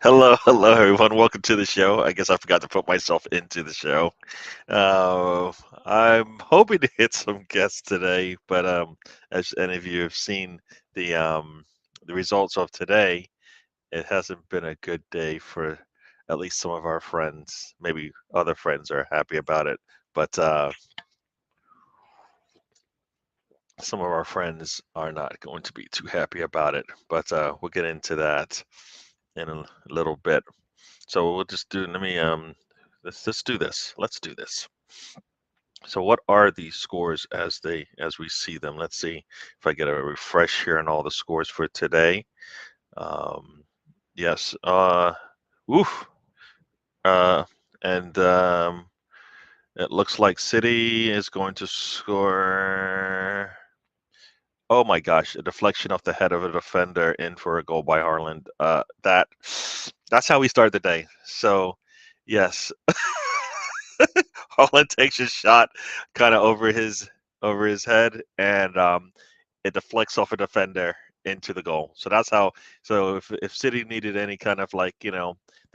Hello, everyone. Welcome to the show. I guess I forgot to put myself into the show. Uh, I'm hoping to hit some guests today, but as any of you have seen the results of today, it hasn't been a good day for at least some of our friends. Maybe other friends are happy about it, but some of our friends are not going to be too happy about it. But we'll get into that in a little bit. So we'll just do. Let me let's do this. Let's do this. So what are the scores as we see them? Let's see if I get a refresh here on all the scores for today. Um, yes. Oof. Uh, and it looks like City is going to score. Oh my gosh, a deflection off the head of a defender in for a goal by Harland. That's how we start the day. So, yes, Harland takes a shot kind of over his head, and it deflects off a defender into the goal. So that's how. So if City needed any kind of like they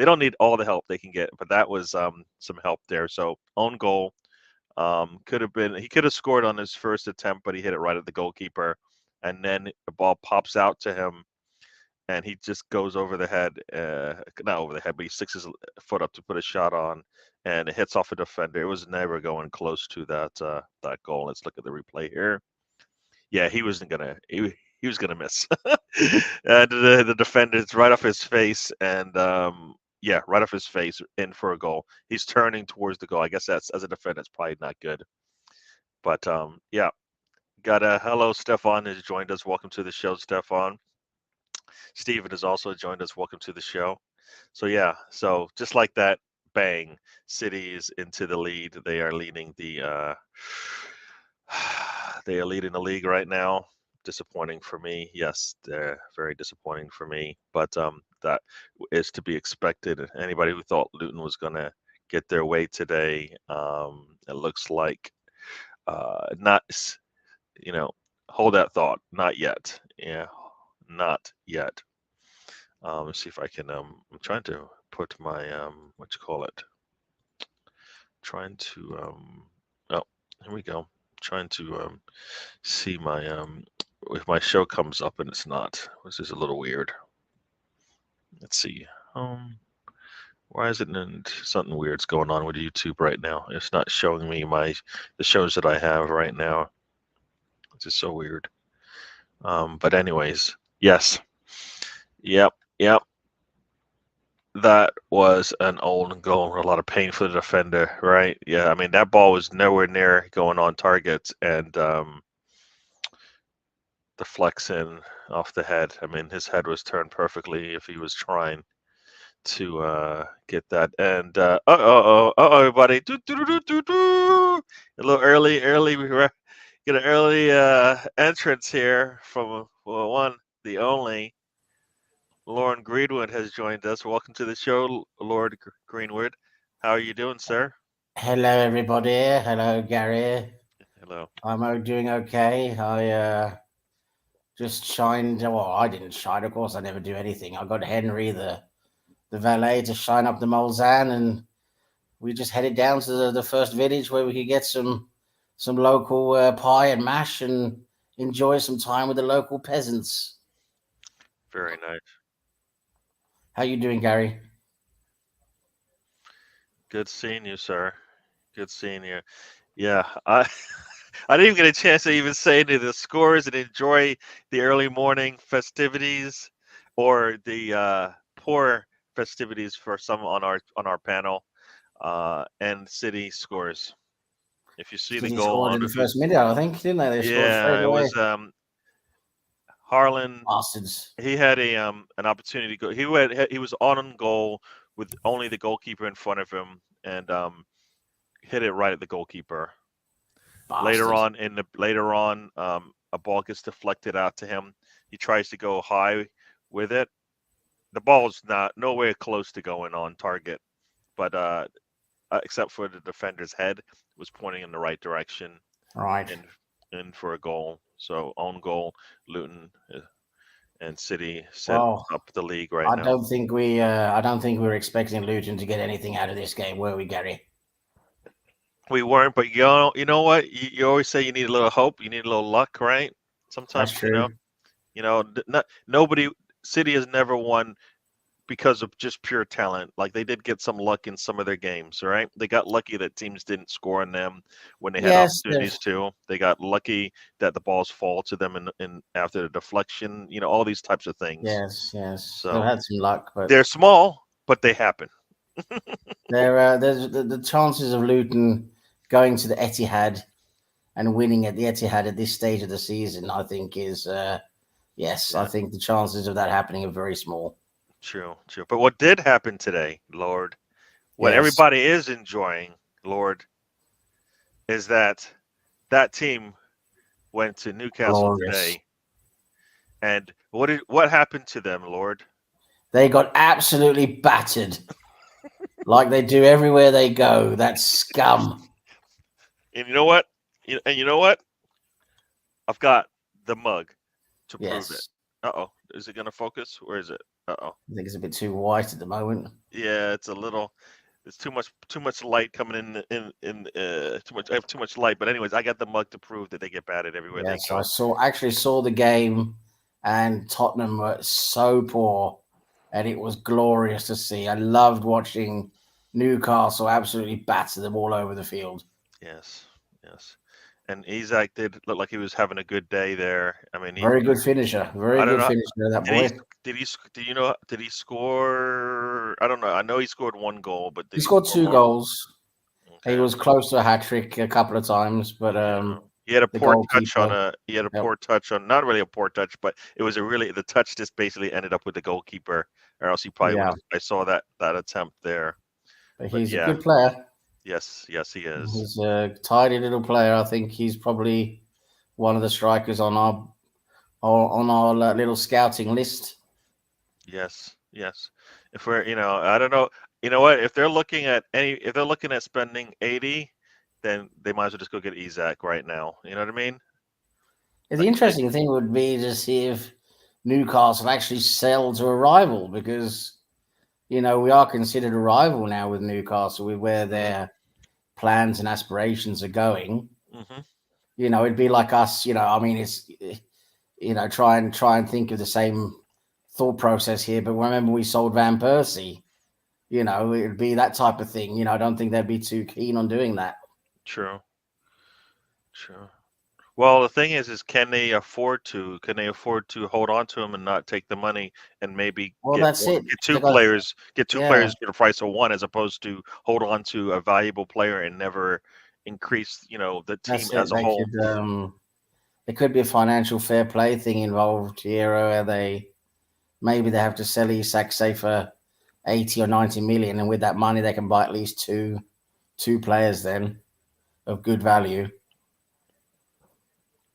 don't need all the help they can get, but that was some help there. So own goal. Could have been he could have scored on his first attempt, but he hit it right at the goalkeeper, and then the ball pops out to him, and he just goes over the head, not over the head, but he sticks his foot up to put a shot on, and it hits off a defender. It was never going close to that goal. Let's look at the replay here. Yeah, he wasn't gonna. He was gonna miss. And the defender's right off his face, and yeah, right off his face, in for a goal. He's turning towards the goal. I guess that's as a defender, it's probably not good. But yeah, got a hello. Stefan has joined us. Welcome to the show, Stefan. Steven has also joined us. Welcome to the show. So yeah, so just like that, bang, City is into the lead. They are leading the they are leading the league right now. Disappointing for me. Yes, they're very disappointing for me. But that is to be expected. Anybody who thought Luton was gonna get their way today, it looks like not you know, hold that thought. Not yet. Yeah, not yet. Let's see if I can. I'm trying to put my what you call it. Trying to Oh, here we go. Trying to see my if my show comes up and it's not, which is a little weird. Let's see. Um, why is it something weird's going on with YouTube right now? It's not showing me the shows that I have right now. It's just so weird. But anyways, yes. Yep, yep. That was an old goal. A lot of pain for the defender, right? Yeah, I mean that ball was nowhere near going on target, and deflects in off the head. I mean his head was turned perfectly if he was trying to get that. And everybody, a little early. Get an early entrance here from one, the only. Lauren Greenwood has joined us. Welcome to the show, Lord Greenwood. How are you doing, sir? Hello, everybody. Hello, Gary. Hello. I'm doing okay. I just shined. Well, I didn't shine, of course. I never do anything. I got Henry, the valet, to shine up the Mulzan, and we just headed down to the first village where we could get some local pie and mash and enjoy some time with the local peasants. Very nice. How you doing, Gary? Good seeing you, sir. Good seeing you. Yeah, I I didn't even get a chance to even say any of the scores and enjoy the early morning festivities or the poor festivities for some on our panel and city scores. If you see the City goal scored on in the if you first minute, I think, didn't they? They scored straight yeah, it away. was Harlan. Bastards. He had a an opportunity to go. He was on goal with only the goalkeeper in front of him and hit it right at the goalkeeper. Bastards. Later on, a ball gets deflected out to him. He tries to go high with it. The ball's not nowhere close to going on target, but except for the defender's head, was pointing in the right direction Right. and in for a goal. So own goal, Luton and City set Well, up the league right now. I don't think we were expecting Luton to get anything out of this game, were we, Gary? We weren't, but you know what? You always say you need a little hope, you need a little luck, right? That's Sometimes, true. nobody. City has never won because of just pure talent. Like they did get some luck in some of their games, right? They got lucky that teams didn't score on them when they had Yes, they've opportunities to. They got lucky that the balls fall to them in after the deflection. All these types of things. yes, they've So had some luck, but they're small, but they happen. there's the chances of Luton going to the Etihad and winning at the Etihad at this stage of the season, I think is yes, I Yeah, think the chances of that happening are very small. true, true. But what did happen today, Lord? What Yes, everybody is enjoying, Lord, is that team went to Newcastle glorious. today, and what happened to them, Lord? They got absolutely battered, like they do everywhere they go. That's scum. And you know what? You know what? I've got the mug to prove it. Yes, Uh-oh. Is it going to focus? Where is it? Uh-oh. I think it's a bit too white at the moment. Yeah, it's a little. It's too much light coming in too much. I have too much light. But anyways, I got the mug to prove that they get batted everywhere they Yes, I go. saw the game, and Tottenham were so poor, and it was glorious to see. I loved watching Newcastle absolutely batter them all over the field. Yes, yes. And Isaac did look like he was having a good day there. I mean, Very good finisher. Very I don't good know. finisher, that Did he? boy. Did he? Do you know? Did he score? I don't know. I know he scored one goal, but He did he scored score two more? goals. He Okay. was close to a hat trick a couple of times, but Yeah. He had a the poor touch on goalkeeper a. He had a helped. poor touch on. Not really a poor touch, but it was a really the touch just basically ended up with the goalkeeper, or else he probably would Yeah, have. I saw that attempt there. but But he's a yeah, good player. yes, yes, he is. He's a tidy little player. I think he's probably one of the strikers on our little scouting list. Yes, yes. If we're, I don't know. You know what? If they're looking at spending 80, then they might as well just go get Isaac right now. You know what I mean? The Like, interesting thing would be to see if Newcastle actually sell to a rival because we are considered a rival now with Newcastle with where hmm their plans and aspirations are going. hmm It'd be like us. I mean, it's try and think of the same thought process here. But remember, we sold Van Persie. It'd be that type of thing. I don't think they'd be too keen on doing that. true, true. Well, the thing is can they afford to? Can they afford to hold on to him and not take the money and maybe Well, that's it. get They two got, players, yeah, for the price of one, as opposed to hold on to a valuable player and never increase, the team that's it. as a whole. There could be a financial fair play thing involved here, where maybe they have to sell Isak, say, for 80 or 90 million, and with that money they can buy at least two players then of good value.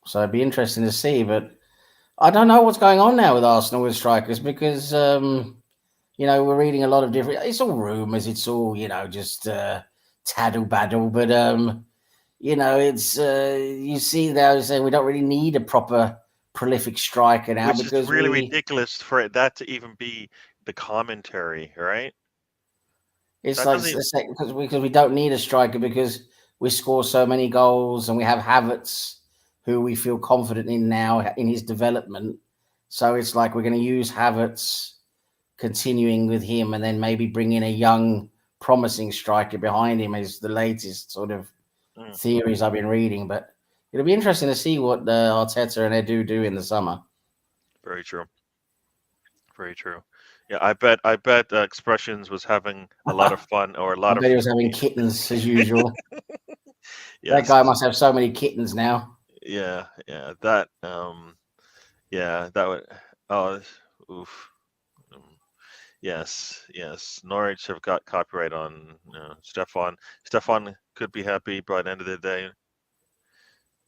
So it'd be interesting to see, but I don't know what's going on now with Arsenal with strikers because we're reading a lot of different. It's all rumours. It's all just taddle baddle. But it's you see they're saying we don't really need a proper prolific striker now Which is because really we. ridiculous for that to even be the commentary, right? It's That like doesn't even because we don't need a striker because we score so many goals and we have Havertz, who we feel confident in now in his development. So it's like we're going to use Havertz, continuing with him, and then maybe bring in a young, promising striker behind him. Is the latest sort of mm, theories I've been reading. But it'll be interesting to see what Arteta and Edu do in the summer. very true. Very true. Yeah, I bet Expressions was having a lot of I fun or a lot bet of he was having kittens as usual. That yes. guy must have so many kittens now. Yeah, yeah. That yeah, that would oh oof. Um, yes, yes. Norwich have got copyright on Stefan. Stefan could be happy by the end of the day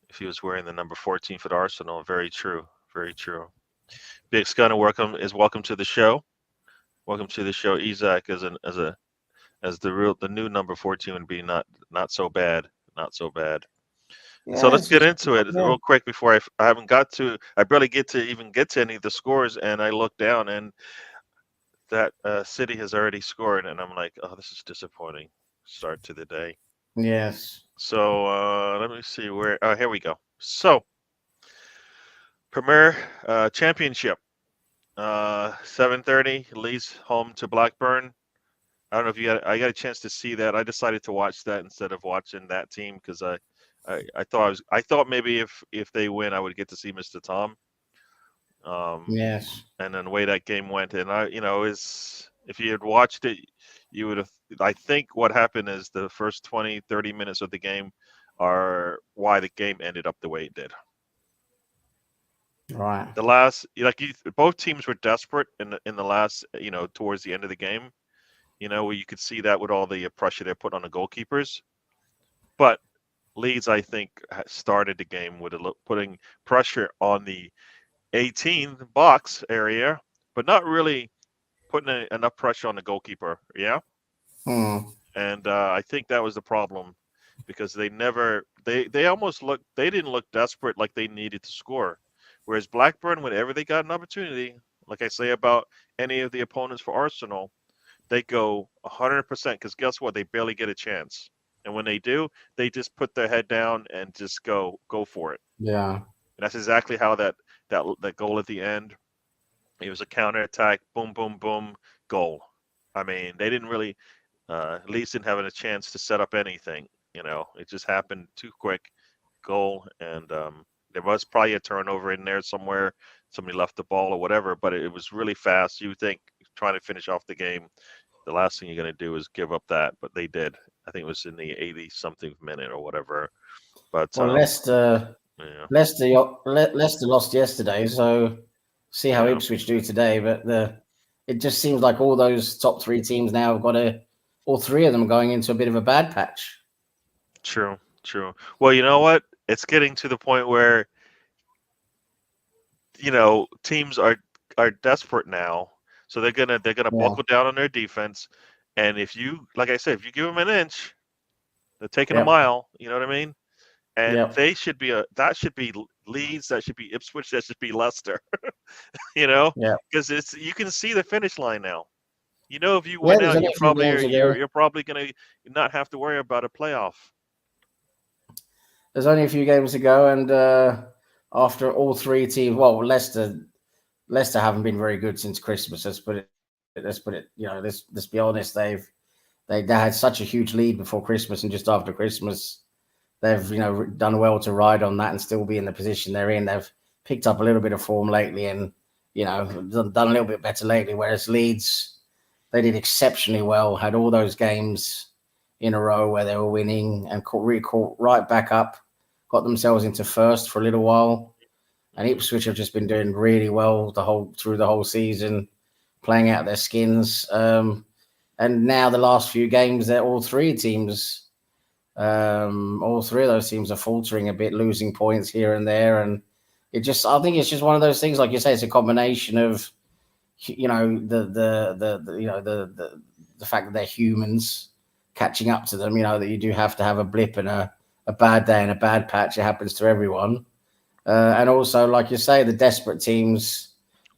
if he was wearing the number 14 for the Arsenal. Very true. Very true. Big Scunna, welcome to the show. Welcome to the show. Isaac as the new number 14 would be not so bad. Not so bad. So Yeah, let's it's get just into it yeah, real quick before I haven't got to. I barely get to any of the scores, and I look down and that City has already scored, and I'm like, oh, this is disappointing. Start to the day. yes, So let me see where. Oh, here we go. So Premier Championship, 7:30. Leeds home to Blackburn. I don't know if I got a chance to see that. I decided to watch that instead of watching that team because I thought maybe if they win, I would get to see Mr. Tom. Um, yes. and then the way that game went, and is if you had watched it, you would have. I think what happened is the first 20, 30 minutes of the game are why the game ended up the way it did. Right. The last, both teams were desperate in the last, towards the end of the game. Where you could see that with all the pressure they put on the goalkeepers. But Leeds, I think, started the game with putting pressure on the 18 box area, but not really putting enough pressure on the goalkeeper. Yeah, Hmm. and I think that was the problem because they almost looked they didn't look desperate like they needed to score, whereas Blackburn, whenever they got an opportunity, like I say about any of the opponents for Arsenal, they go 100% because guess what? They barely get a chance. And when they do, they just put their head down and just go for it. Yeah. And that's exactly how that goal at the end. It was a counterattack, boom, boom, boom, goal. I mean, they didn't really Leeds didn't have a chance to set up anything. It just happened too quick. Goal, and there was probably a turnover in there somewhere. Somebody left the ball or whatever, but it was really fast. You would think trying to finish off the game, the last thing you're going to do is give up that, but they did. I think it was in the 80 something minute or whatever. But Well, yeah, Leicester lost yesterday, so see how yeah, Ipswich do today. But it just seems like all those top three teams now have got all three of them going into a bit of a bad patch. true, true. Well, you know what? It's getting to the point where teams are desperate now, so they're gonna Yeah. buckle down on their defense. And if you, like I said, if you give them an inch, they're taking a Yep. mile. You know what I mean? And Yep. they should be that should be Leeds, that should be Ipswich, that should be Leicester. Yep. Because it's you can see the finish line now. If you Yeah. win There's out, only you a few probably are games to go. you're probably gonna not have to worry about a playoff. There's only a few games to go, and after all three teams, well, Leicester haven't been very good since Christmas. Let's put it. Let's be honest. They had such a huge lead before Christmas, and just after Christmas, they've done well to ride on that and still be in the position they're in. They've picked up a little bit of form lately, and done a little bit better lately. Whereas Leeds, they did exceptionally well, had all those games in a row where they were winning and caught right back up, got themselves into first for a little while. And Hmm. Ipswich have just been doing really well through the whole season, playing out their skins. And now the last few games, they're all three of those teams are faltering a bit, losing points here and there, and I think it's just one of those things. Like you say, it's a combination of the fact that they're humans catching up to them. That you do have to have a blip and a bad day and a bad patch. It happens to everyone, and also, like you say, the desperate teams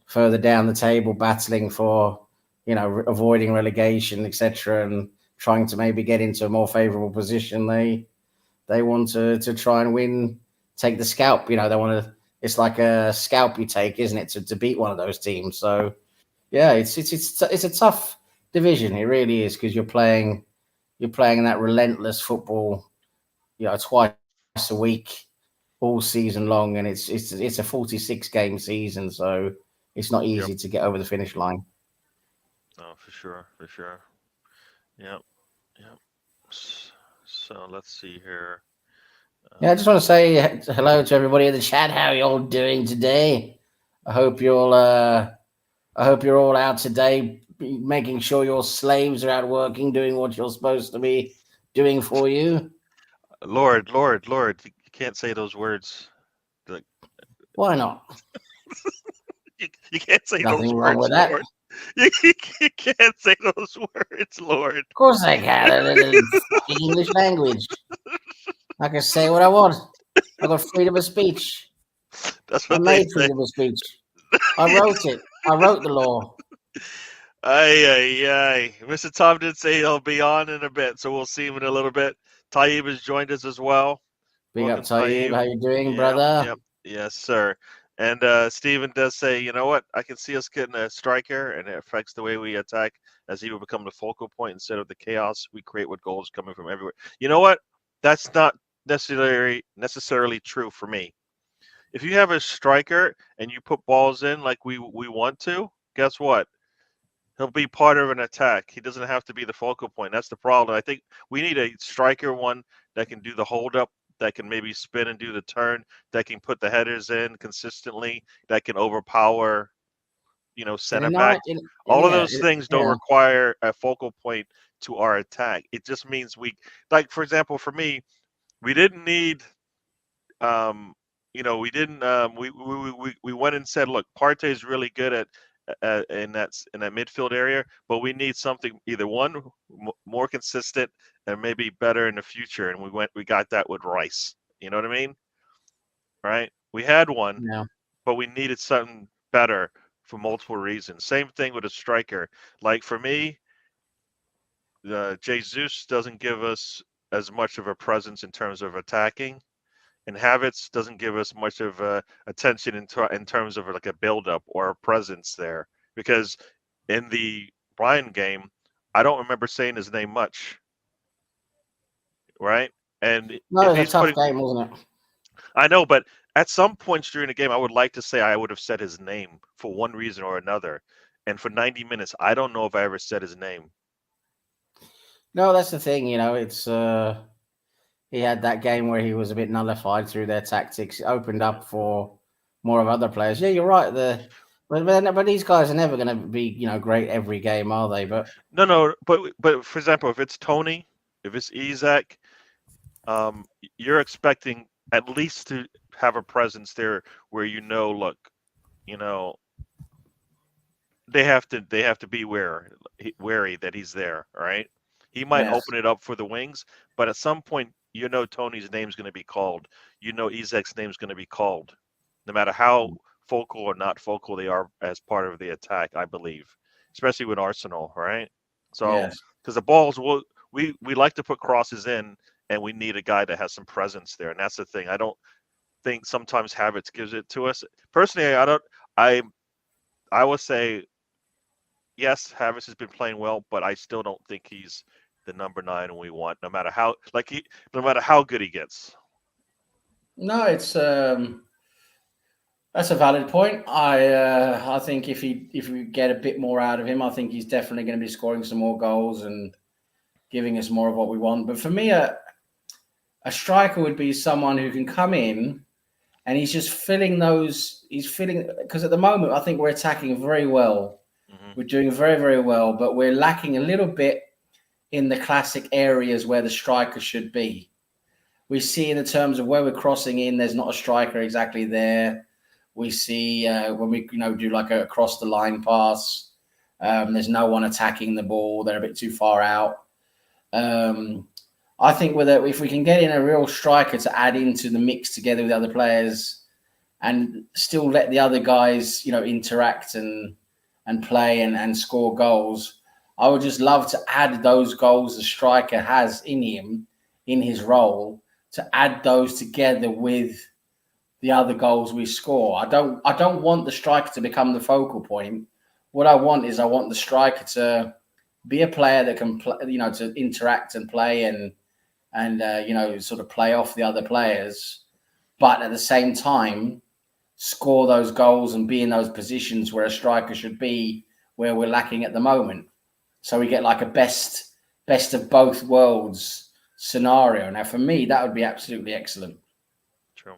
further down the table battling for avoiding relegation, etc., and trying to maybe get into a more favourable position. They want to try and win, take the scalp. They want to. It's like a scalp you take, isn't it, to beat one of those teams? So yeah, it's a tough division. It really is because you're playing that relentless football. Twice a week, all season long, and it's a 46 game season, so it's not easy Yep. to get over the finish line. Oh, for sure, for sure. Yep. Yep. So let's see here. Yeah, I just want to say hello to everybody in the chat. How are you all doing today? I hope you're I hope you're all out today, making sure your slaves are out working, doing what you're supposed to be doing for you. Lord, Lord, Lord, you can't say those words. Like, Why not? you can't say those Nothing wrong words, with that. Lord. You can't say those words, Lord. Of course I can. Fucking English language. I can say what I want. I got freedom of speech. That's I what they made say. freedom of speech. I wrote it. I wrote the law. Ay, ay, ay. Mr. Tom did say he'll be on in a bit, so we'll see him in a little bit. Taib has joined us as well. Big up, Welcome, Taib. Taib. How you doing, Yep, brother? yep, yes, sir. And Steven does say, you know what? I can see us getting a striker, and it affects the way we attack, as he will become the focal point instead of the chaos we create with goals coming from everywhere. You know what? That's not necessarily true for me. If you have a striker and you put balls in like we want to, guess what? He'll be part of an attack. He doesn't have to be the focal point. That's the problem. I think we need a striker one that can do the hold up, that can maybe spin and do the turn, that can put the headers in consistently, that can overpower, In a center back. night, All of yeah, those things don't yeah. require a focal point to our attack. It just means like for example, for me, we didn't need we didn't. We went and said, look, Partey is really good in that midfield area, but we need something either one more consistent and maybe better in the future. And we got that with Rice. You know what I mean? Right? We had one, Yeah. but we needed something better for multiple reasons. Same thing with a striker. Like for me, Jesus doesn't give us as much of a presence in terms of attacking and habits doesn't give us much of attention in terms of like a build-up or a presence there because in the Brian game, I don't remember saying his name much, right? And No, if it was he's a tough putting, game, wasn't it? I know, but at some points during the game, I would like to say I would have said his name for one reason or another. And for 90 minutes, I don't know if I ever said his name. No, that's the thing. It's he had that game where he was a bit nullified through their tactics. It opened Yeah. up for more of other players. Yeah, you're right. But these guys are never going to be great every game, are they? But No, no, but for example, if it's Tony, if it's Isaac, you're expecting at least to have a presence there where look, you know, they have to be wary that he's there, all right? He might yes, open it up for the wings, but at some point, Tony's name's going to be called. Isaac's name's going to be called, no matter how focal or not focal they are as part of the attack. I believe, especially with Arsenal, right? So, yes. because the balls will, we like to put crosses in, and we need a guy that has some presence there, and that's the thing. I don't think sometimes habits gives it to us. Personally, I don't. I would say yes, Havertz has been playing well, but I still don't think he's the number 9 we want. No matter how good he gets. No, it's that's a valid point. I think if we get a bit more out of him, I think he's definitely going to be scoring some more goals and giving us more of what we want. But for me, a striker would be someone who can come in and he's just filling those. He's filling because at the moment I think we're attacking very well. Hmm. We're doing very very well, but we're lacking a little bit in the classic areas where the striker should be. We see in the terms of where we're crossing in, there's not a striker exactly there. We see when we do like a across the line pass, there's no one attacking the ball. They're a bit too far out. Um, I think if we can get in a real striker to add into the mix together with other players and still let the other guys, interact and play and score goals. I would just love to add those goals the striker has in him, in his role, to add those together with the other goals we score. I don't want the striker to become the focal point. What I want the striker to be a player that can play, to interact and play and sort of play off the other players, but at the same time score those goals and be in those positions where a striker should be, where we're lacking at the moment. So we get like a best of both worlds scenario. Now, for me, that would be absolutely excellent. True.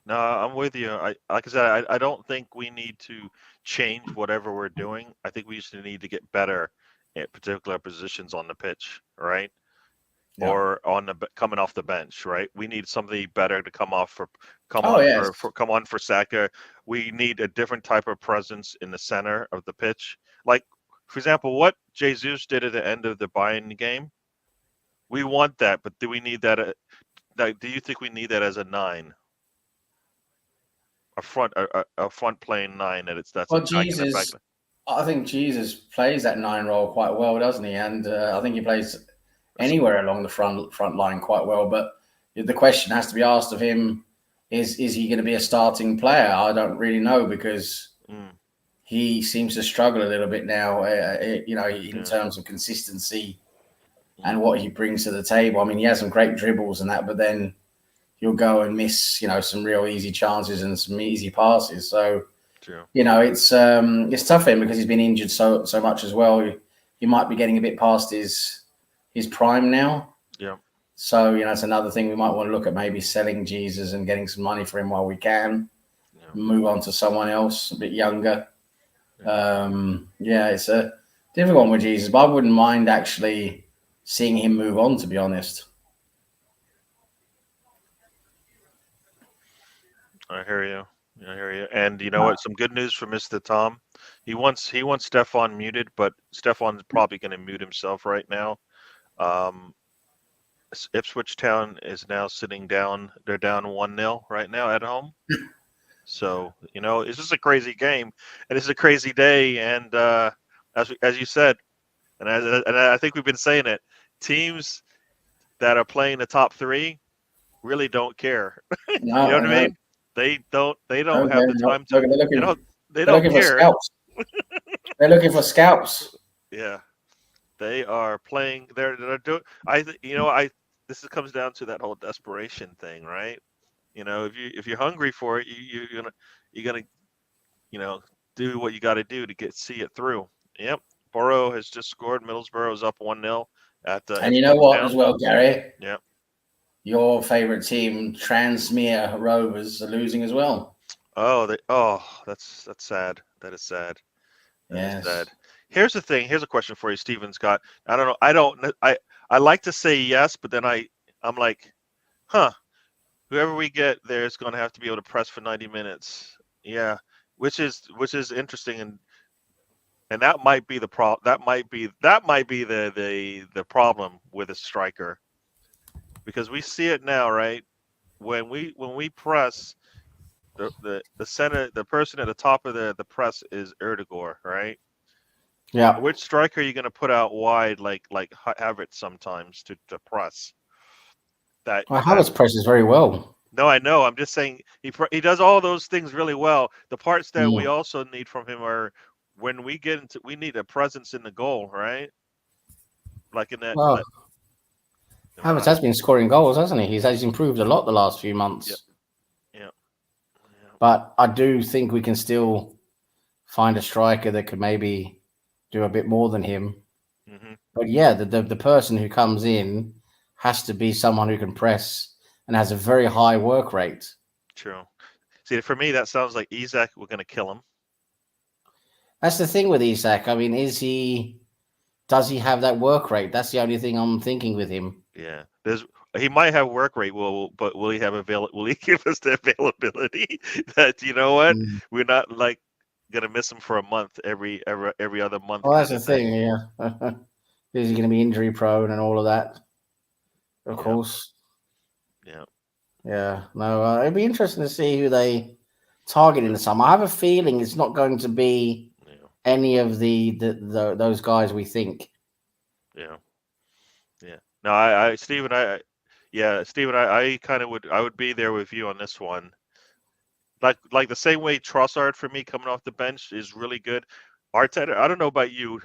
No, I'm with you. Like I said, I don't think we need to change whatever we're doing. I think we just need to get better at particular positions on the pitch, right? Yeah. Or coming off the bench, right? We need somebody better to Oh yes. come on for Saka. We need a different type of presence in the center of the pitch. Like for example, what Jesus did at the end of the Bayern game, we want that, but do we need that? Like, do you think we need that as a 9? a front playing nine that's Well, attacking the back. Jesus, I think Jesus plays that 9 role quite well, doesn't he? And I think he plays anywhere along the front line quite well. But the question has to be asked of him: is he going to be a starting player? I don't really know because Mm, he seems to struggle a little bit now. In yeah. terms of consistency Mm, and what he brings to the table. I mean, he has some great dribbles and that, but then he'll go and miss, some real easy chances and some easy passes. So true. it's tough for him because he's been injured so much as well. He might be getting a bit past his prime now. Yeah. So it's another thing we might want to look at, maybe selling Jesus and getting some money for him while we can. Yeah. Move on to someone else a bit younger. Yeah. It's a difficult one with Jesus, but I wouldn't mind actually seeing him move on. To be honest, I hear you. I hear you. And you know what? Some good news for Mr. Tom. He wants Stefan muted, but Stefan's probably going to mute himself right now. Um, Ipswich Town is now sitting down. They're down 1-0 right now at home. So it's just a crazy game, and it's a crazy day. And as you said, and I think we've been saying it, teams that are playing the top three really don't care. You know no, what I no, mean? They don't no, have the time to. they're They looking don't they they're don't looking for care. scalps. They're looking for scalps. Yeah, they are playing. They're doing. I this comes down to that whole desperation thing, right? If you're hungry for it, you're gonna you know do what you got to do to see it through. Yep. Borough has just scored. Middlesbrough is up 1-0 at And you know Ipswich what, as Town. well, Gary, Yep. your favourite team, Transmere Rovers, are losing as well. That's sad. That is sad. That is Yes. sad. Here's the thing. Here's a question for you, Steven Scott. I don't know. I don't. I like to say yes, but then I'm like, huh. Whoever we get there is going to have to be able to press for 90 minutes. Yeah, which is interesting, and that might be the problem. That might be the problem with a striker, because we see it now, right? When we press, the center, the person at the top of the press is Erdegaard, right? Yeah. Which striker are you going to put out wide, like Havertz sometimes to press that Well, that Havertz presses very well. No, I know. I'm just saying he does all those things really well. The parts that we Mm. also need from him are when we need a presence in the goal, right? Like in that. Well, Havertz Uh, has been scoring goals, hasn't he? He's improved a lot the last few yeah, months. yeah, But I do think we can still find a striker that could maybe do a bit more than him. yeah. But yeah, the person who comes in has to be someone who can press and has a very high work rate. True. See, for me, that sounds like Isak. We're gonna kill him. That's the thing with Isak. I mean, does he have that work rate? That's the only thing I'm thinking with him. Yeah. He might have work rate, but will he have Will he give us the availability that what? Mm. We're not like gonna miss him for a month, every other month Well, that's kind the of thing. thing. Yeah, is he going to be injury prone and all of that? Of Yeah. course. Yeah. Yeah. No, it'd be interesting to see who they target in the summer. I have a feeling it's not going to be Yeah. any of those guys we think. Yeah. Yeah. No, I Stephen, yeah, Stephen, I kind of I would be there with you on this one. Like the same way Trossard for me coming off the bench is really good. Arteta, I don't know about you.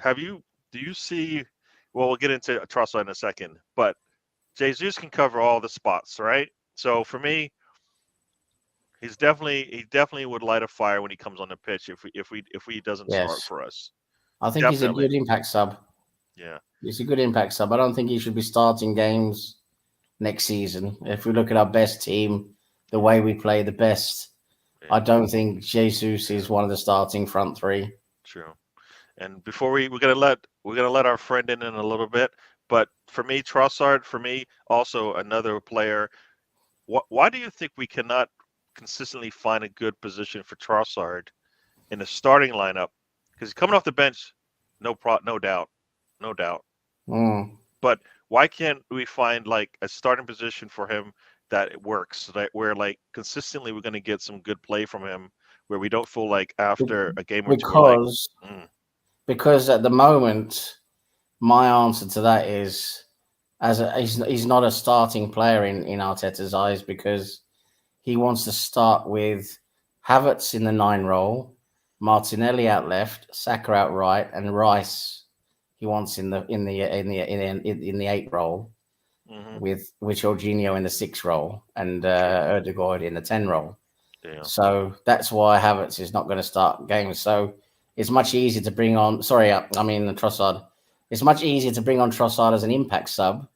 Do you see? Well, we'll get into Trossard in a second, but Jesus can cover all the spots, right? So for me, he definitely would light a fire when he comes on the pitch if he doesn't start Yes. for us. I think he's a Definitely. good impact sub. Yeah. He's a good impact sub. I don't think he should be starting games next season. If we look at our best team, the way we play the best, Yeah. I don't think Jesus is one of the starting front three. True. And before we're gonna let our friend in a little bit, but for me, Trossard, for me, also another player. Why do you think we cannot consistently find a good position for Trossard in the starting lineup? Because coming off the bench, no doubt, no doubt. Mm. But why can't we find like a starting position for him that it works. So that we're like consistently we're going to get some good play from him, where we don't feel like Be- after a game or two we're like, because mm, because at the moment, my answer to that is he's not a starting player in Arteta's eyes because he wants to start with Havertz in the 9 role, Martinelli out left, Saka out right, and Rice he wants in the 8 role mm-hmm, with Jorginho in the 6 role and sure, Erdegaard in the 10 role. yeah, So that's why Havertz is not going to start games. So it's much easier to bring on. Sorry, I mean Trossard. It's much easier to bring on Trossard as an impact sub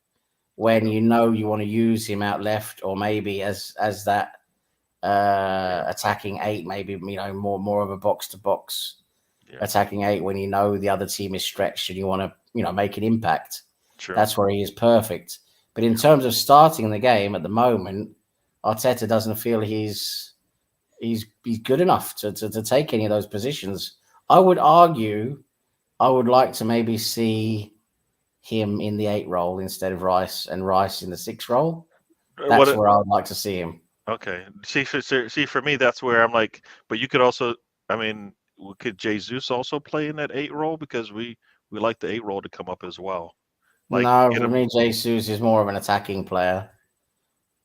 when yeah, you know you want to use him out left or maybe as that yeah, attacking 8, maybe more of a box to box yeah, attacking 8 when you know the other team is stretched and you want to make an impact. true, That's where he is perfect. But in yeah. terms of starting the game at the moment, Arteta doesn't feel he's good enough to take any of those positions. I would argue I would like to maybe see him in the 8 role instead of Rice and Rice in the 6 role. That's What? where I would like to see him. Okay. See for me, that's where I'm like, but you could also, I mean, could Jesus also play in that 8 role because we like the 8 role to come up as well. Like No, get for him. me, Jesus is more of an attacking player.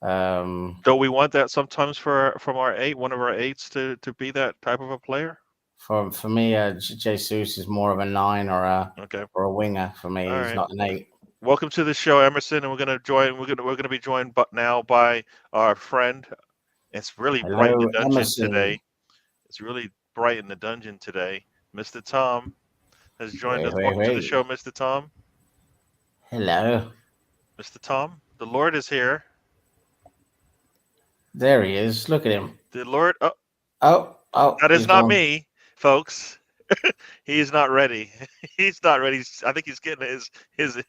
Um, Don't we want that sometimes from our 8, one of our eights to be that type of a player? for me, Jesus is more of a 9 Okay. or a winger. For me, All he's right. not an 8. Welcome to the show, Emerson, and we're gonna be joined but now by our friend. It's really bright in the Hello, dungeon Emerson. today. It's really bright in the dungeon today. Mr. Tom has joined Wait, us. wait, Welcome to the wait. show, Mr. Tom. Hello. Mr. Tom, the Lord is here. There he is. Look at him. The Lord, oh, Oh, that is he's not gone. me, folks. He's not ready. He's not ready. I think he's getting his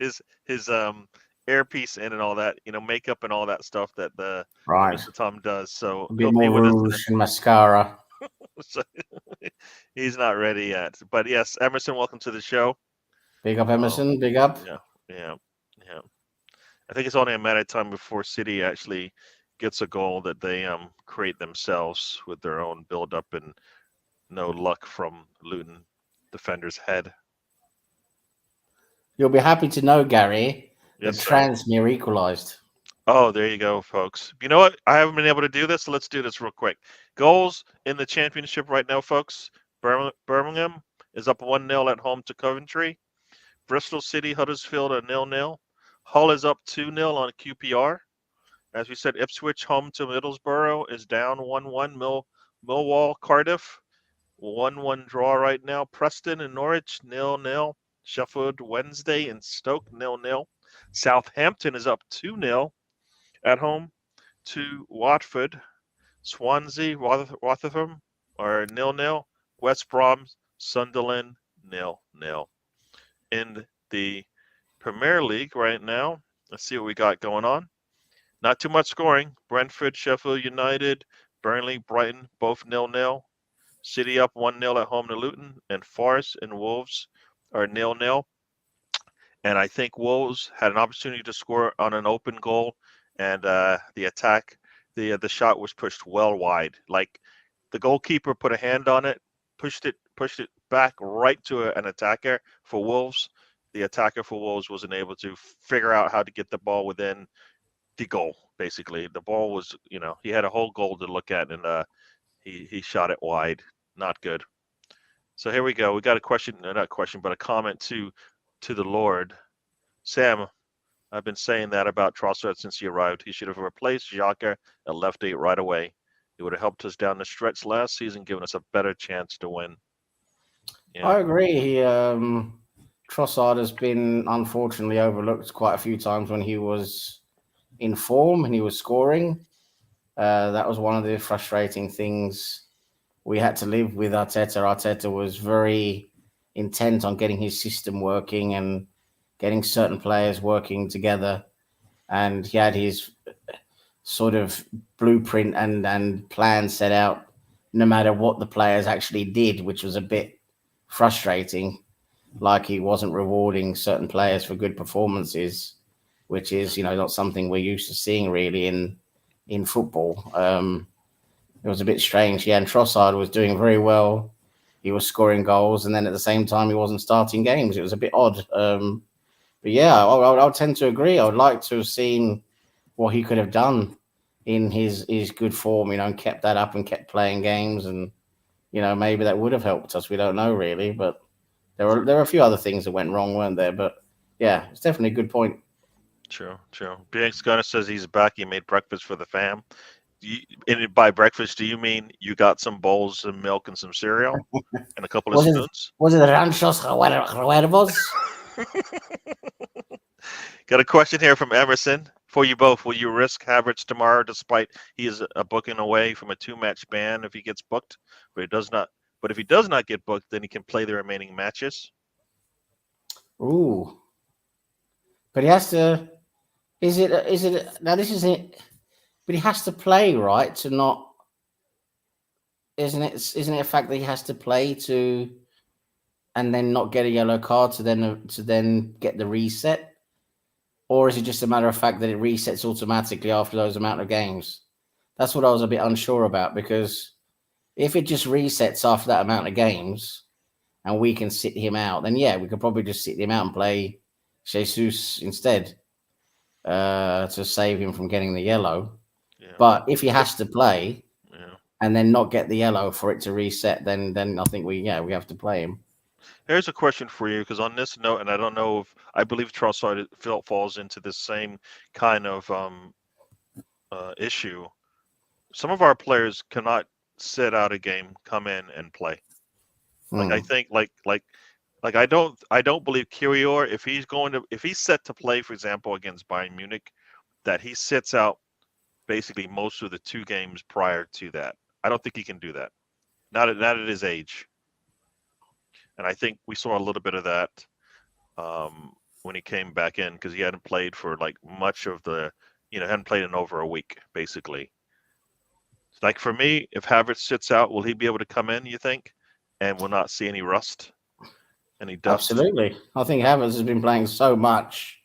earpiece in and all that, makeup and all that stuff that Right. Mr. Tom does. So A bit he'll be more with us rouge and mascara. so he's not ready yet. But yes, Emerson, welcome to the show. Big up, Oh, Emerson. Big up. yeah, yeah, yeah. I think it's only a matter of time before City actually gets a goal that they create themselves with their own build up and no luck from Luton defender's head. You'll be happy to know, Gary, Yes, that sir. Transmere equalised. Oh, there you go, folks. You know what? I haven't been able to do this, so let's do this real quick. Goals in the championship right now, folks. Birmingham is up 1-0 at home to Coventry. Bristol City, Huddersfield are 0-0. Hull is up 2-0 on QPR. As we said, Ipswich home to Middlesbrough is down 1-1. Millwall, Cardiff, 1-1 draw right now. Preston and Norwich, 0-0. Sheffield Wednesday and Stoke, 0-0. Southampton is up 2-0 at home to Watford. Swansea, Rotherham are 0-0. West Brom, Sunderland, 0-0. In the Premier League right now, let's see what we got going on. Not too much scoring. Brentford, Sheffield United, Burnley, Brighton, both 0-0. City up 1-0 at home to Luton, and Forest and Wolves are 0-0. And I think Wolves had an opportunity to score on an open goal, and the attack, the shot was pushed well wide. Like the goalkeeper put a hand on it, pushed it back right to an attacker for Wolves. The attacker for Wolves wasn't able to figure out how to get the ball within the goal. Basically, the ball was, he had a whole goal to look at, and he shot it wide. Not good. So here we go. We got a question, not a question, but a comment to the Lord. Sam, I've been saying that about Trossard since he arrived. He should have replaced Xhaka at left 8 right away. It would have helped us down the stretch last season, giving us a better chance to win. Yeah. I agree. Trossard has been unfortunately overlooked quite a few times when he was in form and he was scoring. That was one of the frustrating things we had to live with Arteta. Arteta was very intent on getting his system working and getting certain players working together. And he had his sort of blueprint and plan set out no matter what the players actually did, which was a bit frustrating. Like he wasn't rewarding certain players for good performances, which is not something we're used to seeing really in football. It was a bit strange. Yeah, and Trossard was doing very well. He was scoring goals, and then at the same time, he wasn't starting games. It was a bit odd. But yeah, I would tend to agree. I would like to have seen what he could have done in his good form, and kept that up and kept playing games, and maybe that would have helped us. We don't know really, but there were a few other things that went wrong, weren't there? But yeah, it's definitely a good point. True, true. BX Gunner says he's back. He made breakfast for the fam. And by breakfast, do you mean you got some bowls of milk and some cereal and a couple of Was it spoons? was it Ranchos Huervos? Got a question here from Emerson for you both. Will you risk Havertz tomorrow, despite he is a booking away from a 2-match ban if he gets booked? But he does not. But if he does not get booked, then he can play the remaining matches. Ooh, but he has to. Is it? Is it? Now this is it. But he has to play, right? To not. Isn't it? Isn't it a fact that he has to play to, and then not get a yellow card to then get the reset, or is it just a matter of fact that it resets automatically after those amount of games? That's what I was a bit unsure about, because if it just resets after that amount of games and we can sit him out, then yeah, we could probably just sit him out and play Jesus instead, to save him from getting the yellow. Yeah. But if he has to play Yeah. and then not get the yellow for it to reset, then I think we have to play him. Here's a question for you, because on this note, and I don't know if I believe Trossard falls into this same kind of issue. Some of our players cannot sit out a game, come in and play. Like I think, like I don't believe Kyrior, if he's set to play, for example, against Bayern Munich, that he sits out basically most of the 2 games prior to that. I don't think he can do that. Not at his age. And I think we saw a little bit of that when he came back in, because he hadn't played for like much of the, hadn't played in over a week, basically. Like for me, if Havertz sits out, will he be able to come in, you think, and will not see any rust, any dust? Absolutely. I think Havertz has been playing so much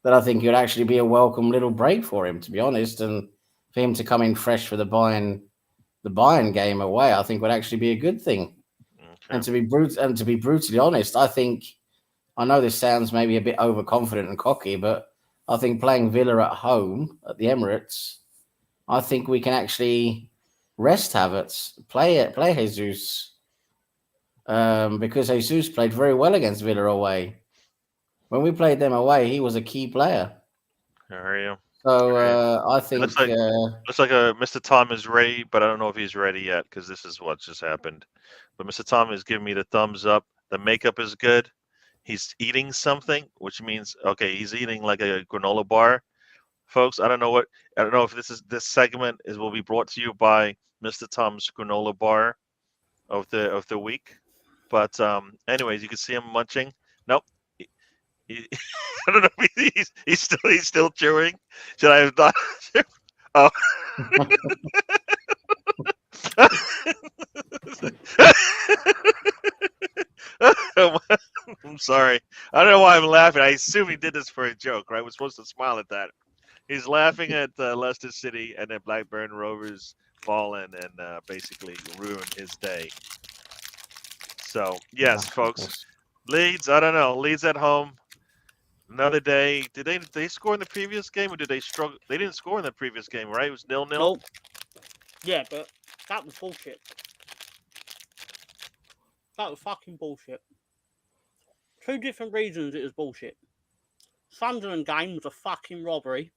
that I think it would actually be a welcome little break for him, to be honest, and for him to come in fresh for the Bayern game away, I think would actually be a good thing. Okay. And to be brutally honest, I know this sounds maybe a bit overconfident and cocky, but I think playing Villa at home at the Emirates, I think we can actually rest Havertz, play Jesus, because Jesus played very well against Villa away. When we played them away, he was a key player. There you. So I It think looks like Mr. Tom is ready, but I don't know if he's ready yet, because this is what just happened. But Mr. Tom is giving me the thumbs up. The makeup is good. He's eating something, which means okay, he's eating like a granola bar. Folks, I don't know if this segment will be brought to you by Mr. Tom's granola bar of the week. But anyways, you can see him munching. Nope. He, I don't know if he's still chewing. Should I have not? Oh. I'm sorry. I don't know why I'm laughing. I assume he did this for a joke, right? We're supposed to smile at that. He's laughing at Leicester City and then Blackburn Rovers fallen and basically ruin his day. So yes, folks, Leeds. I don't know. Leeds at home. Another day. Did they score in the previous game, or did they struggle? They didn't score in the previous game, right? It was 0-0. Nope. Yeah, but that was bullshit. That was fucking bullshit. 2 different reasons it was bullshit. Sunderland game was a fucking robbery.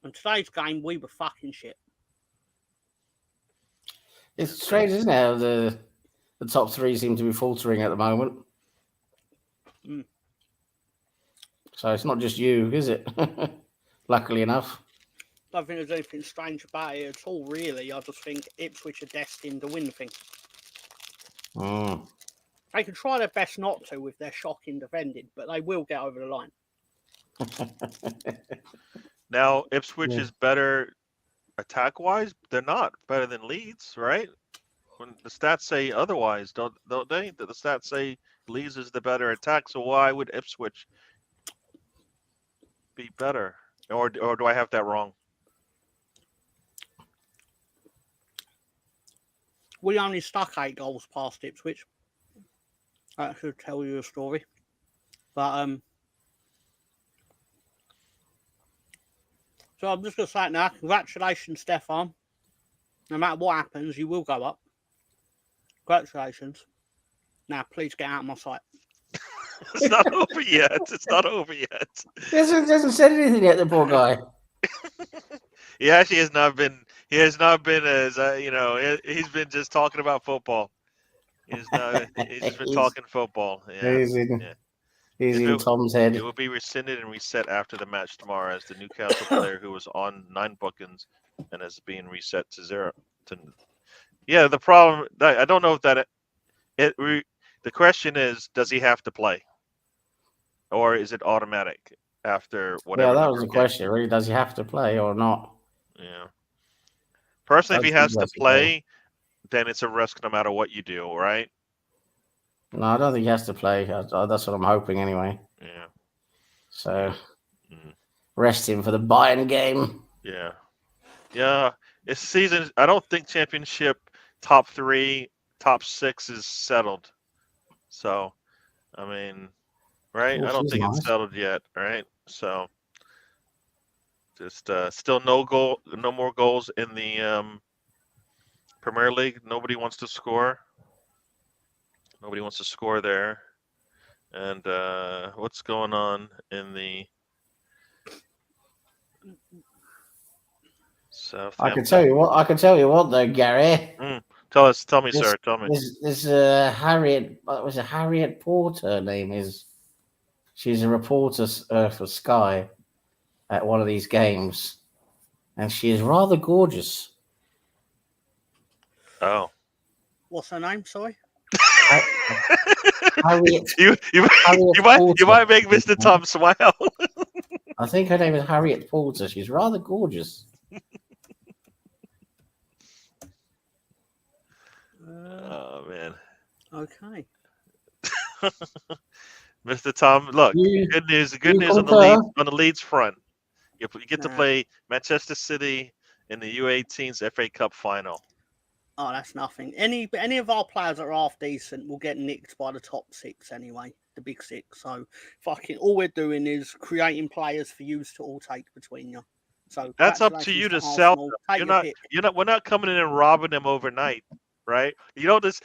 And today's game, we were fucking shit. It's strange, isn't it? How the top 3 seem to be faltering at the moment. Mm. So it's not just you, is it? Luckily enough. I don't think there's anything strange about it at all, really. I just think Ipswich are destined to win the thing. They can try their best not to with their shocking defending, but they will get over the line. Now, Ipswich is better attack-wise. They're not better than Leeds, right? When the stats say otherwise, don't they? The stats say Leeds is the better attack. So why would Ipswich be better? Or do I have that wrong? We only stuck 8 goals past Ipswich. That should tell you a story. But so I'm just gonna say it now. Congratulations, Stefan. No matter what happens, you will go up. Congratulations. Now please get out of my sight. It's not over yet. It's not over yet. He hasn't said anything yet, the poor guy. He actually has not been. He has not been as he's been just talking about football. He's just been talking football. Yeah. He's in Tom's head. It will be rescinded and reset after the match tomorrow, as the Newcastle player who was on 9 bookings and is being reset to 0. Yeah, the problem. I don't know if that. The question is, does he have to play, or is it automatic after whatever? Yeah, that was the question. Really, does he have to play or not? Yeah. Personally, if he has to play, then it's a risk no matter what you do, right? No, I don't think he has to play. That's what I'm hoping anyway. Yeah. So rest him for the Bayern game. Yeah. Yeah. It's season. I don't think championship top 3, top 6 is settled. So, I mean, right? I don't think it's settled yet, right? So, just still no more goals in the Premier League. Nobody wants to score. Nobody wants to score there. And what's going on in the Southampton? I can tell you what though, Gary. Tell me, sir. Tell me. This Harriet. What was it? Harriet Porter. Her name is. She's a reporter for Sky at one of these games, and she is rather gorgeous. Oh. What's her name? Sorry. Harriet. You might make Mr. Tom smile. I think her name is Harriet Porter. She's rather gorgeous. Oh man. Okay. Mr. Tom, look, good news on the Leeds front. You get to play Manchester City in the U18's FA Cup final. Oh, that's nothing. Any of our players that are half decent will get nicked by the top 6 anyway, the big 6. So fucking all we're doing is creating players for you to all take between you. So that's up to you to sell. We're not coming in and robbing them overnight, right? You don't just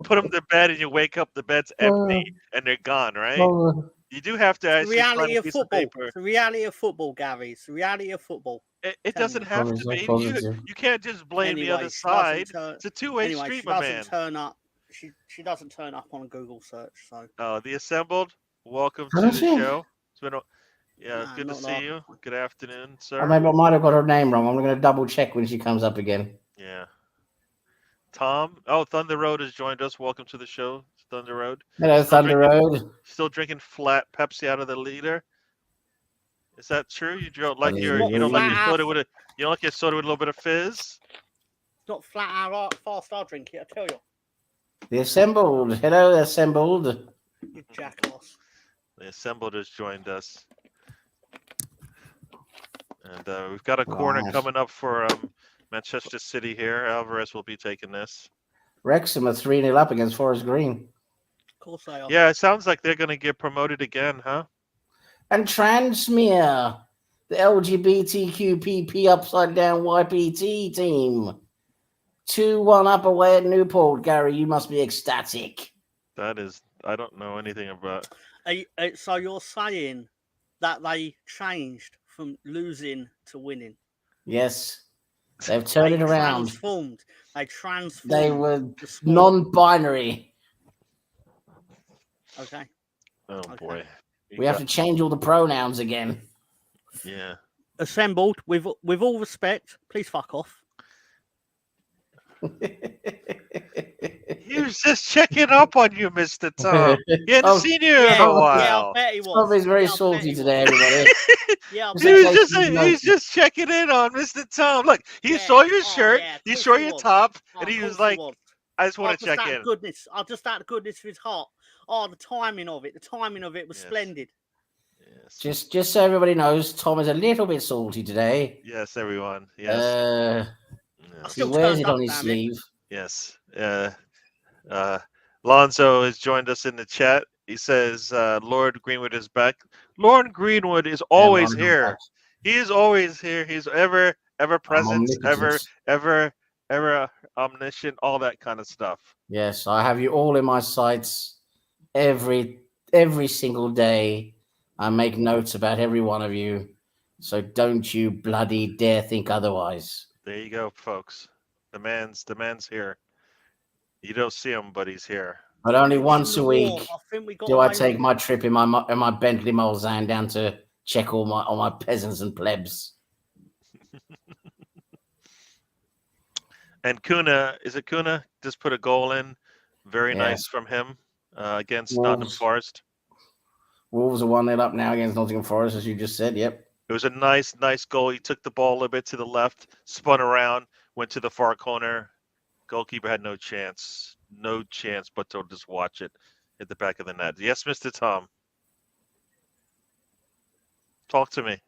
put them to bed and you wake up, the bed's empty and they're gone, right? You do have to actually reality of football. It's the reality of football, Gary. It's the reality of football. It doesn't have to be. You can't just blame the other side. It's a two-way street, my man. She doesn't turn up on a Google search. So. Oh, the Assembled. Welcome to the show. It's been good to see you. Good afternoon, sir. I might have got her name wrong. I'm going to double check when she comes up again. Yeah. Tom. Oh, Thunder Road has joined us. Welcome to the show, Thunder Road. Hello, Thunder Road. Still drinking flat Pepsi out of the liter. Is that true? You don't like your soda with a little bit of fizz? It's not flat out fast. I'll drink it. I tell you. The Assembled. Hello, the Assembled. You jackass. The Assembled has joined us, and we've got a corner coming up for Manchester City here. Alvarez will be taking this. Wrexham are 3-0 up against Forest Green. Of course they are. Yeah, it sounds like they're going to get promoted again, huh? And Transmere, the LGBTQPP upside down YPT team. 2-1 up away at Newport. Gary, you must be ecstatic. That is, I don't know anything about. So you're saying that they changed from losing to winning? Yes. They've turned it around. They transformed. They were non-binary. Okay. Oh, boy. We have to change all the pronouns again. Yeah. Assembled, with all respect, please fuck off. He was just checking up on you, Mr. Tom. He hadn't seen you in a while. Yeah, I bet he was. Tommy's very salty today, everybody. Yeah, he's just checking in on Mr. Tom. Look, he saw your shirt, he saw your top, and he was like, I just want to check in. I'll just out of goodness of his heart. Oh, the timing of it was splendid. Yes. Just so everybody knows, Tom is a little bit salty today. Yes, everyone. Yes. He wears it on his sleeve. Yes. Lonzo has joined us in the chat. He says Lord Greenwood is back. Lord Greenwood is Yeah, always I'm here. He is always here. He's ever present, omnipotent. ever omniscient, all that kind of stuff. Yes, I have you all in my sights every single day. I make notes about every one of you. So don't you bloody dare think otherwise. There you go, folks. The man's here. You don't see him, but he's here. But only Pitching once the a war. week I think we got do I away with take it. my trip in my Bentley Mulsanne down to check all my peasants and plebs. And Kuna, is it Kuna? Just put a goal in. Very Yes. nice from him against Nottingham Forest. Wolves are 1-0 up now against Nottingham Forest, as you just said. Yep. It was a nice goal. He took the ball a little bit to the left, spun around, went to the far corner. Goalkeeper had no chance but to just watch it at the back of the net. Yes, Mr. Tom. Talk to me.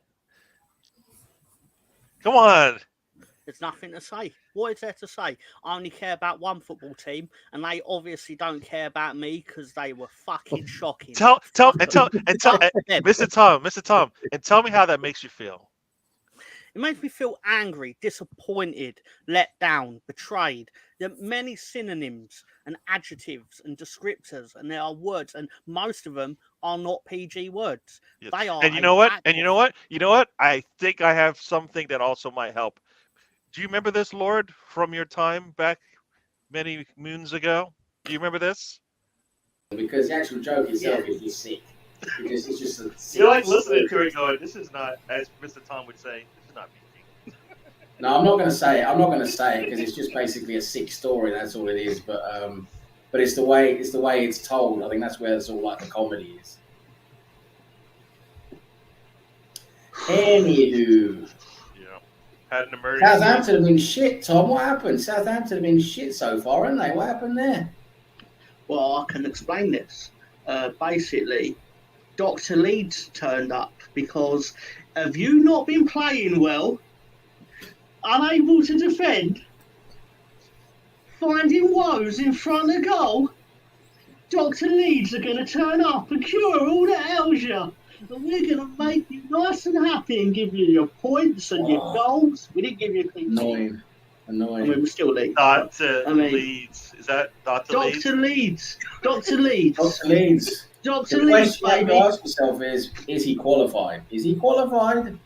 Come on. There's nothing to say. What is there to say? I only care about one football team, and they obviously don't care about me because they were fucking shocking. Tell Mr. Tom, and tell me how that makes you feel. It makes me feel angry, disappointed, let down, betrayed. There are many synonyms and adjectives and descriptors, and there are words, and most of them are not PG words. Yes. They are. And you know what? I think I have something that also might help. Do you remember this, Lord, from your time back many moons ago? Do you remember this? Because the actual joke itself is just sick. It's just a sick. You're like listening to it going, this is not, as Mr. Tom would say, this is not PG. No, I'm not going to say it. I'm not going to say it because it's just basically a sick story. That's all it is. But it's the way it's told. I think that's where it's all like the comedy is. Anywho, Yeah, had an emergency. Southampton have been shit. Tom, what happened? Southampton have been shit so far, haven't they? What happened there? Well, I can explain this. Basically, Dr. Leeds turned up because have you not been playing well? Unable to defend? Finding woes in front of goal? Dr. Leeds are going to turn up and cure all the ails you. And we're going to make you nice and happy and give you your points and your goals. We didn't give you a clean sheet. Annoying. I mean, we're still Leeds. Leeds. Is that Dr. Leeds? Dr. Leeds. Dr. Leeds. Dr. Leeds. Dr. The Leeds, question you have to baby. ask yourself is he qualified? Is he qualified?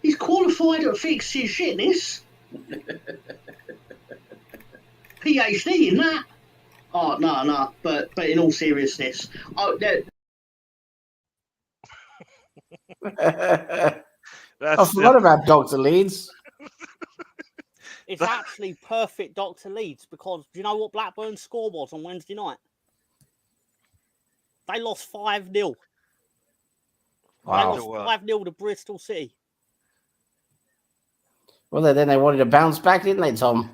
He's qualified at fixing shitness. PhD in that. Oh, no. But in all seriousness, I That's forgot about Dr. Leeds. It's actually perfect Dr. Leeds because do you know what Blackburn's score was on Wednesday night? They lost 5-0. Wow. They lost 5-0 to Bristol City. Well, then they wanted to bounce back, didn't they, Tom?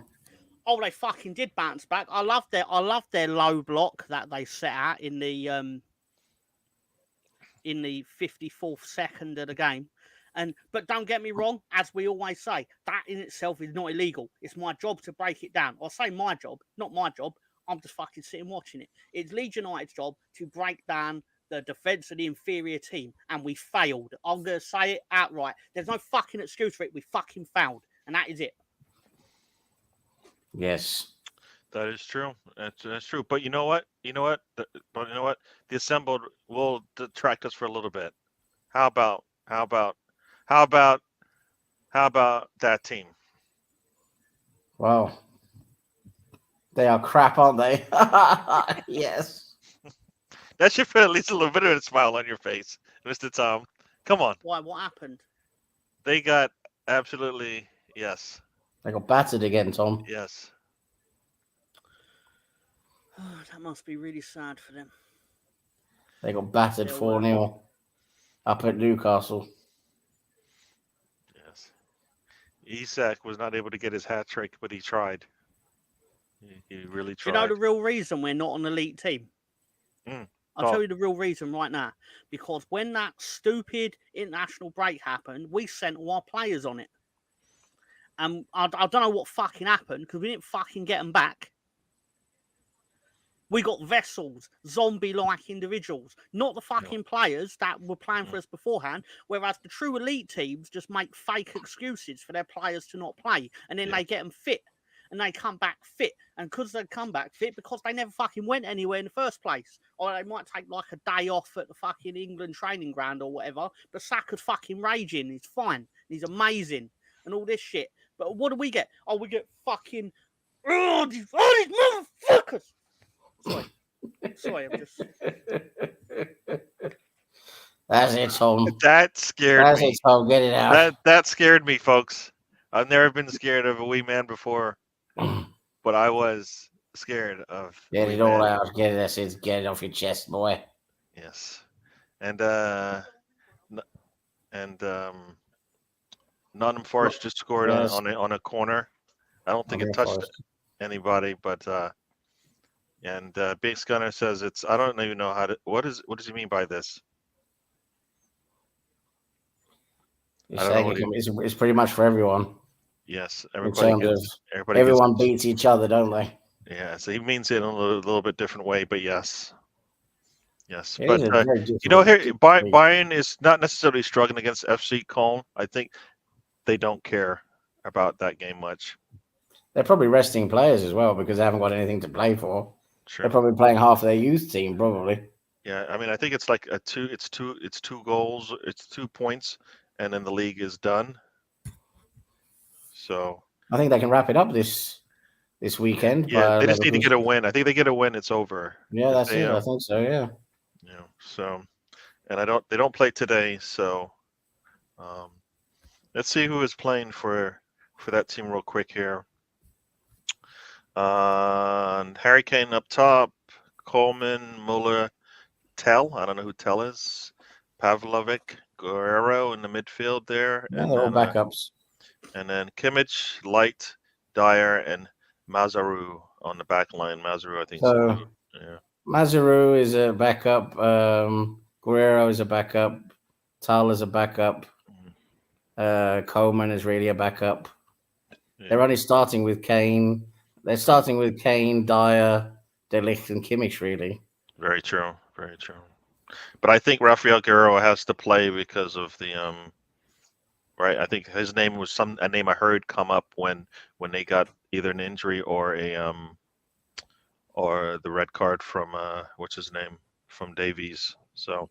Oh, they fucking did bounce back. I love their low block that they set out in the 54th second of the game. But don't get me wrong, as we always say, that in itself is not illegal. It's my job to break it down. I say my job, not my job. I'm just fucking sitting watching it. It's Leeds United's job to break down the defence of the inferior team, and we failed. I'm going to say it outright. There's no fucking excuse for it. We fucking failed, and that is it. Yes. That is true. That's true. But you know what? The assembled will detract us for a little bit. How about that team? Wow. They are crap, aren't they? Yes. That should put at least a little bit of a smile on your face, Mr. Tom. Come on. Why? What happened? They got absolutely yes. They got battered again, Tom. Yes. Oh, that must be really sad for them. They got battered 4-0 up at Newcastle. Yes. Isak was not able to get his hat trick, but he tried. He really tried. Do you know the real reason we're not an elite team? I'll tell you the real reason right now. Because when that stupid international break happened, we sent all our players on it. And I don't know what fucking happened because we didn't fucking get them back. We got vessels, zombie-like individuals, not the fucking players that were playing for us beforehand. Whereas the true elite teams just make fake excuses for their players to not play, and then they get them fit, and they come back fit. And because they come back fit, because they never fucking went anywhere in the first place, or they might take like a day off at the fucking England training ground or whatever. But Saka's fucking raging. He's fine. He's amazing, and all this shit. But what do we get? Oh, we get fucking these motherfuckers. Sorry, I'm just. That's it, Tom. That scared That's me. it, Tom. Get it out. That scared me, folks. I've never been scared of a wee man before, but I was scared of. Get wee it all man. out. Get it. That's it. Get it off your chest, boy. Yes, and Nottingham Forest just scored on a corner. I don't think it touched anybody, but and Big Gunner says it's. I don't even know how to. What does he mean by this? It's pretty much for everyone. Yes, everyone beats each other, don't they? Yeah, so he means it in a little bit different way, but yes. Yes, It but here Bayern is not necessarily struggling against FC Köln. I think they don't care about that game much. They're probably resting players as well because they haven't got anything to play for. True. They're probably playing half their youth team, probably. Yeah, I mean, I think it's like it's two goals, it's 2 points, and then the league is done. So I think they can wrap it up this weekend. Yeah, they just need to get a win. I think they get a win, it's over. Yeah, that's it. I think so. Yeah. Yeah. So, and they don't play today. So, let's see who is playing for that team real quick here. Harry Kane up top, Coleman, Muller, Tell. I don't know who Tell is. Pavlovic, Guerrero in the midfield there. Yeah, they're all backups. And then Kimmich, Light, Dyer, and Mazaru on the back line. Mazaru, I think. So, yeah. Mazaru is a backup. Guerrero is a backup. Tal is a backup. Coleman is really a backup. Yeah. They're only starting with Kane. They're starting with Kane, Dyer, De Ligt, and Kimmich, really. Very true. Very true. But I think Rafael Guerrero has to play because of the right. I think his name was a name I heard come up when they got either an injury or or the red card from what's his name from Davies. So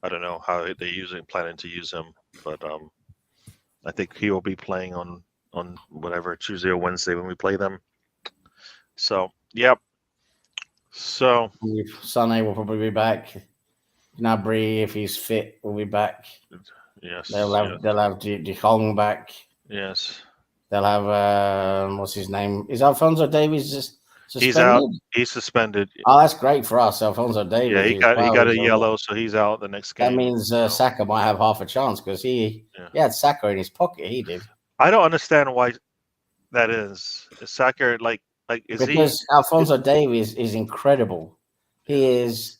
I don't know how they're planning to use him, but I think he will be playing on whatever Tuesday or Wednesday when we play them. So yep. So Sané will probably be back. Gnabry, if he's fit, will be back. Yes. They'll have De Jong back. Yes. They'll have what's his name? Is Alphonso Davies just suspended? He's out. He's suspended. Oh, that's great for us, Alphonso Davies. Yeah, he got a yellow, so he's out the next game. That means Saka might have half a chance because he had Saka in his pocket. He did. I don't understand why that is. Is Saka because Alphonso Davies is incredible. He is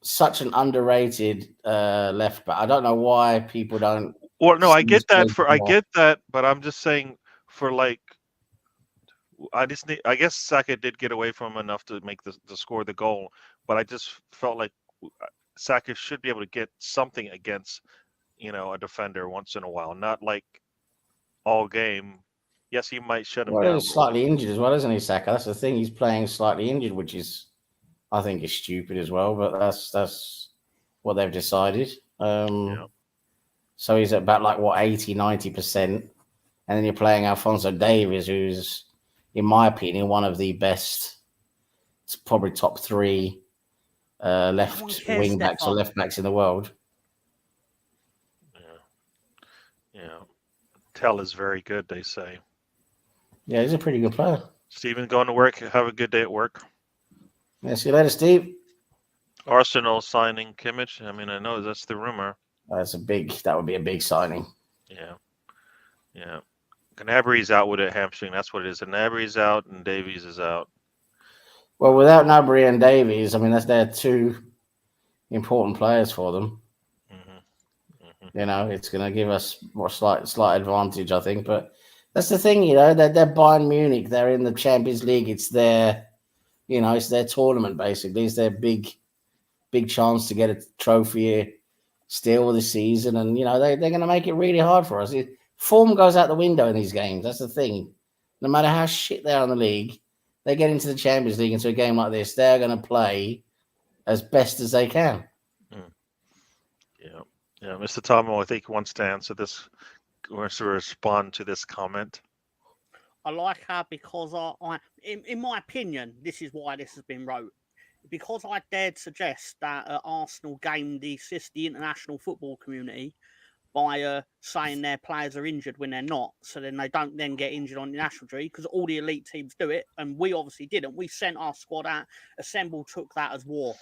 such an underrated left back. I don't know why people don't. Well, no, I get that, but I'm just saying I guess Saka did get away from him enough to make to score the goal, but I just felt like Saka should be able to get something against a defender once in a while, not like all game. Yes, he might shut him down. He's slightly injured as well, isn't he, Saka? That's the thing. He's playing slightly injured, which is, I think, is stupid as well. But that's what they've decided. So he's at about 80, 90%, and then you're playing Alphonso Davies, who's, in my opinion, one of the best. It's probably top 3 left wing backs or left backs in the world. Yeah. Tell is very good, they say. Yeah, he's a pretty good player. Steven, going to work. Have a good day at work. Yeah, see you later, Steve. Arsenal signing Kimmich. I mean, I know that's the rumor. That would be a big signing. Yeah. Gnabry's out with a hamstring. That's what it is. And Gnabry's out and Davies is out. Well, without Gnabry and Davies, I mean, they're 2 important players for them. Mm-hmm. It's going to give us more slight advantage, I think. But That's the thing, they're Bayern Munich. They're in the Champions League. It's their, it's their tournament basically. It's their big chance to get a trophy still this season, and they're going to make it really hard for us. Form goes out the window in these games. That's the thing. No matter how shit they are in the league, they get into the Champions League, into a game like this, they're going to play as best as they can. Yeah. Mr. Tomo, I think wants to answer this, wants to respond to this comment. I like her because in my opinion, this is why this has been wrote. Because I dared suggest that Arsenal game the international football community by saying their players are injured when they're not, so then they don't then get injured on the national tree, because all the elite teams do it, and we obviously didn't. We sent our squad out, Assemble took that as war.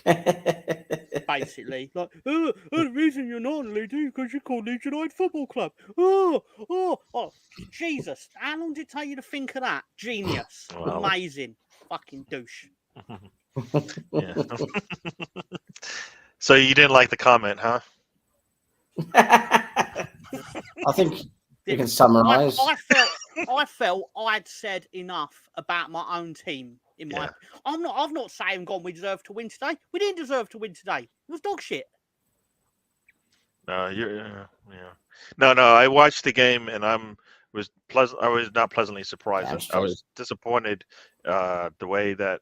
Basically, like, the reason you're not an elite team because you're called Leeds United Football Club. Oh, Jesus! How long did it take you to think of that? Genius, Wow. Amazing, fucking douche. Yeah. So you didn't like the comment, huh? I think you can summarise. I felt I'd said enough about my own team. I've not saying we deserve to win today. We didn't deserve to win today. It was dog shit. No, yeah. No. I watched the game and I was not pleasantly surprised. I was disappointed the way that,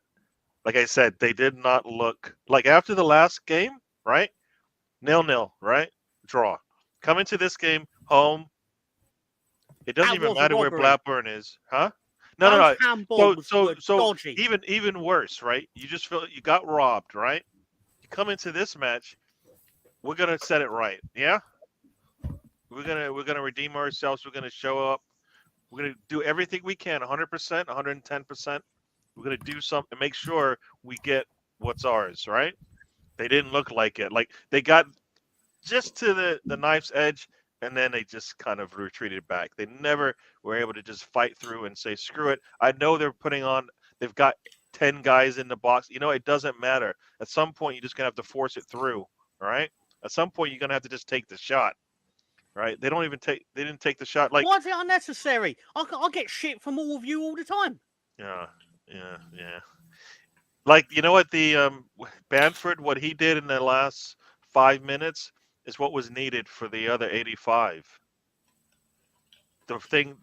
like I said, they did not look like after the last game, right? 0-0, right? Draw. Come into this game home. It doesn't even matter where Blackburn is, huh? No. So dodgy. even worse, right? You just feel you got robbed, right? You come into this match, we're gonna set it right, yeah. We're gonna redeem ourselves. We're gonna show up. We're gonna do everything we can, 100%, 110%. We're gonna do something and make sure we get what's ours, right? They didn't look like it. Like they got just to the knife's edge, and then they just kind of retreated back. They never were able to just fight through and say, screw it. I know they've got 10 guys in the box. It doesn't matter. At some point, you're just going to have to force it through, all right? At some point, you're going to have to just take the shot, right? They didn't take the shot. Like, why is it unnecessary? I get shit from all of you all the time. Yeah. Like, you know what, the Bamford, what he did in the last 5 minutes is what was needed for the other 85. The thing,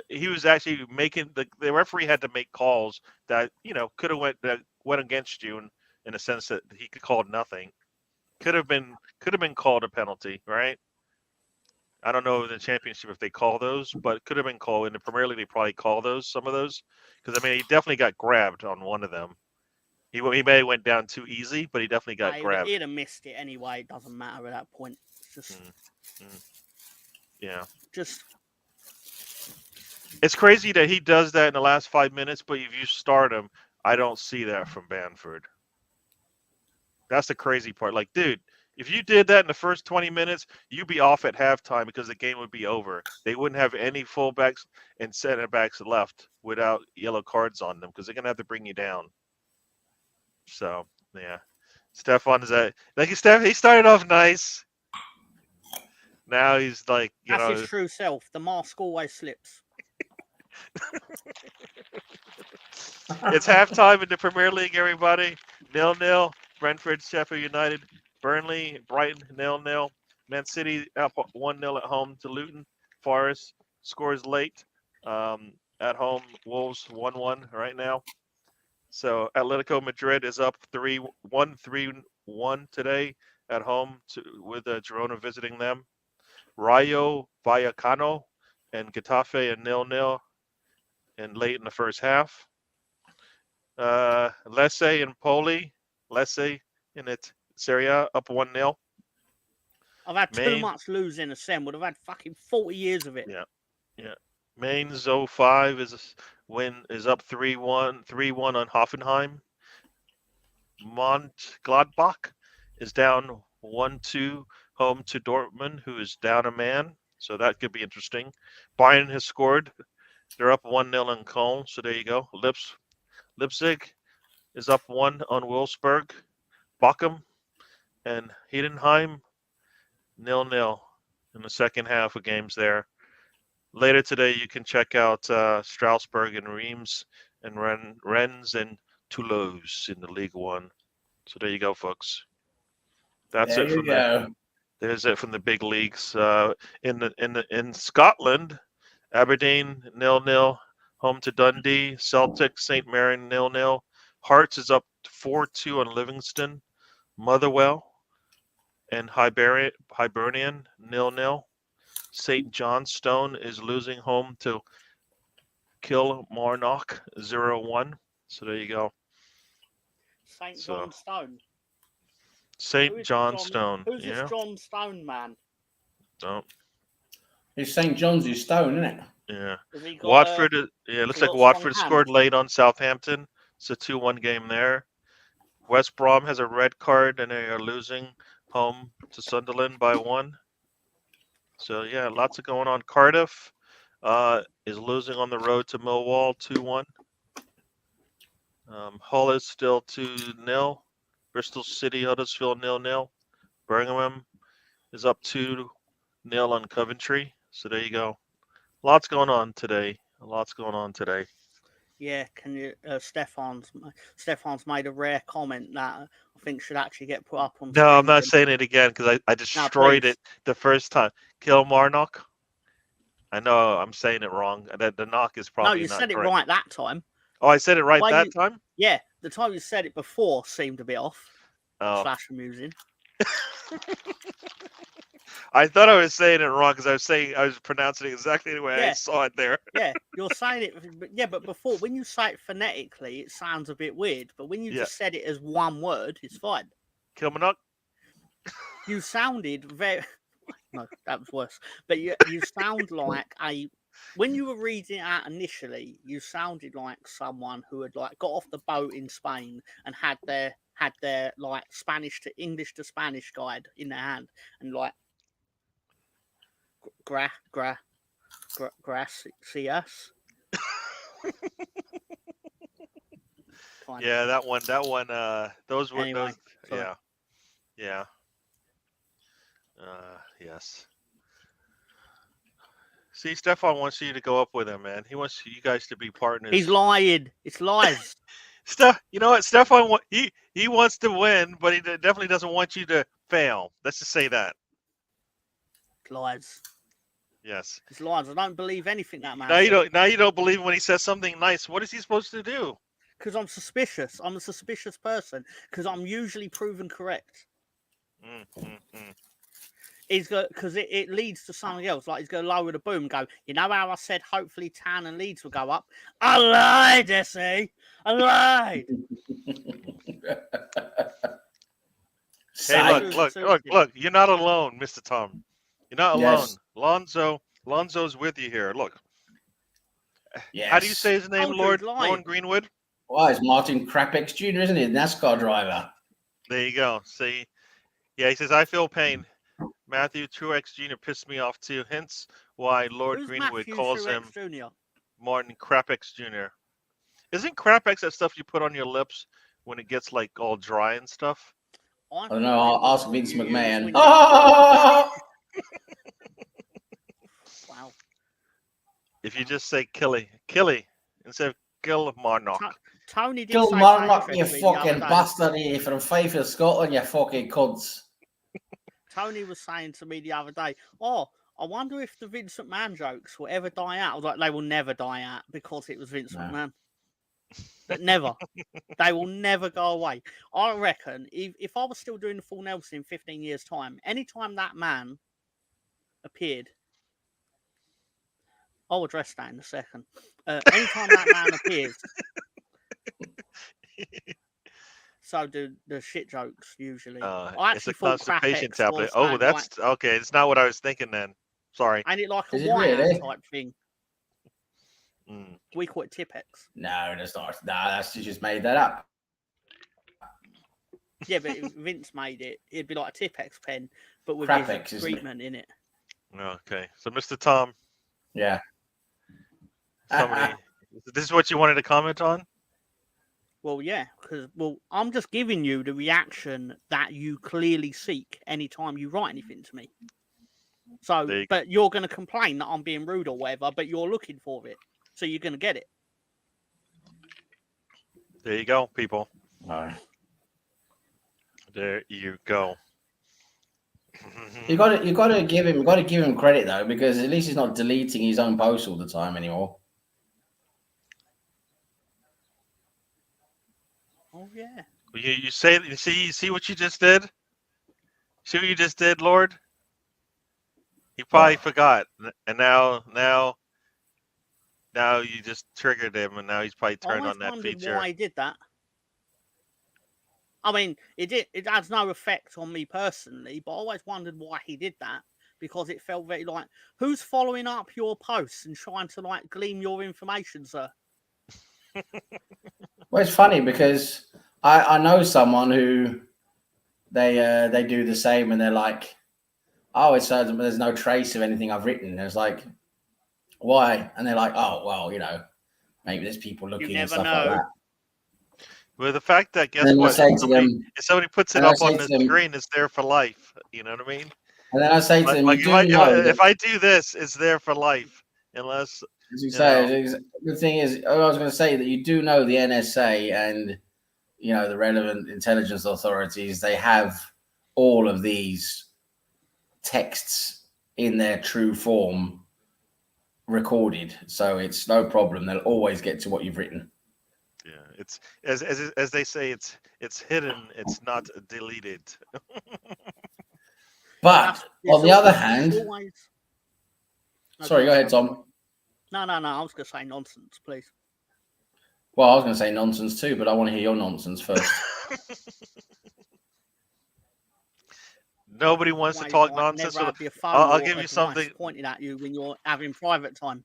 he was actually making the referee had to make calls that could have went against you in a sense that he could call nothing. Could have been called a penalty, right? I don't know in the championship if they call those, but it could have been called in the Premier League. They probably call some of those, because he definitely got grabbed on one of them. He may have went down too easy, but he definitely got grabbed. He'd have missed it anyway. It doesn't matter at that point. It's just, yeah. Just. It's crazy that he does that in the last 5 minutes, but if you start him, I don't see that from Bamford. That's the crazy part. Like, dude, if you did that in the first 20 minutes, you'd be off at halftime because the game would be over. They wouldn't have any fullbacks and center backs left without yellow cards on them, because they're going to have to bring you down. So, yeah. Stefan is he started off nice. Now he's like, that's his true self. The mask always slips. It's halftime in the Premier League, everybody. 0-0. Brentford, Sheffield United. Burnley, Brighton, 0-0. Man City up 1-0 at home to Luton. Forest scores late. At home, Wolves 1-1 right now. So Atletico Madrid is up 3-1 today at home with Girona visiting them. Rayo Vallecano and Getafe are 0-0 and late in the first half. Lecce and Poli. Lecce in its Serie A up 1-0. I've had too much losing a Sem. Would have had fucking 40 years of it. Yeah. Mainz 05 is up 3-1 on Hoffenheim. Mönchengladbach is down 1-2 home to Dortmund, who is down a man. So that could be interesting. Bayern has scored. They're up 1-0 in Köln. So there you go. Leipzig is up 1 on Wolfsburg. Bochum and Heidenheim 0-0 in the second half of games there. Later today, you can check out Strasbourg and Reims and Rennes and Toulouse in the League One. So there you go, folks. That's There it you from go. There's it from the big leagues. In Scotland, Aberdeen 0-0, home to Dundee. Celtic St Mirren 0-0. Hearts is up 4-2 on Livingston. Motherwell and Hibernian 0-0. St Johnstone is losing home to Kilmarnock 0-1. So there you go. St. So- John Stone. St Johnstone. Who's Yeah. this John Stone man? Don't. It's St. John's Stone, isn't it? Yeah. Has he got, Watford. Yeah, looks he like got Watford strong scored hands? late on Southampton. It's a 2-1 game there. West Brom has a red card and they are losing home to Sunderland by 1. So yeah, lots of going on. Cardiff is losing on the road to Millwall 2-1. Hull is still 2-0. Bristol City, Huddersfield 0-0. Birmingham is up 2-0 on Coventry. So there you go. Lots going on today. Lots going on today. Yeah, can you? Stefan's made a rare comment that I think should actually get put up on. No, I'm not screen. saying it again because I destroyed it the first time. Kilmarnock. I know I'm saying it wrong. The knock is No, probably you not said it correct. right that time. Oh, I said it right Why that you- time? Yeah, the time you said it before seemed a bit off. Oh. Slash amusing. I thought I was saying it wrong because I was pronouncing it exactly the way I Yeah. saw it there. Yeah, you're saying it, but before, when you say it phonetically, it sounds a bit weird. But when you Yeah. just said it as one word, it's fine. Kilmarnock. You sounded very. No, that was worse. But you sound like a. When you were reading it out initially, you sounded like someone who had like got off the boat in Spain and had their like Spanish to English to Spanish guide in their hand and like gracias. Yeah, that one. Those were Anyway, those. sorry. Yeah. Yes. See, Stefan wants you to go up with him, man. He wants you guys to be partners. He's lying. It's lies. You know what, Stefan? He wants to win, but he definitely doesn't want you to fail. Let's just say that. It's lies. Yes. It's lies. I don't believe anything that man. Now you don't believe when he says something nice. What is he supposed to do? Because I'm suspicious. I'm a suspicious person. Because I'm usually proven correct. He's got because it leads to something else. Like he's going to lower the boom and go. You know how I said hopefully Town and Leeds will go up. I lied, Essie. I lied. Hey, look! You're not alone, Mr. Tom. You're not alone. Yes. Lonzo's with you here. Look. Yes. How do you say his name, Oh, Lord dude, lying. Greenwood? Well, it's Martin Krapex Jr., isn't he? The NASCAR driver. There you go. See, yeah, he says I feel pain. Matthew Truex Jr. pissed me off too. Hence why Lord Who's Greenwood Matthew calls him Truex Jr.? Martin Krapex Jr. Isn't Krapex that stuff you put on your lips when it gets like all dry and stuff? I don't know. I'll ask Vince McMahon. When Oh! Wow. If you just say Killy instead of Kilmarnock. Tony did Kilmarnock, say you something to me the fucking other day. bastard, you from Fife of Scotland, you fucking cunts. Tony was saying to me the other day, oh, I wonder if the Vince McMahon jokes will ever die out. I was like, they will never die out because it was Vince McMahon. But never. They will never go away. I reckon if I was still doing the Full Nelson in 15 years' time, anytime that man appeared, I'll address that in a second. Anytime that man appears, so do the shit jokes usually. I It's a actually thought constipation Krapex tablet. was Oh, that, that's okay. It's not what I was thinking then. Sorry. ain't it like a Is it whiteout really? type thing? Mm. We call it Tipex. No, that's not. Nah, that's you just made that up. Yeah, but if Vince made it, it'd be like a Tipex pen, but with Krapex, his isn't it? treatment in it. Okay. So, Mr. Tom, Yeah. somebody, this is what you wanted to comment on? Well, yeah, because I'm just giving you the reaction that you clearly seek anytime you write anything to me. So, There you but you're going to complain that I'm being rude or whatever, but you're looking for it, so you're going to get it. There you go, people. No. There you go. You got to give him credit though, because at least he's not deleting his own posts all the time anymore. Oh yeah. You see what you just did? See what you just did, Lord? He probably forgot, and now you just triggered him, and now he's probably I turned always on that wondered feature. why he did that. I mean, it has no effect on me personally, but I always wondered why he did that, because it felt very like, who's following up your posts and trying to like glean your information, sir? Well, it's funny because I know someone who they do the same, and they're like, oh, it's there's no trace of anything I've written. And it's like, why? And they're like, oh, well, maybe there's people looking and never stuff know. like that. Well, the fact that, guess And then I what? say If to them, somebody puts it and I up say on to the them- screen, it's there for life. You know what I mean? and then I say to them, Like you do know if I do this, it's there for life, unless as you you say, know. the thing is, I was going to say that you do know the NSA and the relevant intelligence authorities, they have all of these texts in their true form recorded, so it's no problem. They'll always get to what you've written. Yeah, it's as they say, it's hidden. It's not deleted. But on the other hand, always... sorry, go ahead, Tom. No, I was going to say nonsense, please. Well, I was going to say nonsense too, but I want to hear your nonsense first. Nobody wants to talk nonsense. Never So have your phone I'll or give you a something. device pointed at you when you're having private time.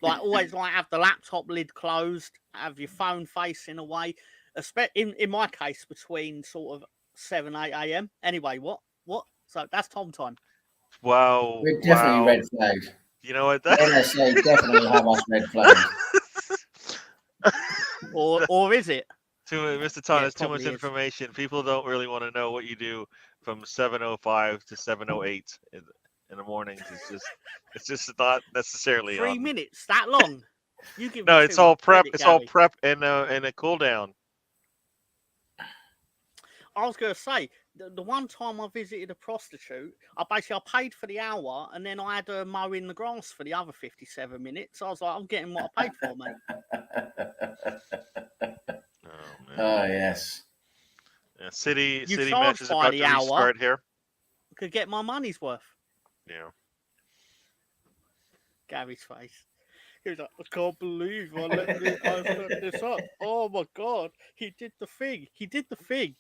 Like always, like have the laptop lid closed, have your phone facing away. In my case, between sort of 7-8 a.m. Anyway, what? So that's Tom time. Wow. We're definitely red flagged. You know what? The NSA definitely have us red flagged. Or is it? Mr. Tom, Yeah, there's too much probably is. information. People don't really want to know what you do from 7:05 to 7:08 in the mornings. It's just not necessarily 3 on. minutes that long. You give No, me it's too all much prep. credit, It's all Gary. prep and a cool down. I was going to say, the one time I visited a prostitute, I paid for the hour, and then I had to mow in the grass for the other 57 minutes. I was like, I'm getting what I paid for, mate. Oh man. Oh yes. Yeah, city charge match is by about the to hour. restart here. Could get my money's worth. Yeah. Gary's face. He was like, I can't believe I let this up. Oh my god, he did the thing.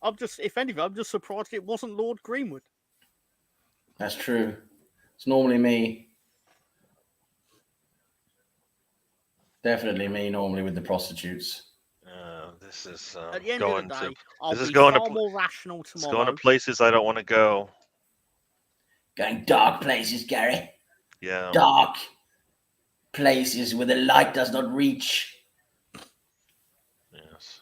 I'm just surprised it wasn't Lord Greenwood. That's true. It's normally me. Definitely me normally with the prostitutes. This is At the end going of the day, to. I'll This is be going far to. more rational It's going to tomorrow. places I don't want to go. Going dark places, Gary. Yeah. Dark places where the light does not reach. Yes.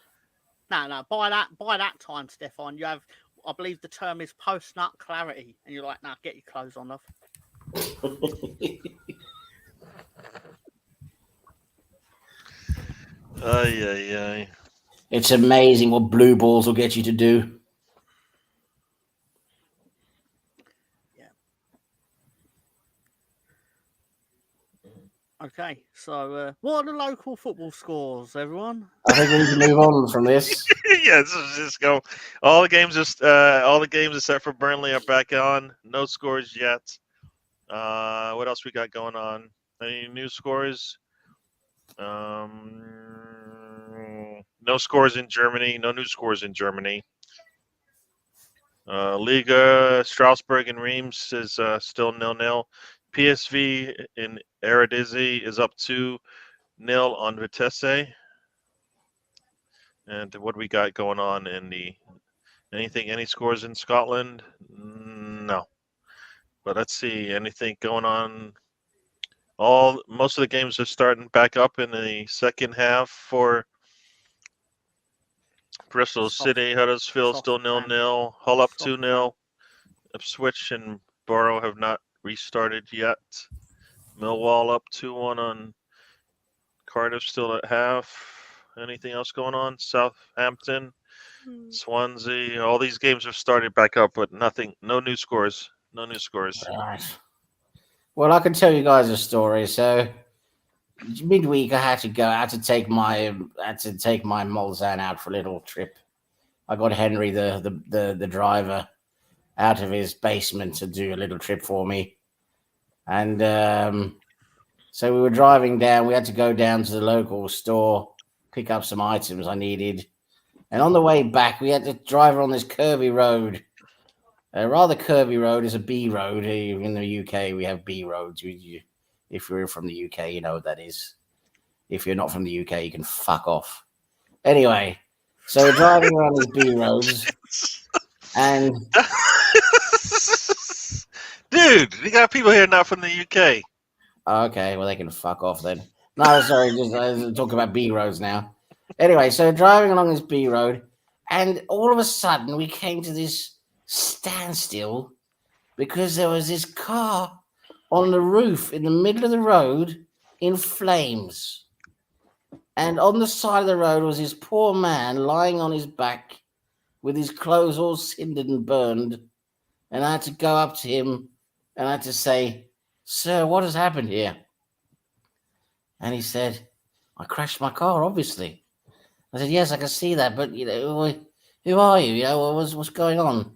No. By that time, Stefan, you have, I believe the term is post-nut clarity, and you're like, nah, get your clothes on, love. Ay. It's amazing what blue balls will get you to do. Okay, so what are the local football scores, everyone? I think we need to move on from this. Yeah, let's just go. All the games except for Burnley are back on. No scores yet. What else we got going on? Any new scores? No scores in Germany. No new scores in Germany. Liga, Strasbourg and Reims is still 0-0. PSV in Eredivisie is up 2-0 on Vitesse. And what we got going on in any scores in Scotland? No. But let's see, anything going on? Most of the games are starting back up in the second half for Bristol Soft- City, Huddersfield soft still man. 0-0. Hull up Soft 2-0. Ipswich and Borough have not restarted yet. Millwall up 2-1 on Cardiff, still at half. Anything else going on? Southampton, Swansea. All these games have started back up, but nothing. No new scores. No new scores. Right. Well, I can tell you guys a story. So midweek, I had to take my Mulsanne out for a little trip. I got Henry, the driver, out of his basement to do a little trip for me, and so we were driving down. We had to go down to the local store, pick up some items I needed, and on the way back, we had to drive on this curvy road. A rather curvy road is a B road. In the UK, we have B roads. If you're from the UK, you know what that is. If you're not from the UK, you can fuck off. Anyway, so we're driving around these B roads, and Dude, you got people here not from the UK. okay, well they can fuck off then. No, sorry, just talk about B roads now. Anyway, so driving along this B road, and all of a sudden we came to this standstill because there was this car on the roof in the middle of the road in flames. And on the side of the road was this poor man lying on his back with his clothes all cindered and burned. And I had to go up to him and I had to say, "Sir, what has happened here?" And he said, "I crashed my car, obviously." I said, "Yes, I can see that, but who are you? What's going on?"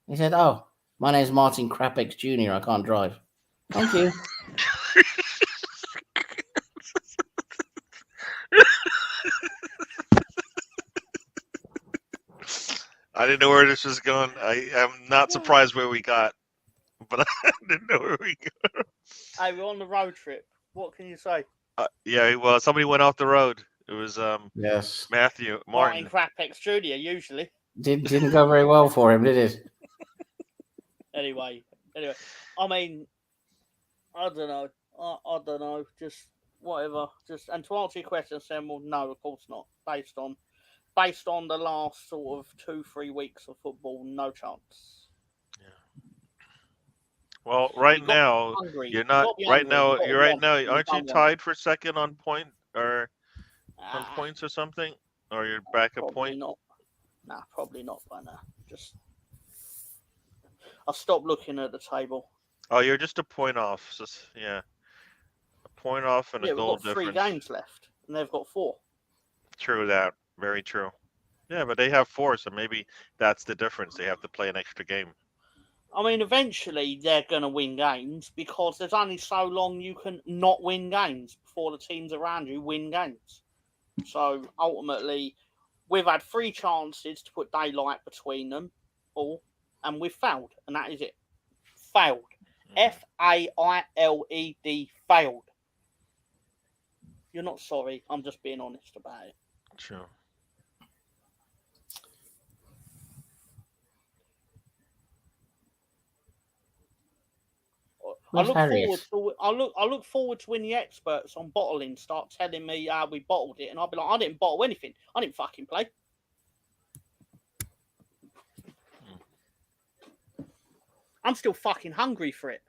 He said, "Oh, my name's Martin Crapex Jr. I can't drive." Thank you. I didn't know where this was going. I am not surprised where we got, but I didn't know where we got. Hey, we're on the road trip. What can you say? Yeah, well, somebody went off the road. It was Yes. Matthew Martin Martin. Crapex Jr. usually. Didn't go very well for him, did it? Anyway, I mean, I don't know. I don't know. Just whatever. Just and to answer your question, Sam, well, no, of course not. Based on the last sort of 2-3 weeks of football, no chance. Well, right You got now hungry. you're You not. got to be Right hungry. now, You got to you're right want now. it. You Aren't you don't want tied for second on point or on it. points or something? Or you're back a Probably point? not. Nah, probably not by now. Just I'll stop looking at the table. Oh, you're just a point off. So, yeah, a point off and Yeah, a we've goal got 3 difference. games left, and they've got 4. True that. Very true. Yeah, but they have 4, so maybe that's the difference. They have to play an extra game. I mean, eventually they're going to win games because there's only so long you can not win games before the teams around you win games. So ultimately, we've had 3 chances to put daylight between them all, and we've failed, and that is it. Failed. Failed. Failed. You're not sorry. I'm just being honest about it. True. Where's Harriet? I look forward to when the experts on bottling start telling me how we bottled it, and I'll be like, I didn't bottle anything. I didn't fucking play. I'm still fucking hungry for it.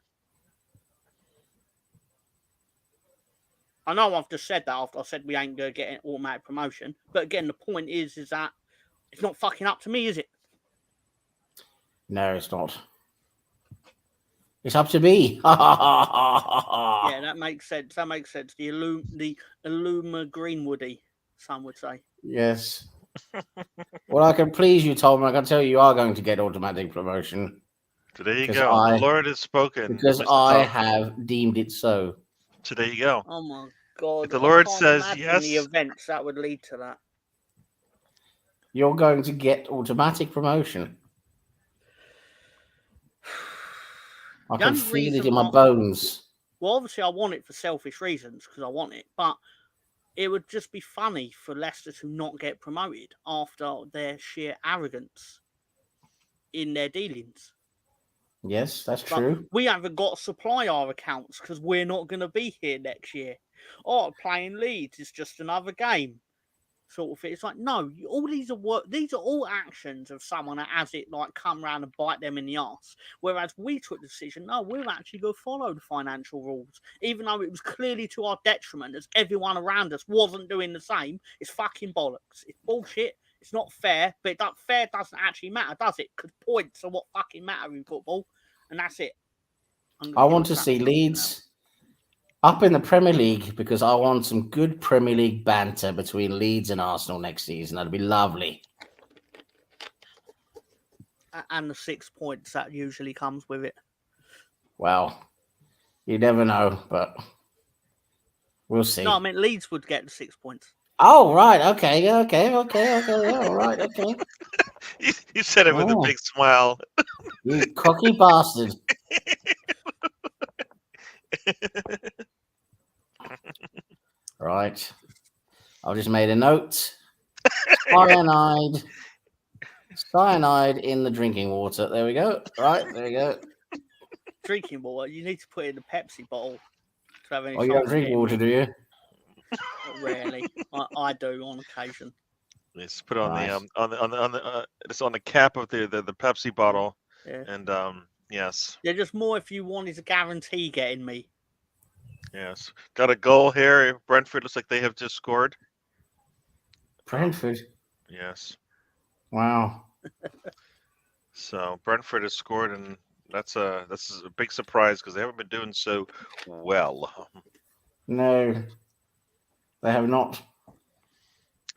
I know I've just said that after I said we ain't gonna get an automatic promotion, but again, the point is that it's not fucking up to me, is it? No, it's not. It's up to me. Yeah, that makes sense. That makes sense. The Illuma Greenwoody, some would say. Yes. Well, I can please you, Tom. I can tell you are going to get automatic promotion. So there you 'Cause go. I- The Lord has spoken. Because Mr. I Tom. have deemed it so. So there you go. Oh my god! If the I Lord can't says imagine yes- the events that would lead to that. You're going to get automatic promotion. I The can only feel it reason in my why- bones. Well, obviously, I want it for selfish reasons because I want it, but it would just be funny for Leicester to not get promoted after their sheer arrogance in their dealings. Yes, that's Like, true. we haven't got to supply our accounts because we're not going to be here next year. Oh, playing Leeds is just another game. sort of thing. It's like, no, all these are these are all actions of someone that has it like come around and bite them in the ass. Whereas we took the decision, no, we're actually going to follow the financial rules, even though it was clearly to our detriment, as everyone around us wasn't doing the same. It's fucking bollocks. It's bullshit. It's not fair, but that fair doesn't actually matter, does it? Because points are what fucking matter in football, and that's it. I want to see Leeds up in the Premier League because I want some good Premier League banter between Leeds and Arsenal next season. That'd be lovely. And the 6 points that usually comes with it. Well, you never know, but we'll see. No, I mean Leeds would get the 6 points. Oh, right. Okay. All right. Okay. You said it with a big smile. You cocky bastard. Right. I've just made a note. Cyanide in the drinking water. There we go. Right. There you go. Drinking water. You need to put it in a Pepsi bottle to have any. Oh, you don't drink water, do you? Rarely. I do on occasion. Let's put it on it's on the cap of the Pepsi bottle. Yeah. And yes. Yeah, just more if you wanted to guarantee getting me. Yes. Got a goal here. Brentford looks like they have just scored. Brentford. Yes. Wow. So Brentford has scored, and this is a big surprise because they haven't been doing so well. No, they have not.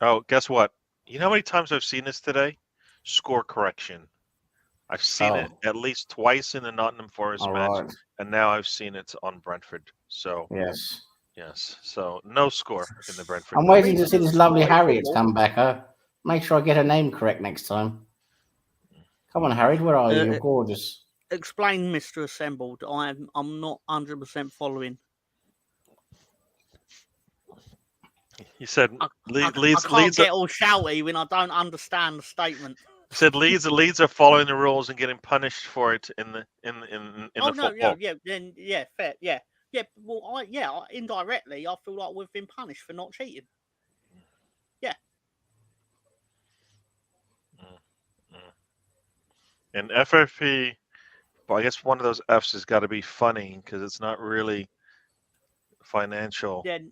Oh, guess what? You know how many times I've seen this today? Score correction. I've seen it at least twice in the Nottingham Forest match, right. and now I've seen it on Brentford. So yes. So no score in the Brentford. I'm waiting to see this lovely Harriet come back. Make sure I get her name correct next time. Come on, Harriet, where are you? You're gorgeous. Explain, Mr. Assembled. I'm not 100% following. You said Leeds. I can't get all shouty when I don't understand the statement. You said Leeds are following the rules and getting punished for it in the football. Fair, yeah. Well, indirectly, I feel like we've been punished for not cheating. Yeah. And FFP, well, I guess one of those F's has got to be funny because it's not really financial. Then,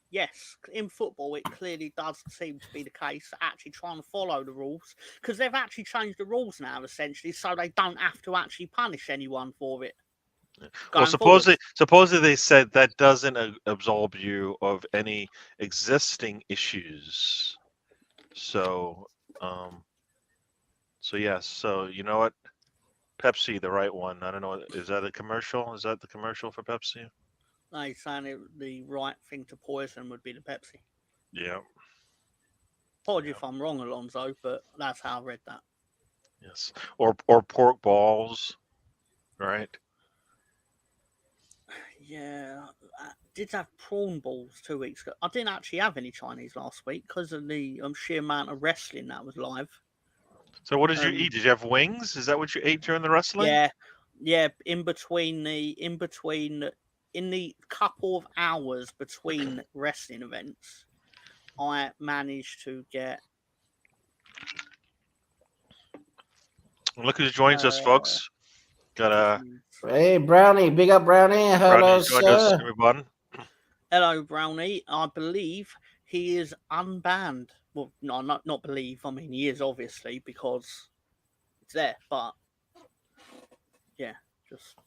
yes, in football, it clearly does seem to be the case. Actually, trying to follow the rules because they've actually changed the rules now, essentially, so they don't have to actually punish anyone for it. Well, supposedly they said that doesn't absolve you of any existing issues. So, yes. So you know what? Pepsi, the right one. I don't know. Is that a commercial? Is that the commercial for Pepsi? They saying the right thing to poison would be the Pepsi. Yeah. Apologies if I'm wrong, Alonso, but that's how I read that. Yes. Or pork balls, right? Yeah, I did have prawn balls 2 weeks ago. I didn't actually have any Chinese last week because of the sheer amount of wrestling that was live. So what did you eat? Did you have wings? Is that what you ate during the wrestling? Yeah. In the couple of hours between wrestling events, I managed to get. Look who joins us, folks. Hey, Brownie, big up, Brownie. Hello, sir. Everyone. Hello, Brownie. I believe he is unbanned. Well, no, not believe. I mean, he is obviously because it's there. But yeah, just.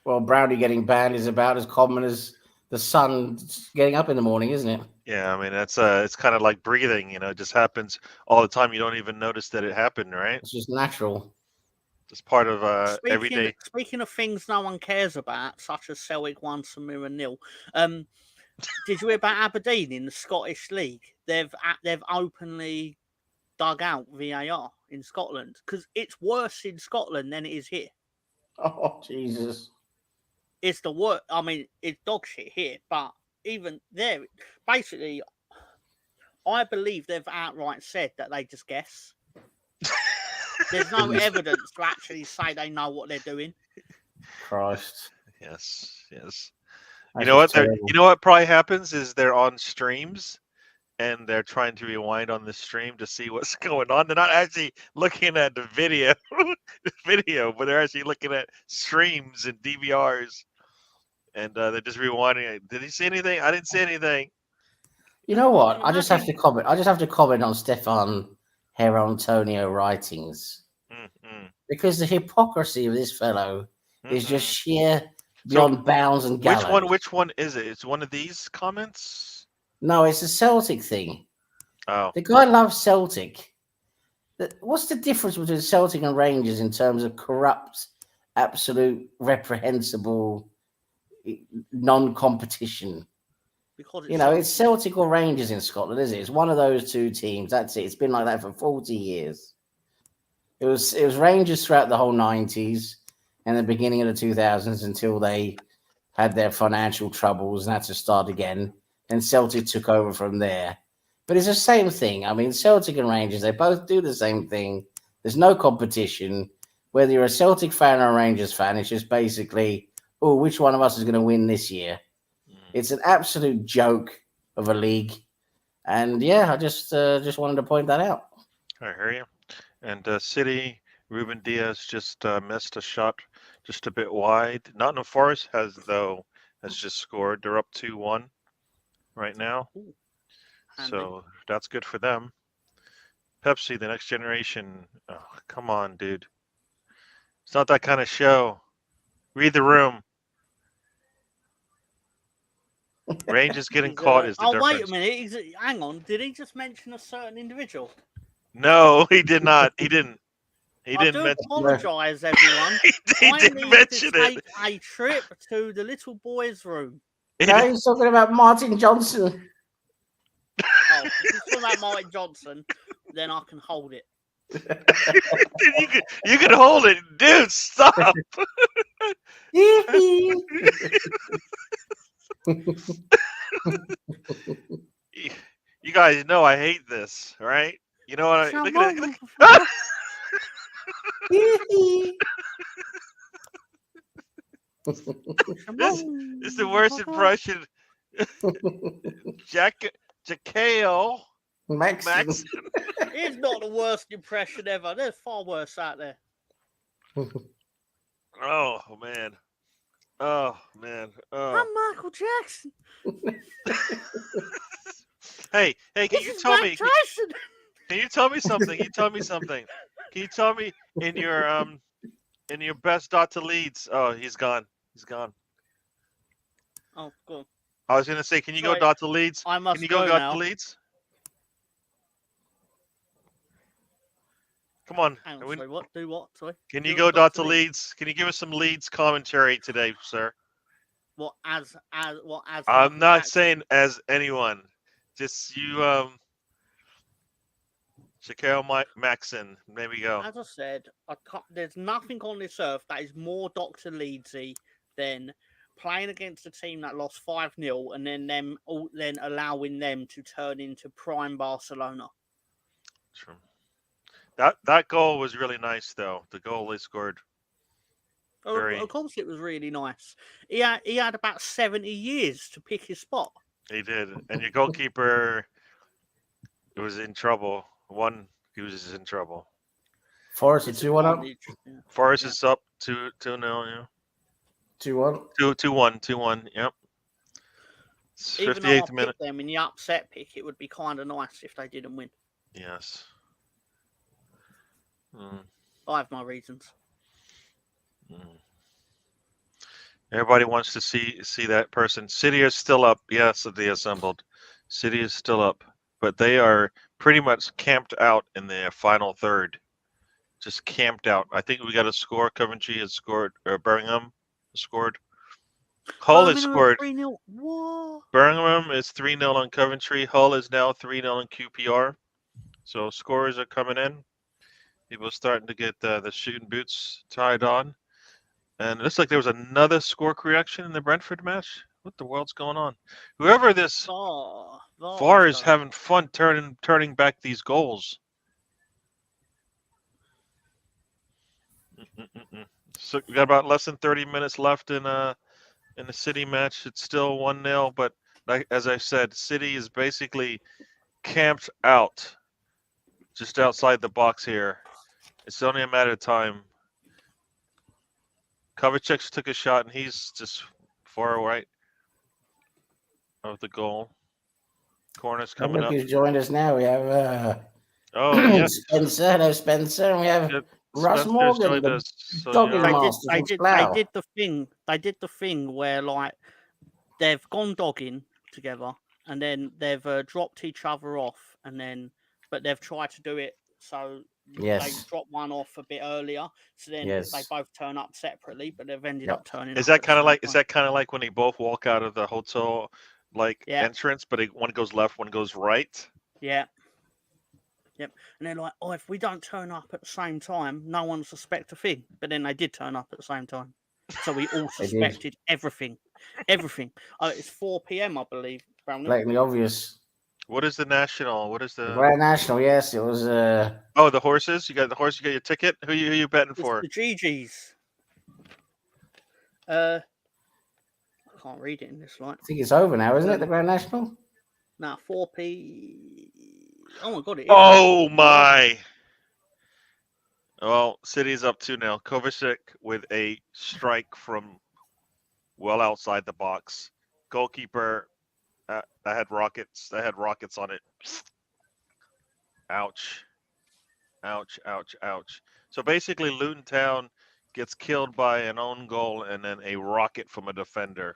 Well, Brownie getting banned is about as common as the sun getting up in the morning, isn't it? Yeah, I mean it's kind of like breathing. It just happens all the time. You don't even notice that it happened, right? It's just natural. It's part of everyday. Speaking of things no one cares about, such as Celtic 1, Samira 0. Did you hear about Aberdeen in the Scottish League? They've openly dug out VAR in Scotland because it's worse in Scotland than it is here. Oh, Jesus. It's the worst. I mean, it's dog shit here, but even there, basically, I believe they've outright said that they just guess. There's no evidence to actually say they know what they're doing. Christ. Yes. That's You know what? You know what probably happens is they're on streams, and they're trying to rewind on the stream to see what's going on. They're not actually looking at the video, but they're actually looking at streams and DVRs, and they're just rewinding. Did he see anything? I didn't see anything. You know what? can I just have to imagine- comment. I just have to comment on Stefan Herantonio writings because the hypocrisy of this fellow is just sheer beyond bounds and gallows. Which one is it? It's one of these comments. No, it's a Celtic thing. Oh, The guy loves Celtic. What's the difference between Celtic and Rangers in terms of corrupt, absolute, reprehensible, non-competition? because You know, it's Celtic or Rangers in Scotland, is it? It's one of those two teams. That's it. It's been like that for 40 years. It was Rangers throughout the whole 90s and the beginning of the 2000s until they had their financial troubles and had to start again. And Celtic took over from there. But it's the same thing. I mean, Celtic and Rangers, they both do the same thing. There's no competition. Whether you're a Celtic fan or a Rangers fan, it's just basically, oh, which one of us is going to win this year? It's an absolute joke of a league. And yeah, I just wanted to point that out. I hear you. And City, Ruben Diaz just missed a shot just a bit wide. Nottingham Forest has just scored. They're up 2-1 right now. Ooh, so that's good for them. Pepsi, the next generation. Oh, come on, dude. It's not that kind of show. Read the room. Rangers getting caught is the difference. wait a minute. Hang on. Did he just mention a certain individual? No, he did not. He didn't. He I didn't do mention. apologise, everyone. He I didn't need mention to it. take a trip to the little boy's room. Now he's talking about Martin Johnson. Oh, if he's talking about Martin Johnson, then I can hold it. Dude, you can hold it, dude. Stop. You guys know I hate this, right? You know what? Come Look on, at it. This is the worst impression. Jackail Max. It's not the worst impression ever. There's far worse out there. Oh man. Oh man. Oh. I'm Michael Jackson. Hey, can This you is tell Mike me? Tyson. Can you tell me something? Can you tell me something? Can you tell me in your best Dr. Leeds? Oh, he's gone. He's gone. Oh, good. I was gonna say, can you go Sorry, Dr. Leeds? I must Can you go go Dr. now. Leeds? Come on. Hang Are on, we- sorry, what? Do what? Sorry. Can Do you it, go Dr. Dr. Leeds? Can you give us some Leeds commentary today, sir? What as I'm Michael not Jackson? saying as anyone. Just you, Shaquille Maxon. There we go. As I said, there's nothing on this earth that is more Dr. Leedsy than playing against a team that lost 5-0 and then allowing them to turn into prime Barcelona. True. That goal was really nice, though. The goal they scored. Very. Of course, it was really nice. He had about 70 years to pick his spot. He did, and your goalkeeper was in trouble. He was in trouble. Forest is 2-1 up. Yeah. Forest Yeah. is up 2-0. Yeah. 2-1. 2-1. Yep. It's Even though I 58th picked minute. them in the upset pick, it would be kind of nice if they didn't win. Yes. I have my reasons. Everybody wants to see that person. City is still up. Yes, they assembled. City is still up, but they are pretty much camped out in the final third. Just camped out. I think we got a score. Coventry has scored, or Birmingham has scored. Hull has scored. 3-0. What? Birmingham is 3-0 on Coventry. Hull is now 3-0 on QPR. So scores are coming in. People are starting to get the shooting boots tied on. And it looks like there was another score correction in the Brentford match. What the world's going on? Whoever this VAR is having fun turning back these goals. So we got about less than 30 minutes left in the City match. It's still 1-0, but as I said, City is basically camped out just outside the box here. It's only a matter of time. Kovacic took a shot, and he's just far right of the goal. Corner's Oh, coming look up. who's joined us now. We have Oh, yes. Spencer. Hello, Spencer. And we have Yeah, Russ Spencer's Morgan, joined the us. So, dogging yeah. master from Slough. They did the thing where like they've gone dogging together and then they've dropped each other off but they've tried to do it so they Yes. drop one off a bit earlier, so then Yes. they both turn up separately, but they've ended Yep. up turning Is up. that kind of like? Is that kind of like when they both walk out of the hotel, like Yeah. entrance, but one goes left, one goes right? Yeah. Yep. And they're like, oh, if we don't turn up at the same time, no one suspect a thing. But then they did turn up at the same time, so we all They did. suspected everything. Everything. It's 4 p.m. I believe. Brownlee. Blatantly obvious. What is the national? What is The the? Grand National, yes, it was. Oh, the horses. You got the horse. You got your ticket. Who you betting It's for? the GGs. I can't read it in this light. I think it's over now, isn't it? The Grand National. Now 4p. Oh my god! It is. Oh my! Well, City's up 2-0. Kovacic with a strike from well outside the box. Goalkeeper that had rockets. That had rockets on it. Ouch! Ouch! Ouch! Ouch! So basically, Luton Town gets killed by an own goal and then a rocket from a defender.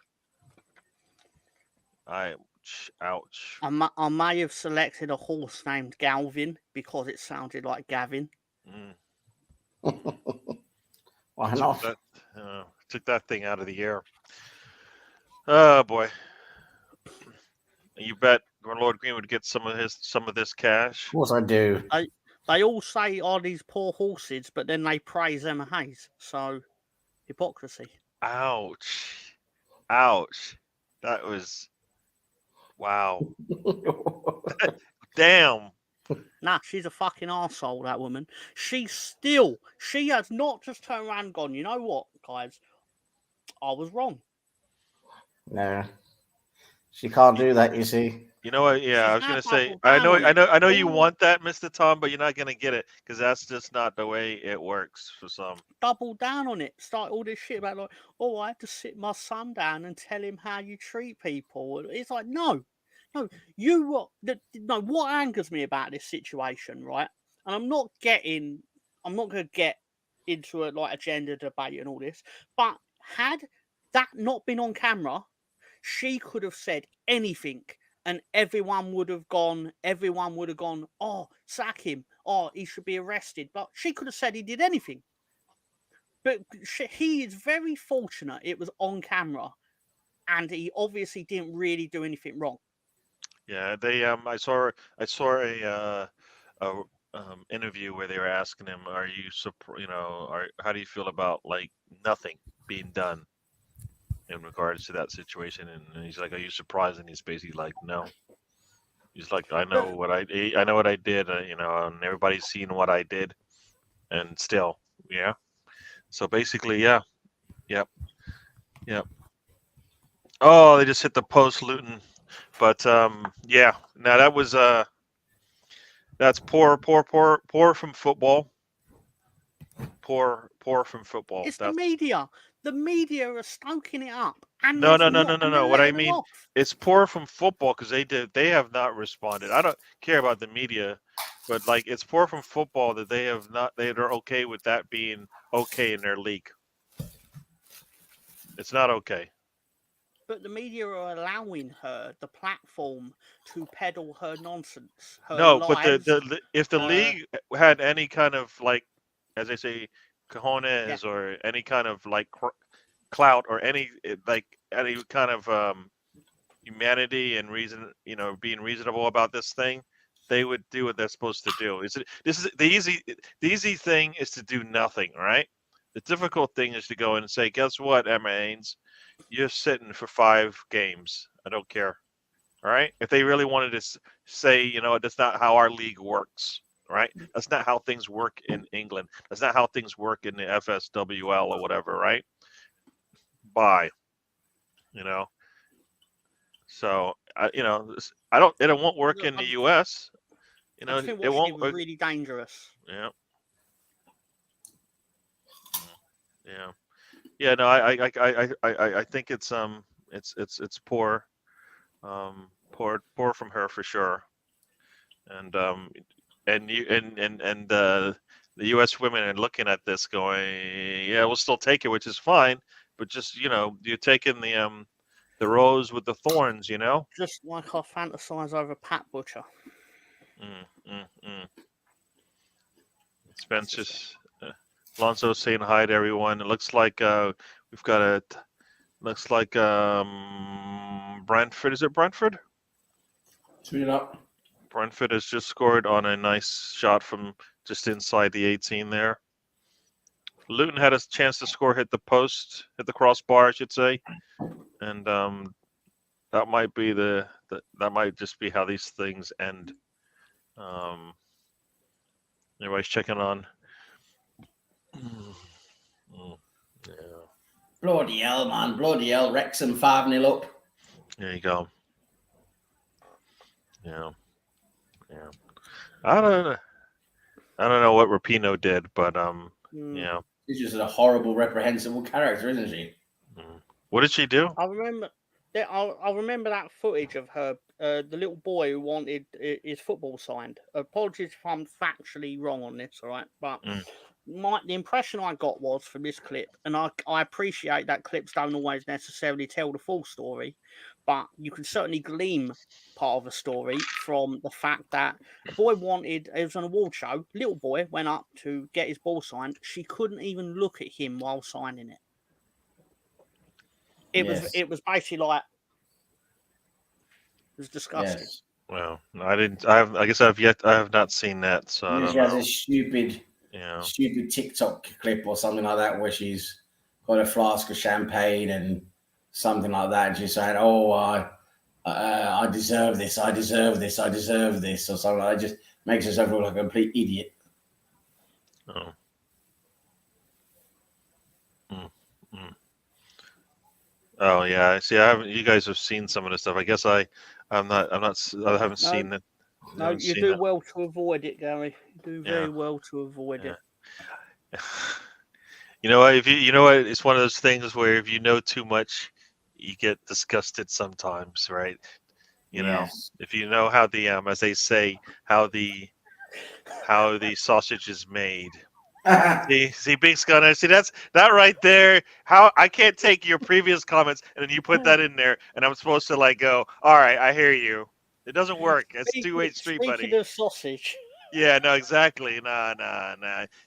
Ouch. I may have selected a horse named Galvin because it sounded like Gavin. Why not? Took that thing out of the air. Oh boy! You bet Lord Green would get some of this cash. Of course I do. They all say, "Oh, these poor horses," but then they praise Emma Hayes. So hypocrisy. Ouch! Ouch! That was wow. Damn. Nah, she's a fucking arsehole, that woman. She has not just turned around and gone, you know what, guys? I was wrong. No, she can't do that. You see. You know what? Yeah, I was gonna say. I know you want that, Mr. Tom, but you're not gonna get it because that's just not the way it works for some. Double down on it. Start all this shit about like, oh, I had to sit my son down and tell him how you treat people. It's like, no, what angers me about this situation, right? And I'm not gonna get into a gender debate and all this, but had that not been on camera, she could have said anything and everyone would have gone, oh, sack him, oh, he should be arrested. But she could have said he did anything. But he is very fortunate it was on camera and he obviously didn't really do anything wrong. Yeah, they I saw a interview where they were asking him, "Are you how do you feel about like nothing being done in regards to that situation?" And he's like, "Are you surprised?" And he's basically like, "No." He's like, "I know what I did, and everybody's seen what I did, and still, yeah." So basically, yeah, yep. Oh, they just hit the post, Luton. But yeah. Now that was that's poor from football. Poor from football. It's the media. The media are stoking it up. And no. they're What I letting them mean, off. it's poor from football because they have not responded. I don't care about the media, but like it's poor from football that they're okay with that being okay in their league. It's not okay. But the media are allowing her the platform to peddle her nonsense. No, lies. But if the league had any kind of like, as I say, cojones or any kind of like clout or any kind of humanity and reason, being reasonable about this thing, they would do what they're supposed to do. This is the easy thing is to do nothing, right? The difficult thing is to go in and say, guess what, Emma Haynes, you're sitting for 5 games. I don't care. All right. If they really wanted to say, that's not how our league works. Right. That's not how things work in England. That's not how things work in the FSWL or whatever. Right. Bye. So I don't. It won't work Look, in the U.S. I just think It what she did won't. was really dangerous. Yeah. Yeah. Yeah. No, I think it's poor. Poor from her for sure. And the U.S. women are looking at this, going, yeah, we'll still take it, which is fine, but just you're taking the rose with the thorns, Just like I fantasize over Pat Butcher. Mm, mm, mm. Spencer's Alonso saying hi to everyone. It looks like we've got looks like Brentford. Is it Brentford? Tune up. Brentford has just scored on a nice shot from just inside the 18 there. Luton had a chance to score, hit the post, hit the crossbar, I should say, and that might be that might just be how these things end. Everybody's checking on. Yeah. Bloody hell, man. Bloody hell. Wrexham 5-0 up. There you go. Yeah. Yeah. I don't know what Rapinoe did, but yeah. She's just a horrible, reprehensible character, isn't she? What did she do? I remember that footage of her, the little boy who wanted his football signed. Apologies if I'm factually wrong on this, all right? But the impression I got was from this clip, and I appreciate that clips don't always necessarily tell the full story, but you can certainly glean part of a story from the fact that a boy it was an award show, little boy went up to get his ball signed. She couldn't even look at him while signing it. It was basically like, it was disgusting. Yes. Well, I didn't. I guess I have not seen that. So I don't She has know. a stupid TikTok clip or something like that where she's got a flask of champagne and something like that. And she's saying, "Oh, I deserve this. I deserve this. I deserve this," or something like that. Just makes herself look like a complete idiot. Oh. Oh yeah. See, I haven't. You guys have seen some of the stuff. I guess I haven't seen it. No, you do well to avoid it, Gary. You do very well to avoid it. You know what? It's one of those things where if you know too much, you get disgusted sometimes, right? If you know how the as they say, how the sausage is made. See, Big Gunner. See, that's that right there. How I can't take your previous comments and then you put that in there, and I'm supposed to go. All right, I hear you. It doesn't work. It's two-way street, buddy. Speaking of sausage. Yeah, no, exactly. Nah.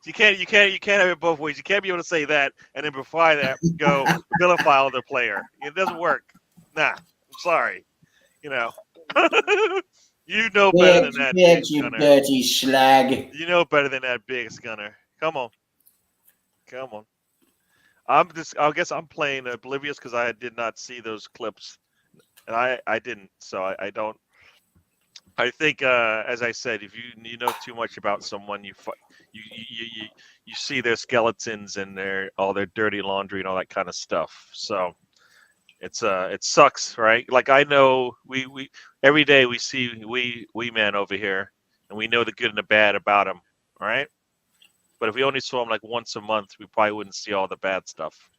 You can't have it both ways. You can't be able to say that and then before that go vilify the player. It doesn't work. Nah, I'm sorry. You know better than that, Yeah, Big you Gunner. dirty slag. You know better than that, Big Gunner. Come on. I guess I'm playing oblivious because I did not see those clips, and I didn't, so I don't. I think, as I said, if you know too much about someone, you see their skeletons and all their dirty laundry and all that kind of stuff. So it sucks, right? Like I know we every day we see we man over here, and we know the good and the bad about him, right? But if we only saw him like once a month, we probably wouldn't see all the bad stuff,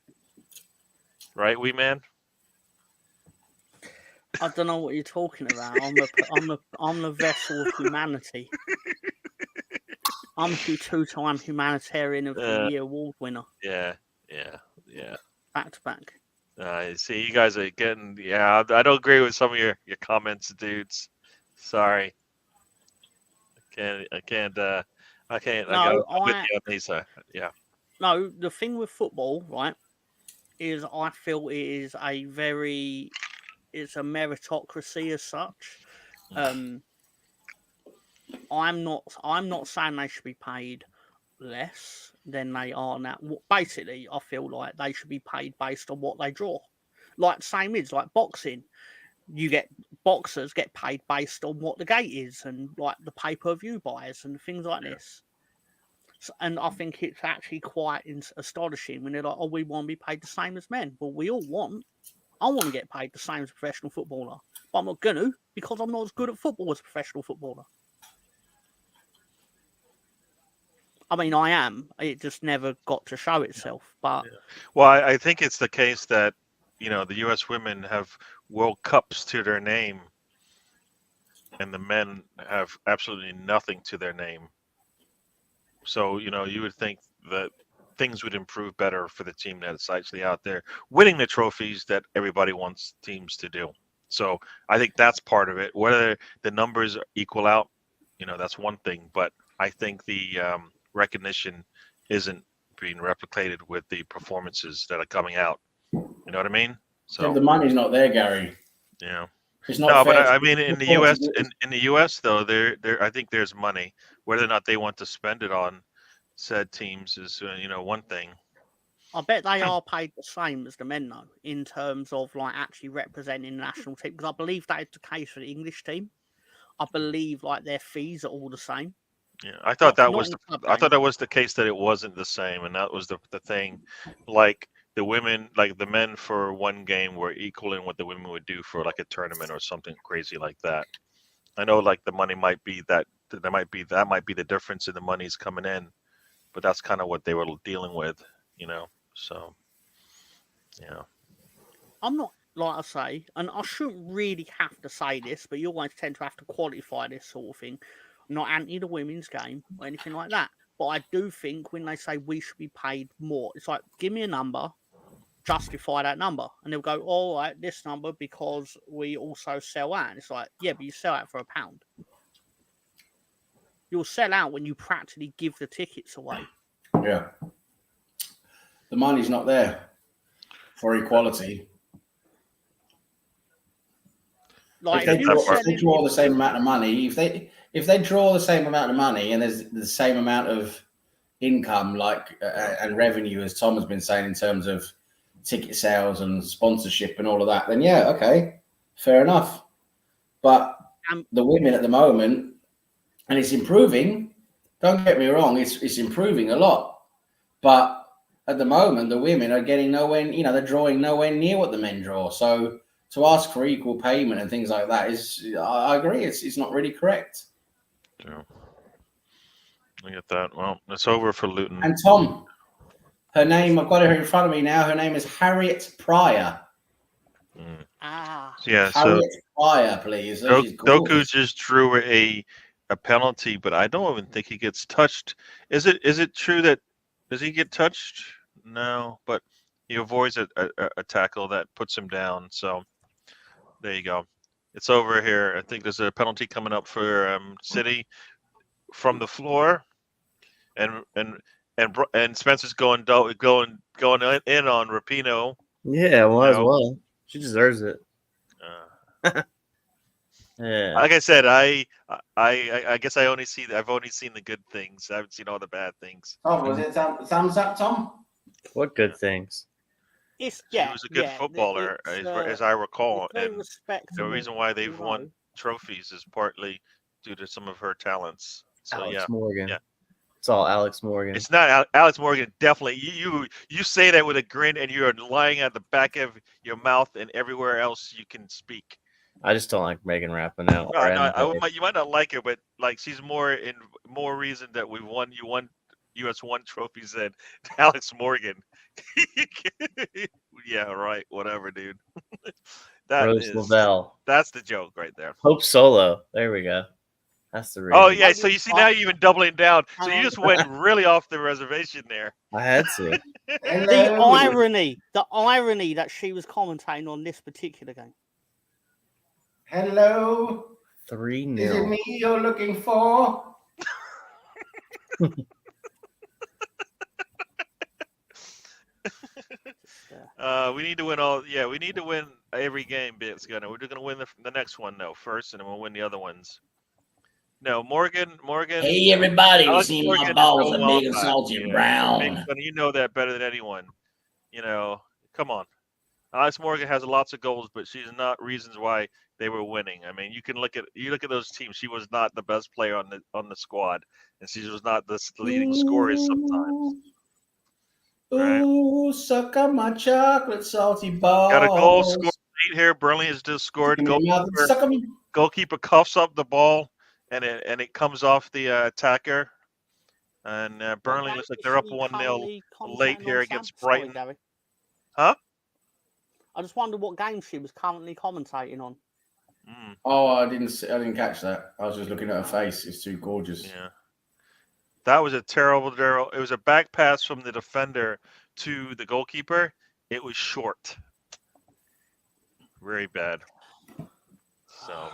right? We man. I don't know what you're talking about. I'm the vessel of humanity. I'm the two-time humanitarian of the year award winner. Yeah. Back to back. See, you guys are getting. Yeah, I don't agree with some of your comments, dudes. Sorry. I can't. No, I got with you on these. Yeah. No, the thing with football, right, is I feel it's a meritocracy as such. I'm not saying they should be paid less than they are now. Basically, I feel like they should be paid based on what they draw. Like same is like boxing. Boxers get paid based on what the gate is and like the pay-per-view buys and things like this. So, and I think it's actually quite astonishing when they're like, "Oh, we want to be paid the same as men." Well, we all want I want to get paid the same as a professional footballer, but I'm not going to because I'm not as good at football as a professional footballer. I mean, I am. It just never got to show itself. But Well, I think it's the case that the U.S. women have World Cups to their name, and the men have absolutely nothing to their name. So you would think that things would improve better for the team that's actually out there winning the trophies that everybody wants teams to do. So I think that's part of it. Whether the numbers equal out, that's one thing. But I think the recognition isn't being replicated with the performances that are coming out. You know what I mean? So the money's not there, Gary. yeah. It's not No, fair. but I mean, in the U.S., in the U.S. though, there, I think there's money. Whether or not they want to spend it on said teams is, one thing. I bet they are paid the same as the men, though, in terms of like actually representing the national team. Because I believe that is the case for the English team. I believe like their fees are all the same. Yeah, I thought that Not was in the club I thought game. that was the case, that it wasn't the same, and that was the thing. Like the women, like the men for one game were equaling what the women would do for like a tournament or something crazy like that. I know like the money might be that might be the difference in the money's coming in, but that's kind of what they were dealing with, So yeah. I'm not, like I say, and I shouldn't really have to say this, but you always tend to have to qualify this sort of thing. I'm not anti the women's game or anything like that. But I do think when they say we should be paid more, it's like, give me a number, justify that number. And they'll go, all right, this number because we also sell out. And it's like, yeah, but you sell out for £1. You'll sell out when you practically give the tickets away. Yeah. The money's not there for equality. Like if they draw the same amount of money, if they draw the same amount of money and there's the same amount of income, like and revenue, as Tom has been saying, in terms of ticket sales and sponsorship and all of that, then yeah, okay, fair enough. But the women at the moment, and it's improving. Don't get me wrong, it's improving a lot, but at the moment the women are getting nowhere. They're drawing nowhere near what the men draw. So to ask for equal payment and things like that I agree, it's not really correct. Yeah. I get that. Well, it's over for Luton. And Tom, her name, I've got her in front of me now. Her name is Harriet Pryor. Yeah, Harriet Pryor, please. Doku just drew a penalty, but I don't even think he gets touched. Is it true that does he get touched? No, but he avoids a tackle that puts him down. So there you go. It's over here. I think there's a penalty coming up for City from the floor, and Spencer's going in on Rapinoe. Yeah, might as well. She deserves it. Yeah. Like I said, I guess I've only seen the good things. I haven't seen all the bad things. Oh, was it thumbs up, Tom? What good things? She was a good footballer, as I recall, and the reason why they've won trophies is partly due to some of her talents. So Alex yeah, Morgan. Yeah. It's all Alex Morgan. It's not Alex Morgan. Definitely, you say that with a grin, and you're lying at the back of your mouth and everywhere else you can speak. I just don't like Megan Rapinoe. No, you might not like her, but like she's more reason that you won US won trophies than Alex Morgan. Yeah, right. Whatever, dude. Rose Lavelle. That's the joke right there. Hope Solo. There we go. That's the reason. Oh yeah, so you see now you're even doubling down. So you just went really off the reservation there. I had to. The irony that she was commentating on this particular game. Hello. 3-0. Is it me you're looking for? We need to win all. Yeah, we need to win every game. We're just gonna win the next one first, and then we'll win the other ones. No, Morgan. Hey everybody, you Alex see Morgan my balls is are big and salty and brown. You know that better than anyone. Come on. Alex Morgan has lots of goals, but she's not reasons why they were winning. I mean, you look at those teams. She was not the best player on the squad, and she was not the leading scorer sometimes. Right. Ooh, suck on my chocolate salty balls. Got a goal scored late here. Burnley has just scored. Give me your mouth and suck on me. Goalkeeper cuffs up the ball, and it comes off the attacker. And Burnley looks like they're up 1-0 late here against Brighton. Sorry, Gary. Huh? I just wondered what game she was currently commentating on. Oh, I didn't catch that. I was just looking at her face. It's too gorgeous. Yeah. That was a terrible. It was a back pass from the defender to the goalkeeper. It was short. Very bad. So,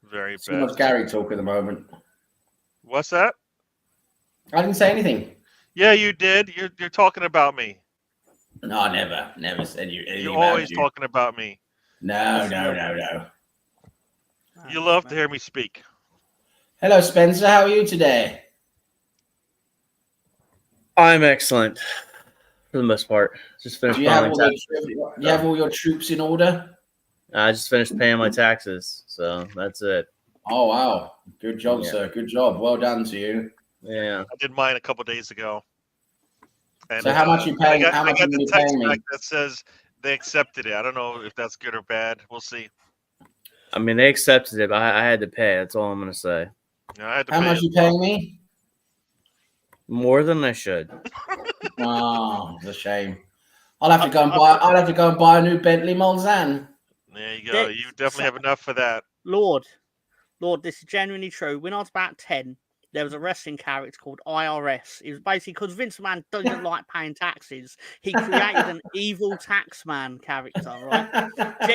very Too bad. much Gary talk at the moment. What's that? I didn't say anything. Yeah, you did. You're talking about me. No, I never said you. You're always talking about me. No. You love to hear me speak. Hello, Spencer. How are you today? I'm excellent for the most part. Just finished. Do you have all your troops in order? I just finished paying my taxes, so that's it. Oh wow! Good job, sir. Good job. Well done to you. Yeah. I did mine a couple days ago. And, so how much you paying? How much I got you the text paying me? back that says they accepted it. I don't know if that's good or bad. We'll see. I mean, they accepted it, but I had to pay. That's all I'm gonna say. Yeah, I had to How pay much it. you paying me? More than I should. Oh, it's a shame. I'll have to go and buy a new Bentley Mulsanne. There you go. You definitely have enough for that. Lord, this is genuinely true. When I was about 10, there was a wrestling character called IRS. It was basically because Vince McMahon doesn't like paying taxes. He created an evil taxman character, right?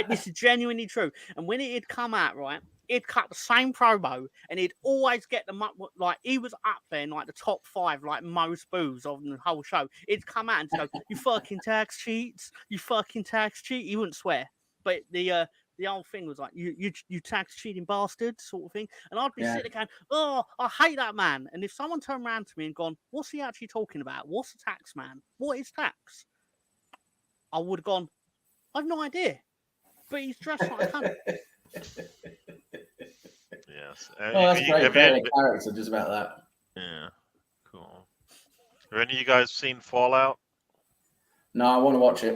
This is genuinely true. And when it had come out, right, he'd cut the same promo, and he'd always get them up. Like he was up there in like the top 5, like most boos of the whole show. He'd come out and go, "You fucking tax cheats! You fucking tax cheat!" He wouldn't swear, but the whole thing was like, you tax cheating bastard, sort of thing. And I'd be sitting there going, "Oh, I hate that man." And if someone turned around to me and gone, "What's he actually talking about? What's a tax man? What is tax?" I would have gone, "I've no idea." But he's dressed like a cunt. Yes. That's great. Character, just about that. Yeah. Cool. Have any of you guys seen Fallout? No, I want to watch it.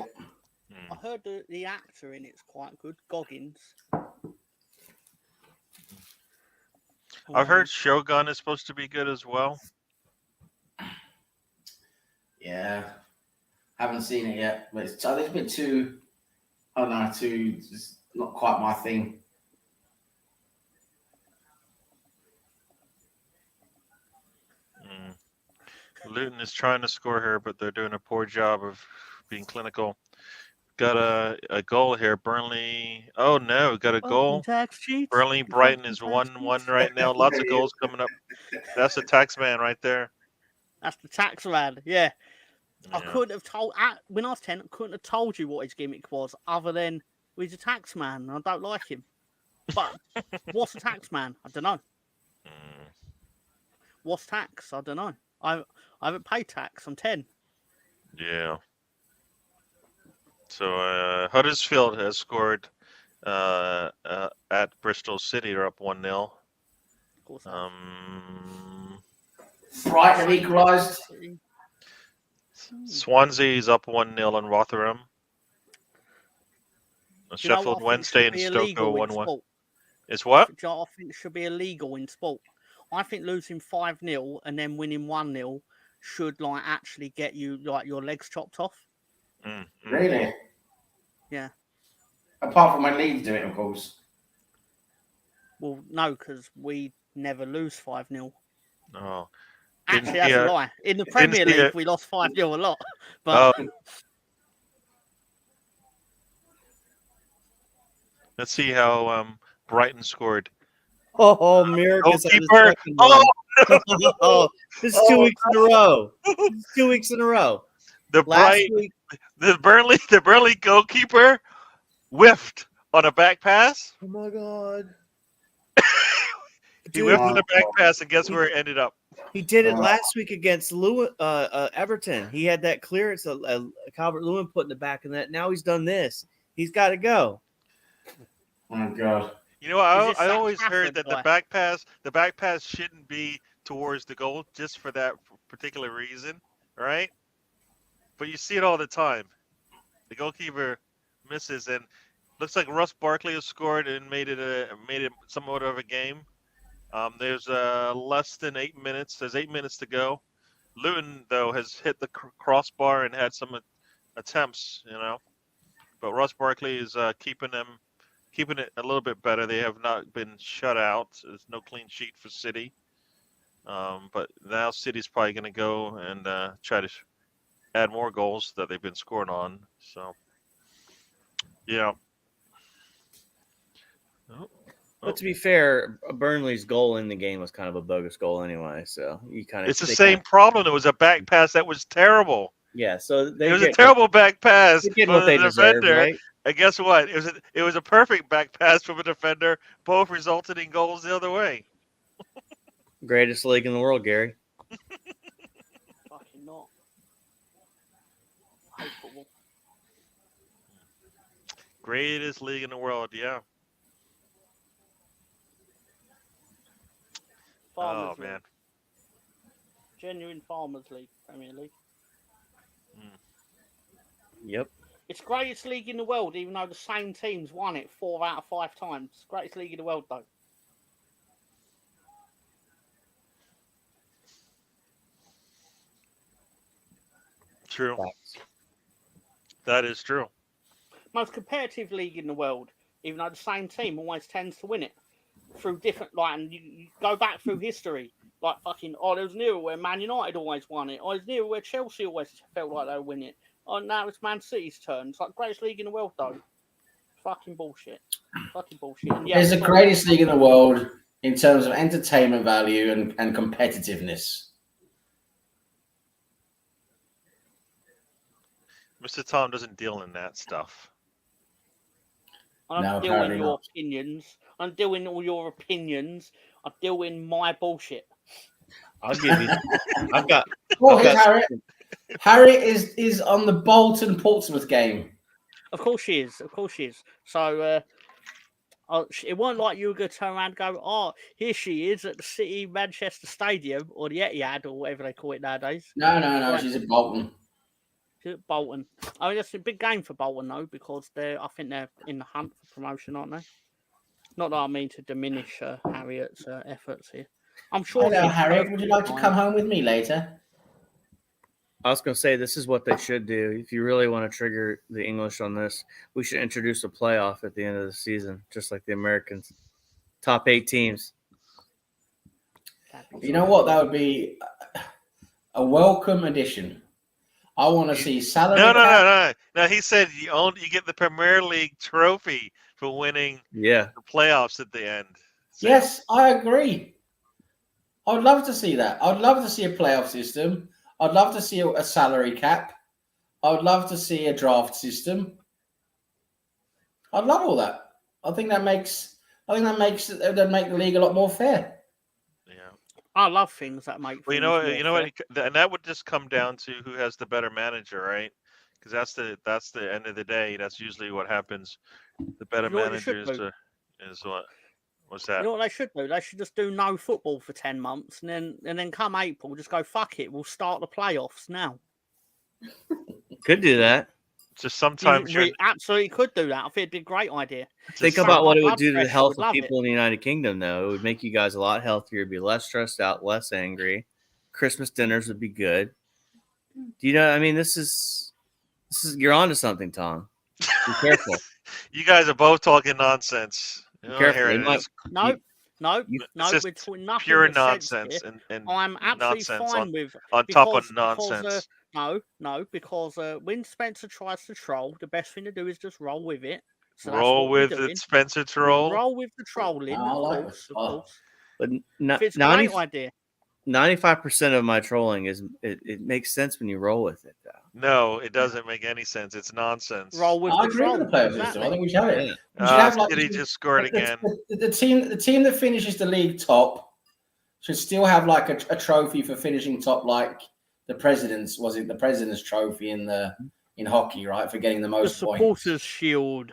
I heard the actor in it's quite good, Goggins. I've heard Shogun is supposed to be good as well. Yeah, haven't seen it yet, but it's a little bit too. I don't know, it's not quite my thing. Luton is trying to score here, but they're doing a poor job of being clinical. Got a goal here. Burnley. Oh no, got a goal. Burnley Brighton is 1-1 right now. Lots of goals coming up. That's the tax man right there. That's the tax man. Yeah. I couldn't have told when I was 10. I couldn't have told you what his gimmick was, other than he's a tax man, and I don't like him. But what's a tax man? I don't know. What's tax? I don't know. I haven't paid tax. I'm 10. Yeah. So Huddersfield has scored at Bristol City. They're up 1-0. Of course. Brighton equalised. Swansea is up 1-0 on Rotherham. Sheffield Wednesday and Stoke 1-1. It's what? I think it should be illegal in sport. I think losing 5-0 and then winning 1-0 should actually get you your legs chopped off. Really? Yeah. Apart from when Leeds do it, of course. Well, no, because we never lose 5-0. Oh. Actually, that's a lie. In the Premier League, we lost 5-0 a lot. But let's see how Brighton scored. Oh, Miracles. Goalkeeper. Oh, no. Oh, this is 2 weeks in a row. 2 weeks in a row. The Burnley goalkeeper whiffed on a back pass. Oh my god. He whiffed on a back pass, and guess where it ended up? He did it last week against Everton. He had that clearance, Calvert-Lewin put in the back of that. Now he's done this. He's got to go. Oh god. You know, I always heard that the back pass shouldn't be towards the goal just for that particular reason, right? but you see it all the time. The goalkeeper misses, and looks like Russ Barkley has scored and made it somewhat of a game. There's less than 8 minutes. There's 8 minutes to go. Luton though has hit the crossbar and had some attempts, but Russ Barkley is keeping it a little bit better. They have not been shut out. There's no clean sheet for City. But now City's probably going to go and try to add more goals that they've been scoring on. So, yeah. But to be fair, Burnley's goal in the game was kind of a bogus goal anyway. So you kind of It's the same problem. It was a back pass that was terrible. Yeah, so It was a terrible back pass They get from what the they deserve, defender. right? And guess what? It was a perfect back pass from a defender. Both resulted in goals the other way. Greatest league in the world, Gary. Fucking not. I hate football. Greatest league in the world, yeah. Farmers Oh man. League. Genuine Farmers League, Premier League. Yep. It's greatest league in the world, even though the same teams won it 4 out of 5 times. Greatest league in the world, though. True. That is true. Most competitive league in the world, even though the same team always tends to win it. Through different, and you go back through history, there was an era where Man United always won it. Or there's an era where Chelsea always felt like they would win it. Oh, now it's Man City's turn. It's like greatest league in the world, though. Fucking bullshit. Fucking bullshit. And It's the greatest league in the world in terms of entertainment value and competitiveness. Mr. Tom doesn't deal in that stuff. I don't No, deal in apparently your not. opinions. I don't deal in all your opinions. I deal in my bullshit. I'll give you. I've got. Oh, I've here's got- Harriet. Harriet is on the Bolton Portsmouth game. Of course she is. Of course she is. So it wasn't like you were going to turn around and go, oh, here she is at the City Manchester Stadium or the Etihad or whatever they call it nowadays. No, Right. she's at Bolton. She's at Bolton. I mean, that's a big game for Bolton, though, because I think they're in the hunt for promotion, aren't they? Not that I mean to diminish Harriet's efforts here. I'm sure. Hello, she's Harriet. Would you like to perfectly come fine. home with me later? I was going to say this is what they should do. If you really want to trigger the English on this, we should introduce a playoff at the end of the season, just like the Americans. Top 8 teams. You know what? That would be a welcome addition. I want to see salary cap. No. He said you get the Premier League trophy for winning Yeah. the playoffs at the end. So, Yes, I agree. I'd love to see that. I'd love to see a playoff system. I'd love to see a salary cap. I'd love to see a draft system. I'd love all that. I think that makes the league a lot more fair. yeah. I love things that make. Well, you know what, and that would just come down to who has the better manager, right? Because that's the end of the day. That's usually what happens. The better You know what you should manager do? is what? What's that? You know what they should do? They should just do no football for 10 months, and then come April, just go fuck it. We'll start the playoffs now. Could do that. Just sometimes We absolutely could do that. I think it'd be a great idea. Think just about what it blood would do to the pressure health would of love people in the United Kingdom, though. It would make you guys a lot healthier, be less stressed out, less angry. Christmas dinners would be good. Do you know? I mean, this is you're onto something, Tom. Be careful. You guys are both talking nonsense. You know, Careful, here they it might- is. No, It's just we're talking nothing pure but sense nonsense here. and I'm absolutely nonsense fine on with top of because, nonsense. because when Spencer tries to troll, the best thing to do is just roll with it. So that's Roll what we're with doing. it, Spencer We Troll. roll with the trolling, I of like course, this. of Oh. course. But If it's a great idea. 95% of my trolling is it makes sense when you roll with it, though. No, it doesn't make any sense. It's nonsense. Roll with I the agree with the troll. playoff system. I Exactly. think we should have it. Yeah. We should have City just scored again. The team that finishes the league top should still have like a trophy for finishing top, like the president's trophy in hockey, right? For getting the The most points. supporters shield.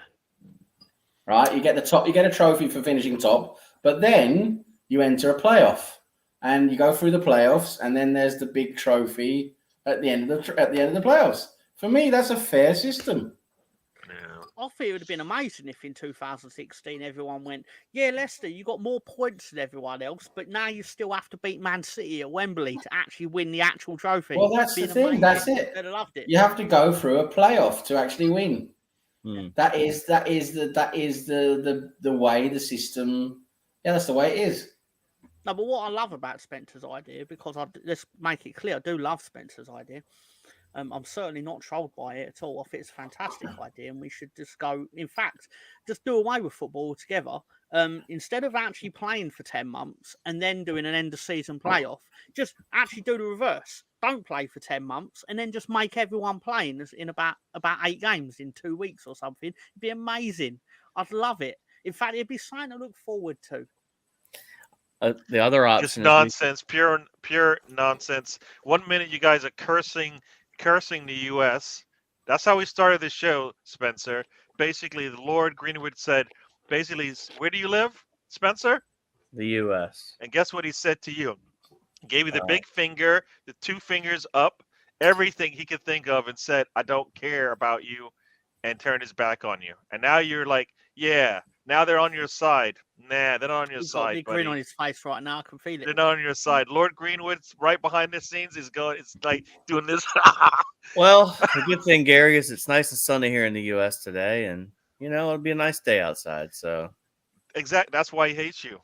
Right? You get a trophy for finishing top, but then you enter a playoff and you go through the playoffs, and then there's the big trophy at the end of the playoffs. For me, that's a fair system. Yeah. I think it would have been amazing if in 2016 everyone went, yeah, Leicester, you got more points than everyone else, but now you still have to beat Man City at Wembley to actually win the actual trophy. Well, that's the Been thing. amazing. That's it. I'd have loved it. You have to go through a playoff to actually win. Hmm. That is the way the system. Yeah, that's the way it is. No, but what I love about Spencer's idea, because let's make it clear, I do love Spencer's idea. I'm certainly not trolled by it at all. I think it's a fantastic idea, and we should just go. In fact, just do away with football altogether. Instead of actually playing for 10 months and then doing an end of season playoff, just actually do the reverse. Don't play for 10 months and then just make everyone playing in about 8 games in 2 weeks or something. It'd be amazing. I'd love it. In fact, it'd be something to look forward to. The other Just option nonsense, pure nonsense. 1 minute you guys are cursing the U.S. That's how we started this show, Spencer. Basically, the Lord Greenwood said, basically, where do you live, Spencer? the U.S. And guess what he said to you? He gave you the big finger, the 2 fingers up, everything he could think of, and said, I don't care about you, and turned his back on you. And now you're like, yeah, now they're on your side. Nah, they're not on your He's got a side, big buddy. grin on his face right now. I can feel They're it. not on your side. Lord Greenwood's right behind the scenes. It's like doing this. Well, the good thing, Gary, is it's nice and sunny here in the U.S. today, and it'll be a nice day outside. So Exactly. That's why he hates you.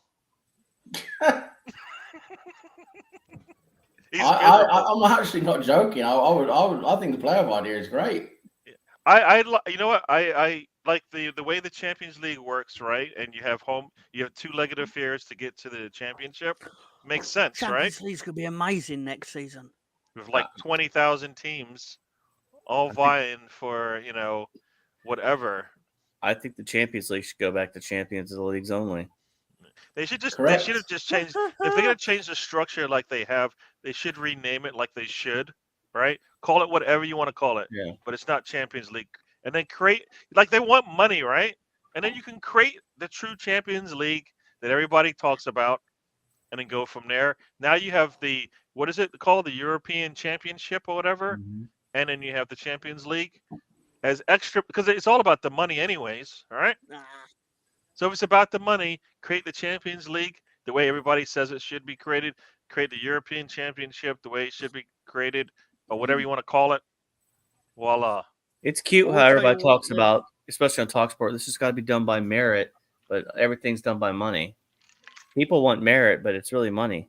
He's I'm actually not joking. I think the playoff idea is great. you know what? I like the way the Champions League works, right? And you have 2-legged affairs to get to the championship. Makes sense, right? Champions League's going to be amazing next season. With like 20,000 teams all vying for, whatever. I think the Champions League should go back to Champions Leagues only. They should Correct. have just changed. If they're gonna change the structure like they have, they should rename it like they should, right? Call it whatever you want to call it. Yeah. But it's not Champions League. And then create, like, they want money, right? And then you can create the true Champions League that everybody talks about, and then go from there. Now you have what is it called? The European Championship or whatever. Mm-hmm. And then you have the Champions League as extra, because it's all about the money anyways, all right? Nah. So if it's about the money, create the Champions League the way everybody says it should be created. Create the European Championship the way it should be created, or whatever you want to call it. Voila. It's cute Well, how I'll tell everybody you what, talks about, especially on TalkSport, this has got to be done by merit, but everything's done by money. People want merit, but it's really money.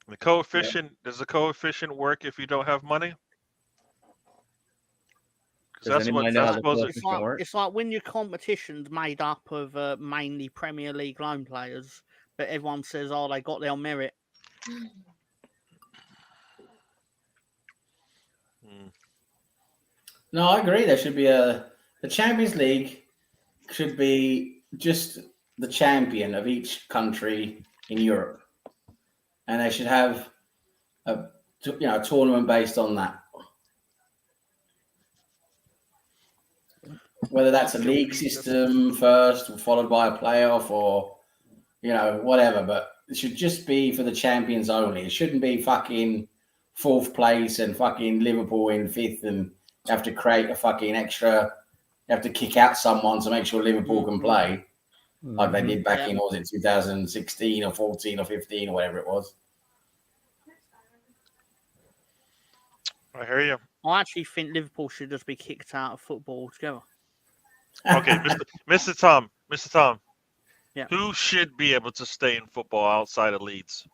The coefficient, does the coefficient work if you don't have money? 'Cause Does anybody know how the supposed to- coefficient works? It's like when your competition's made up of mainly Premier League loan players, but everyone says, oh, they got their merit. No, I agree. There should be the Champions League should be just the champion of each country in Europe, and they should have a tournament based on that. Whether that's a league system first, followed by a playoff, or whatever, but it should just be for the champions only. It shouldn't be fucking 4th place and fucking Liverpool in 5th, and you have to create a fucking extra. You have to kick out someone to make sure Liverpool can play, like they did back in, what was it, 2016 or 14 or 15 or whatever it was. I hear you. I actually think Liverpool should just be kicked out of football altogether. Okay, Mr. Tom. Yeah. Who should be able to stay in football outside of Leeds?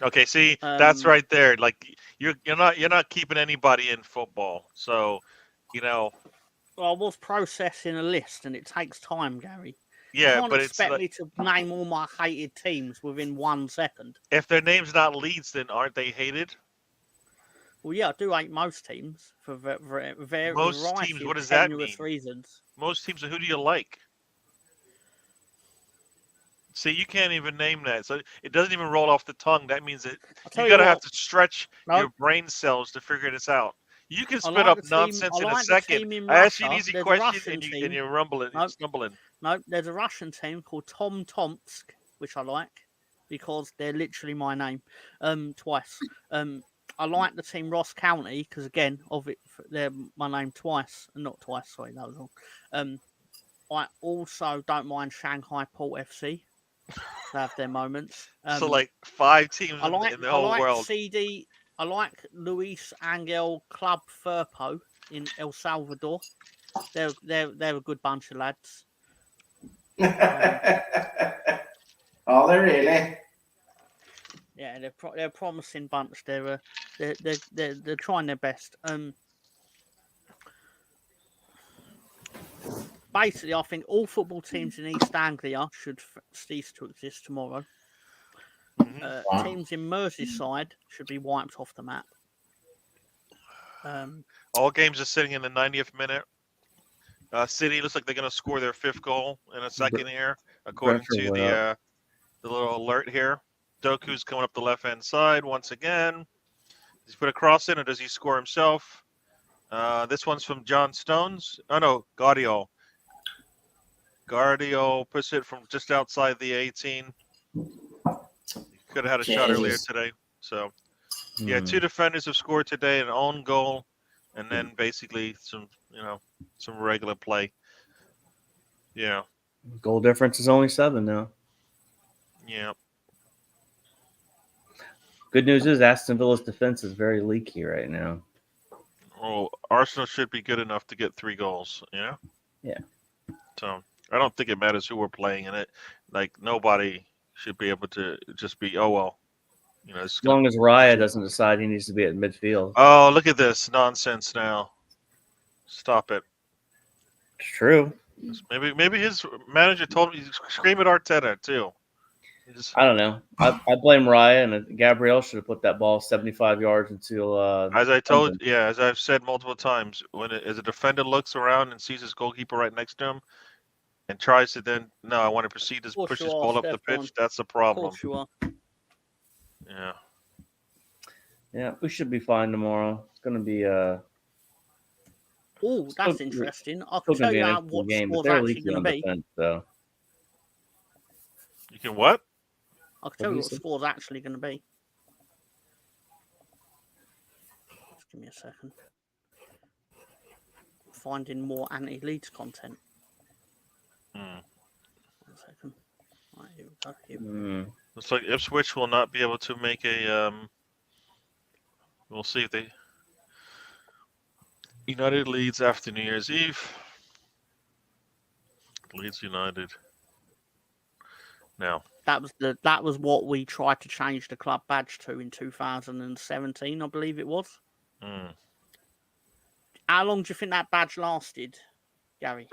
Okay, see, that's right there. Like you're not keeping anybody in football. So, Well, I was processing a list, and it takes time, Gary. yeah, You can't but it's expect like, me to name all my hated teams within 1 second. if their name's not Leeds, then aren't they hated? Well, yeah, I do hate most teams for very Most variety teams, of what does that tenuous mean? reasons. Most teams, who do you like? See, you can't even name that, so it doesn't even roll off the tongue. That means that I'll tell you're you gonna have what, to stretch No. your brain cells to figure this out. You can I spit like up the team- nonsense I in a like the second. team in I ask you an Russia. easy There's a question, Russian and team. you're rumbling, No. stumbling. No, there's a Russian team called Tom Tomsk, which I like because they're literally my name. Twice. I like the team Ross County because again, of it, they're my name twice, not twice. Sorry, that was wrong. I also don't mind Shanghai Port FC. They have their moments. So like 5 teams I like in the whole world. CD. I like Luis Angel Club Firpo in El Salvador. They're a good bunch of lads. Oh, they're really. Yeah, they're a promising bunch. They're trying their best. Basically, I think all football teams in East Anglia should cease to exist tomorrow. Mhm. Teams in Merseyside should be wiped off the map. All games are sitting in the 90th minute. City looks like they're going to score their 5th goal in a second here, according Brentford to went up. the little alert here. Doku's coming up the left-hand side once again. Does he put a cross in, or does he score himself? This one's from John Stones. Oh, no, Guardiola. Guardiola puts it from just outside the 18. Could have had a shot earlier Jesus. today. So, yeah, 2 defenders have scored today, an own goal, and then basically some regular play. Yeah, Goal difference is only 7 now. yeah. Good news is Aston Villa's defense is very leaky right now. Well, Arsenal should be good enough to get 3 goals. Yeah. Yeah. So I don't think it matters who we're playing in it. Like nobody should be able to just be As long as Raya doesn't decide he needs to be at midfield. Oh, look at this nonsense now. Stop it. It's true. Maybe his manager told him to scream at Arteta too. I don't know. I blame Raya, and Gabriel should have put that ball 75 yards into. As I've said multiple times, as a defender looks around and sees his goalkeeper right next to him, and tries to I want to proceed to push this ball up the pitch. That's the problem. Of course you are. Yeah. Yeah, we should be fine tomorrow. It's going to be Oh, that's interesting. I still can gonna tell be you an how interesting what game, but score's they're actually leaky going on to be. defense, so. You can what? I can tell you you what the say? score's actually going to be. Just give me a second. Finding more anti-Leeds content. Hmm. 1 second. Right, here we go. Here we go. Looks like Ipswich will not be able to make a. We'll see if they. United Leeds after New Year's Eve. Leeds United. Now. That was what we tried to change the club badge to in 2017, I believe it was. Mm. How long do you think that badge lasted, Gary?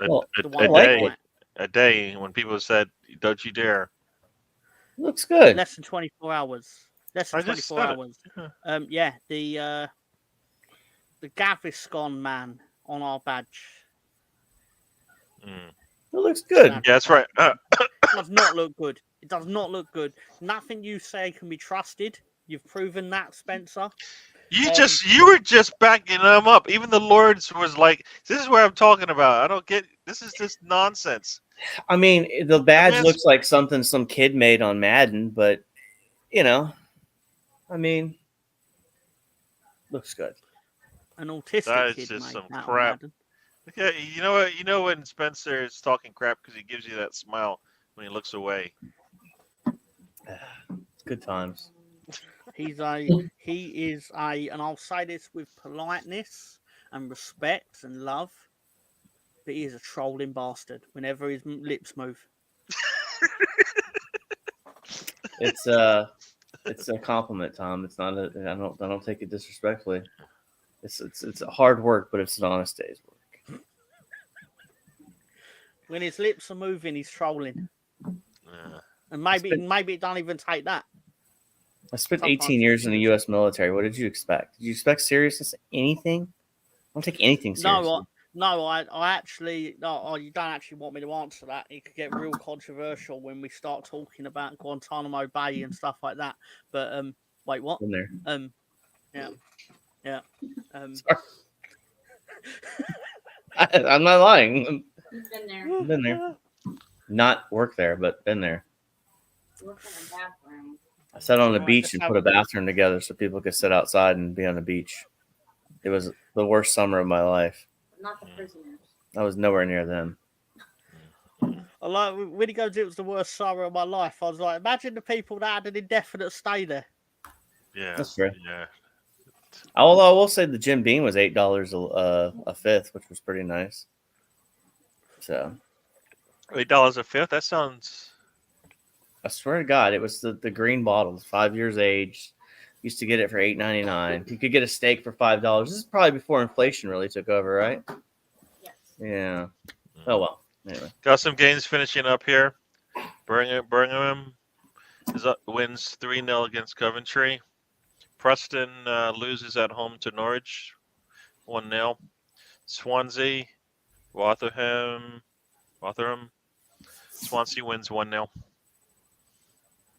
A day when people said, "Don't you dare!" Looks good. Less than 24 hours. Less than 24 hours. Yeah. The Gaviscon man on our badge. Mm. It looks good. Yeah, that's right. It does not look good. It does not look good. Nothing you say can be trusted. You've proven that, Spencer. You were just backing them up. Even the Lords was like, "This is what I'm talking about. I don't get. This is just nonsense." I mean, the badge looks like something some kid made on Madden, but I mean, looks good. An autistic That is kid just made some that on crap. Madden. Okay, you know what? You know when Spencer is talking crap because he gives you that smile when he looks away. It's good times. He is and I'll say this with politeness and respect and love, but he is a trolling bastard whenever his lips move. It's a compliment, Tom. It's not I don't take it disrespectfully. It's a hard work, but it's an honest day's work. When his lips are moving, he's trolling. Yeah. And maybe it don't even take that. I spent Sometimes 18 years in the U.S. military. What did you expect? Did you expect seriousness? Anything? I don't take anything seriously. I actually no. You don't actually want me to answer that. It could get real controversial when we start talking about Guantanamo Bay and stuff like that. But wait, what? In there. Yeah. Sorry. I'm not lying. Been there. Been there. Not work there, but been there. Work in the bathroom. I sat on the Right, beach let's and have put a bathroom together so people could sit outside and be on the beach. It was the worst summer of my life. Not the prisoners. I was nowhere near them. I like when he goes, it was the worst summer of my life. I was like, imagine the people that had an indefinite stay there. Yeah. That's fair. Yeah. Although I will say the Jim Beam was $8 a fifth, which was pretty nice. So $8 a fifth. That sounds. I swear to God, it was the green bottle, 5 years age. Used to get it for $8.99. You could get a steak for $5. This is probably before inflation really took over, right? Yes. Yeah. Oh well. Anyway, Got some games finishing up here. Birmingham wins 3-0 against Coventry. Preston loses at home to Norwich 1-0. Swansea, Rotherham. Swansea wins 1-0.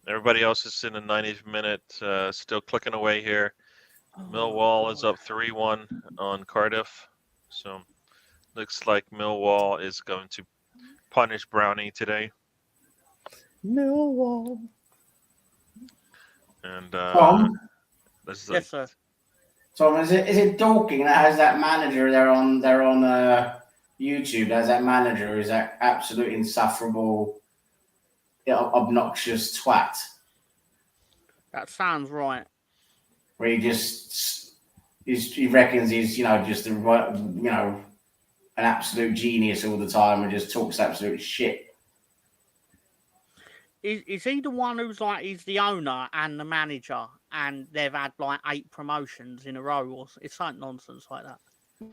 Everybody else is in the 90th minute, still clicking away here. Millwall is up 3-1 on Cardiff. So looks like Millwall is going to punish Brownie today. Millwall. And Tom, this is Yes, sir. Tom, is it Dorking that has that manager? They're on YouTube. There's that manager who's that absolute insufferable, obnoxious twat. That sounds right. Where he reckons he's just an absolute genius all the time and just talks absolute shit. Is he the one who's like, he's the owner and the manager and they've had like 8 promotions in a row or it's something nonsense like that?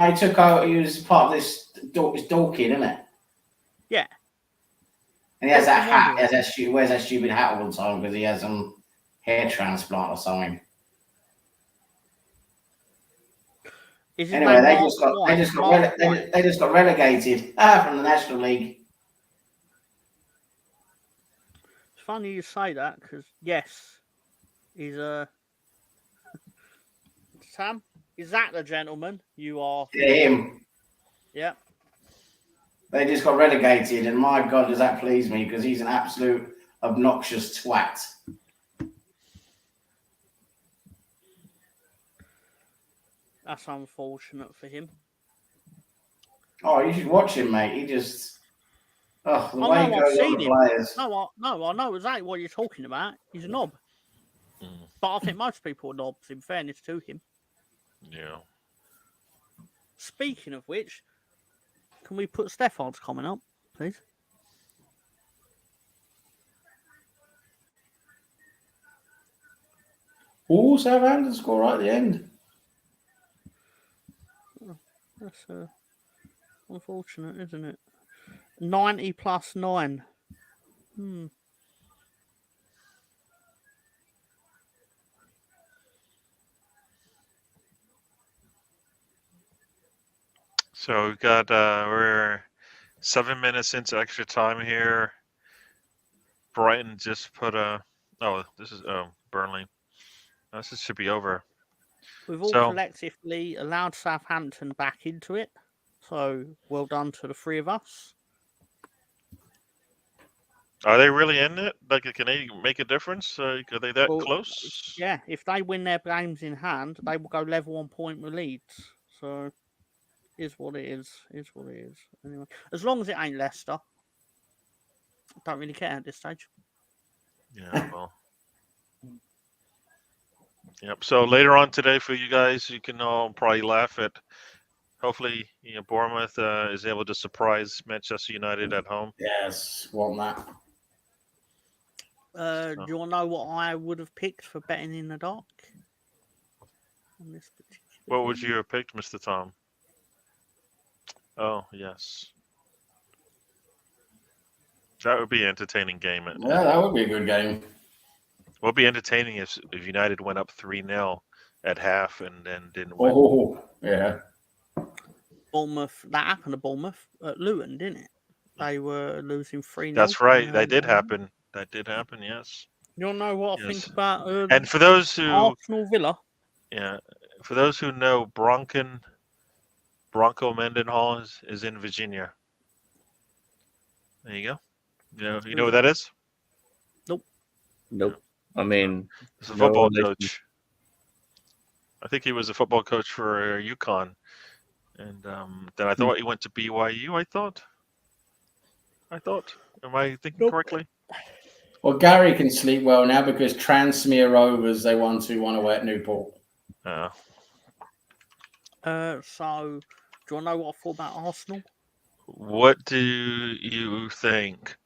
He took out. He was part of this. It's Dorking, isn't it? Yeah. And he has that hat. Wears that stupid hat all the time because he has some hair transplant or something. Is his Anyway, name they Mark just got White? Mark White. they just got relegated from the National League. It's funny you say that because yes, he's Sam. Is that the gentleman you are? Yeah, him. Yeah. They just got relegated, and my God, does that please me because he's an absolute obnoxious twat. That's unfortunate for him. Oh, you should watch him, mate. He just the I way he know, I've goes on seen the him. players. No, I know exactly what you're talking about. He's a knob. But I think most people are knobs, in fairness to him. Yeah. Speaking of which, can we put Stefan's comment up, please? Oh, Southampton score right at the end. That's unfortunate, isn't it? 90 plus 9. So we've got we're 7 minutes into extra time here. Brighton just put Burnley. This should be over. We've all collectively allowed Southampton back into it. So well done to the 3 of us. Are they really in it? Like, can they make a difference? Are they that close? Yeah, if they win their games in hand, they will go level on point with Leeds. So, is what it is. Is what it is. Anyway, as long as it ain't Leicester, I don't really care at this stage. Yeah, well. Yep. So later on today for you guys, you can all probably laugh at. Hopefully, Bournemouth is able to surprise Manchester United at home. Yes, want that. Do you want to know what I would have picked for betting in the dark? On this what would you have picked, Mr. Tom? Oh, yes. That would be an entertaining game. Yeah, that would be a good game. What would be entertaining if United went up 3-0 at half and then didn't win. Oh, yeah. Bournemouth, that happened to Bournemouth at Luton, didn't it? They were losing 3-0. That's right. That did happen. That did happen, yes. You want to know what I think about and for those who Arsenal Villa? Yeah. For those who know, Bronco Mendenhall is in Virginia. There you go. You know what that is? Nope. Nope. I mean, He's a no football relation- coach. I think he was a football coach for UConn, and then I thought he went to BYU. I thought. Am I thinking correctly? Well, Gary can sleep well now because Transmere Rovers, they won 2-1 away at Newport. So, do you want to know what I thought about Arsenal? What do you think?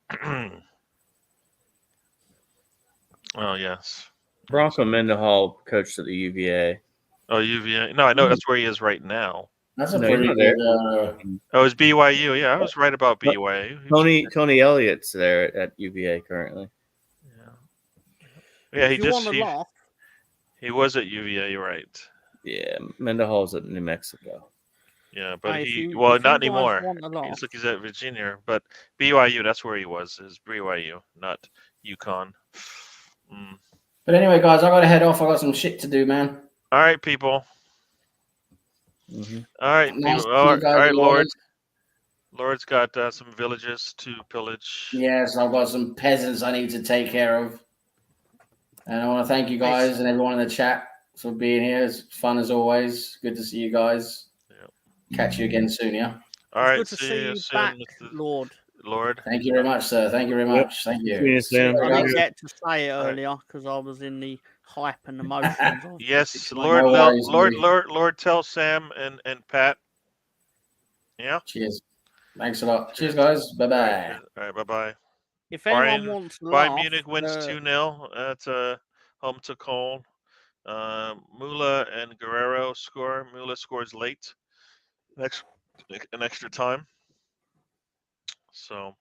Oh yes. Bronco Mendenhall coached at the UVA. Oh, UVA. No, I know that's where he is right now. That's a No, he's pretty not good. Oh, it's BYU. Yeah, I was right about BYU. Tony Elliott's there at UVA currently. Yeah, If you want to laugh, he was at UVA. You're right. Yeah, Mendenhall's at New Mexico. Yeah, but if you not guys anymore. want to laugh, He's at Virginia, but BYU. That's where he was. Is BYU, not UConn. But anyway, guys, I got to head off. I got some shit to do, man. All right, people. Mm-hmm. All right, Nice people. to All see right, you guys all right, as Lord. always. Lord's got some villages to pillage. Yes, I've got some peasants I need to take care of. And I want to thank you guys and everyone in the chat for being here. It's fun as always. Good to see you guys. Yep. Catch you again soon, yeah? All right, good to see you soon, back, Mr. Lord. Lord. Thank you very much, sir. Thank you very much. Thank you. See you, Sam. I guys. didn't get to say it All right. earlier because I was in the hype and emotions of the Yes, situation. Lord, No worries, Lord, tell Sam and Pat. Yeah. Cheers. Thanks a lot. Cheers, guys. Bye-bye. All right, bye-bye. If anyone wants to Bayern laugh, Munich wins 2-0 at home to Cologne. Mula and Guerrero score. Mula scores late, an extra time. So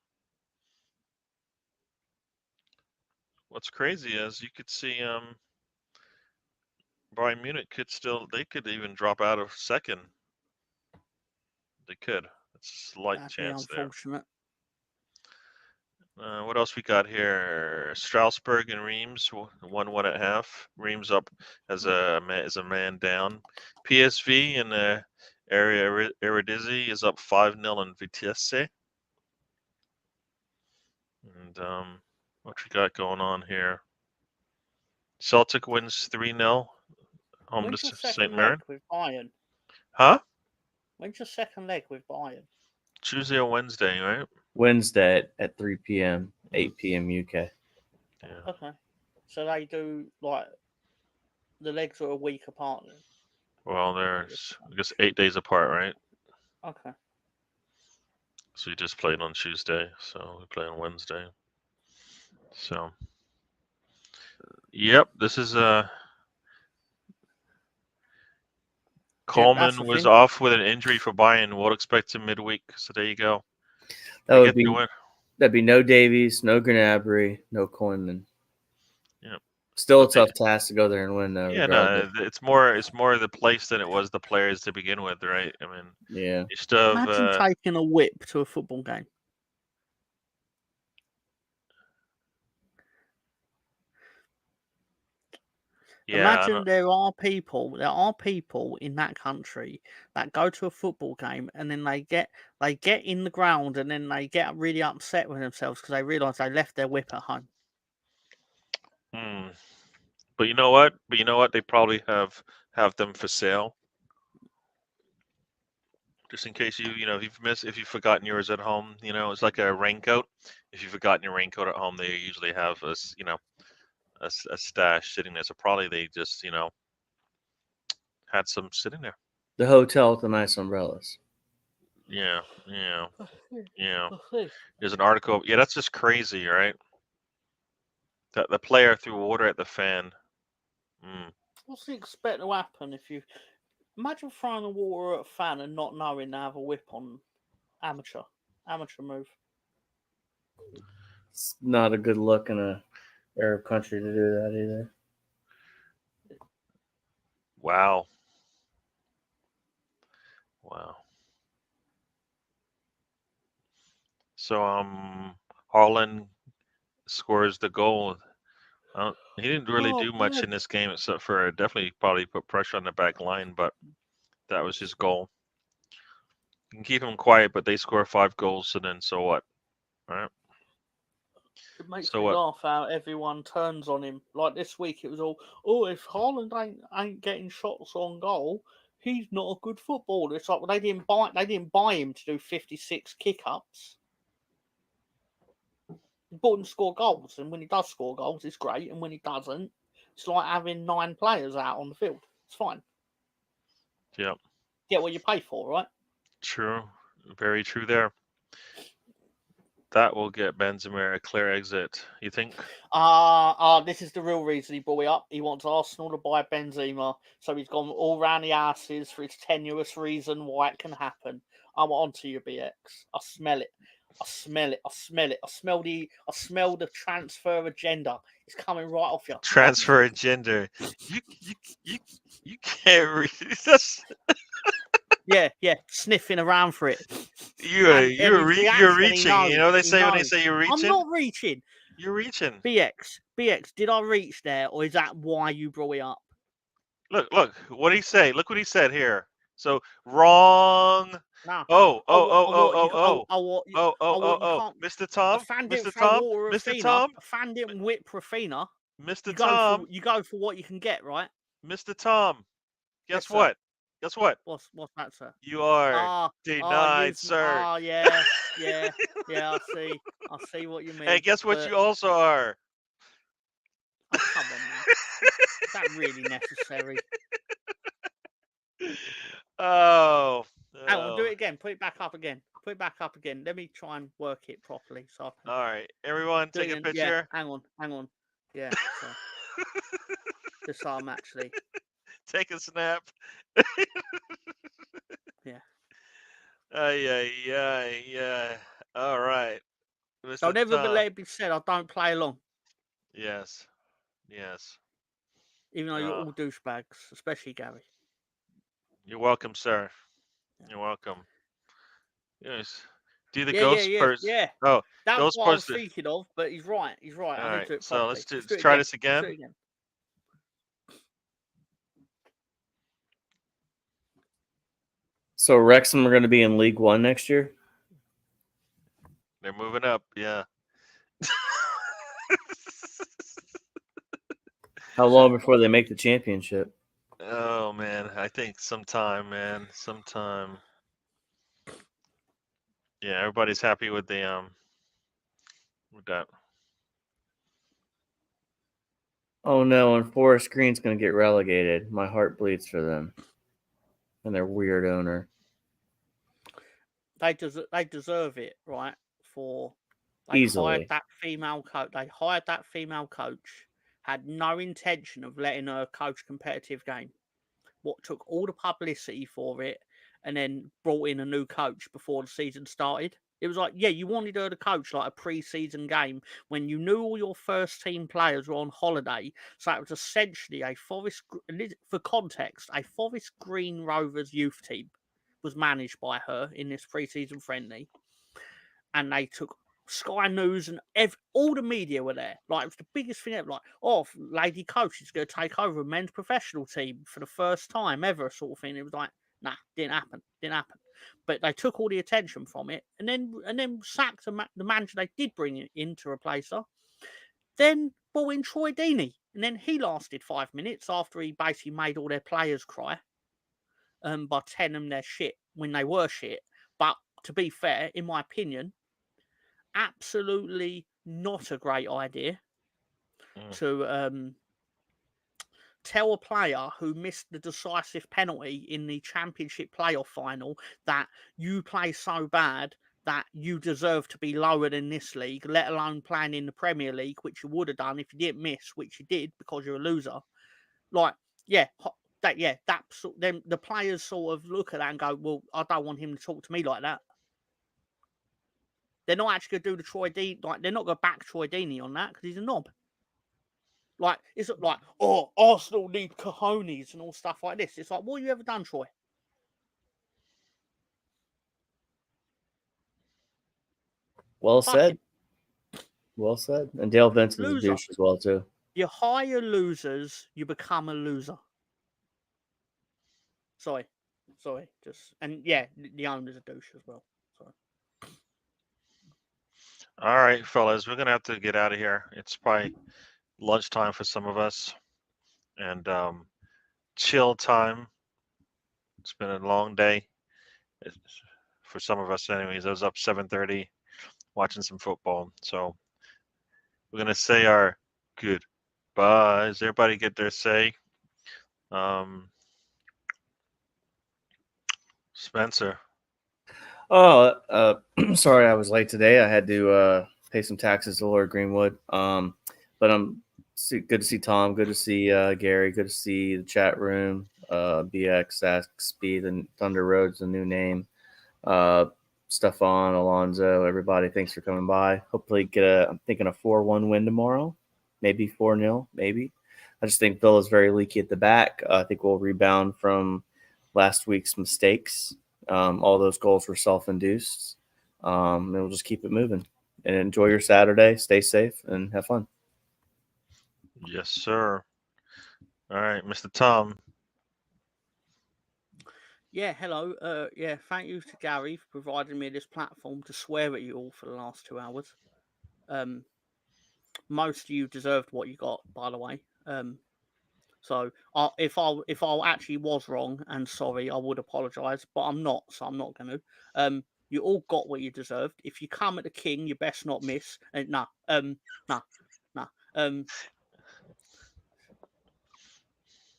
what's crazy is you could see Bayern Munich they could even drop out of second. They could. It's a slight that'd chance be there. unfortunate. What else we got here? Strasbourg and Reims 1-1 at half. Reims up as a man down. PSV in the area Eredivisie is up 5-0 in Vitesse. And what we got going on here? Celtic wins 3-0 home When's to your St. second Mirren. leg with Bayern? Huh? When's your second leg with Bayern? Tuesday or Wednesday, right? Wednesday at 3 p.m., 8 p.m. UK. Yeah. Okay. So they do like the legs are a week apart then. Well, they're I guess 8 days apart, right? Okay. So you just played on Tuesday, so we play on Wednesday. So, yep, this is Coleman was thing. off with an injury for Bayern. We'll expect him midweek. So there you go. That'd be no Davies, no Gnabry, no Koeman. Yep. Still a tough task to go there and win, though. Yeah, no, it's more the place than it was the players to begin with, right? I mean, yeah. You still have, Imagine taking a whip to a football game. yeah, Imagine there are people in that country that go to a football game and then they get in the ground and then they get really upset with themselves because they realise they left their whip at home. But you know what? They probably have them for sale. Just in case if you've forgotten yours at home, it's like a raincoat. If you've forgotten your raincoat at home, they usually have a stash sitting there. So probably they just, had some sitting there. The hotel with the nice umbrellas. Yeah. There's an article. Yeah, that's just crazy, right? That the player threw water at the fan. What's the expect to happen if you imagine throwing the water at a fan and not knowing they have a whip on? Amateur move. It's not a good look in a Arab country to do that either. Wow. So Haaland scores the goal. He didn't really do much in this game except for definitely probably put pressure on the back line, but that was his goal. You can keep him quiet, but they score 5 goals, and then so what? All right. It makes So me what? laugh how everyone turns on him. Like this week, it was all, oh, if Haaland ain't getting shots on goal, he's not a good footballer. It's like, well, they didn't buy him to do 56 kick-ups. They bought him to score goals, and when he does score goals, it's great. And when he doesn't, it's like having 9 players out on the field. It's fine. Yep. Get what you pay for, right? True. Very true there. That will get Benzema a clear exit. You think? This is the real reason he brought it up. He wants Arsenal to buy Benzema, so he's gone all round the asses for his tenuous reason why it can happen. I'm onto you, BX. I smell it. I smell it. I smell it. I smell the transfer agenda. It's coming right off you. Transfer agenda. You can't read. That's Yeah, sniffing around for it. you're And his reaction, he reaching. You know knows, they he say when they knows. say you're reaching. I'm not reaching. You're reaching. BX, did I reach there, or is that why you brought it up? Look. What did he say? Look what he said here. So wrong. No. Oh. You can't. Mr. Tom. A fan Mr. didn't throw Tom. water at Mr. Fina. Tom. A fan didn't whip Rafina. Mr. You Tom. go for what you can get, right? Mr. Tom. Yes, Guess sir. what? Guess what? What's that, sir? You are denied, sir. Oh, yeah. I see what you mean. And guess what but- you also are? Oh, come on, man. Is that really necessary? Oh. Hang on, do it again. Put it back up again. Let me try and work it properly. So I can All right, everyone, do take it a again. picture. Yeah, hang on. Yeah. So. Just so I'm actually. Take a snap. Yeah. Yeah. All right. So Mr. never Tom. let it be said I don't play along, Yes. even though you're all douchebags, especially Gary. You're welcome, sir. You're welcome. Yes. Do the Yeah, ghost person. yeah. Oh, That's ghost what I was person. thinking of, but he's right. All I need right. to do it So properly. let's do it try again. this again. Let's do it again. So Wrexham are going to be in League One next year. They're moving up. Yeah. How long before they make the championship? Oh man, I think sometime, man. Sometime. Yeah, everybody's happy with the with that. Oh no, and Forest Green's going to get relegated. My heart bleeds for them and their weird owner. They deserve it, right? They Easily. hired that female coach. They hired that female coach. Had no intention of letting her coach competitive game. What took all the publicity for it, and then brought in a new coach before the season started. It was like, yeah, you wanted her to coach like a pre-season game when you knew all your first team players were on holiday. So it was essentially for context, a Forest Green Rovers youth team was managed by her in this pre-season friendly, and they took Sky News and all the media were there. Like, it was the biggest thing ever. Like, oh, lady coach is going to take over a men's professional team for the first time ever, sort of thing. It was like, nah, didn't happen. But they took all the attention from it, and then sacked the manager they did bring in to replace her. Then brought in Troy Deeney, and then he lasted 5 minutes after he basically made all their players cry, by telling them they're shit when they were shit. But to be fair, in my opinion, absolutely not a great idea to tell a player who missed the decisive penalty in the championship playoff final that you play so bad that you deserve to be lower than this league, let alone playing in the Premier League, which you would have done if you didn't miss, which you did because you're a loser. Like, then the players sort of look at that and go, well, I don't want him to talk to me like that. They're not actually going to do the Troy Deeney. Like, they're not going to back Troy Deeney on that because he's a knob. Like, it's like, oh, Arsenal need cojones and all stuff like this. It's like, what have you ever done, Troy? Well said. Well said. And Dale Vincent's a douche as well, too. You hire losers, you become a loser. Sorry. And yeah, the owner's a douche as well. Sorry. All right, fellas, we're gonna have to get out of here. It's probably lunchtime for some of us, and chill time. It's been a long day for some of us, anyways. I was up 7:30 watching some football, so we're gonna say our goodbyes. Everybody get their say. Spencer. Oh, sorry I was late today. I had to pay some taxes to Lord Greenwood. But good to see Tom. Good to see Gary. Good to see the chat room. BX, Speed, and Thunder Road's the new name. Stefan, Alonzo, everybody, thanks for coming by. Hopefully I'm thinking a 4-1 win tomorrow. Maybe 4-0, maybe. I just think Bill is very leaky at the back. I think we'll rebound from last week's mistakes. All those goals were self-induced. And we'll just keep it moving. And enjoy your Saturday. Stay safe and have fun. Yes, sir. All right, Mr. Tom. Yeah, hello. Yeah, thank you to Gary for providing me this platform to swear at you all for the last 2 hours. Most of you deserved what you got, by the way. So if I actually was wrong and sorry, I would apologise, but I'm not, so I'm not going to. You all got what you deserved. If you come at the king, you best not miss. Nah.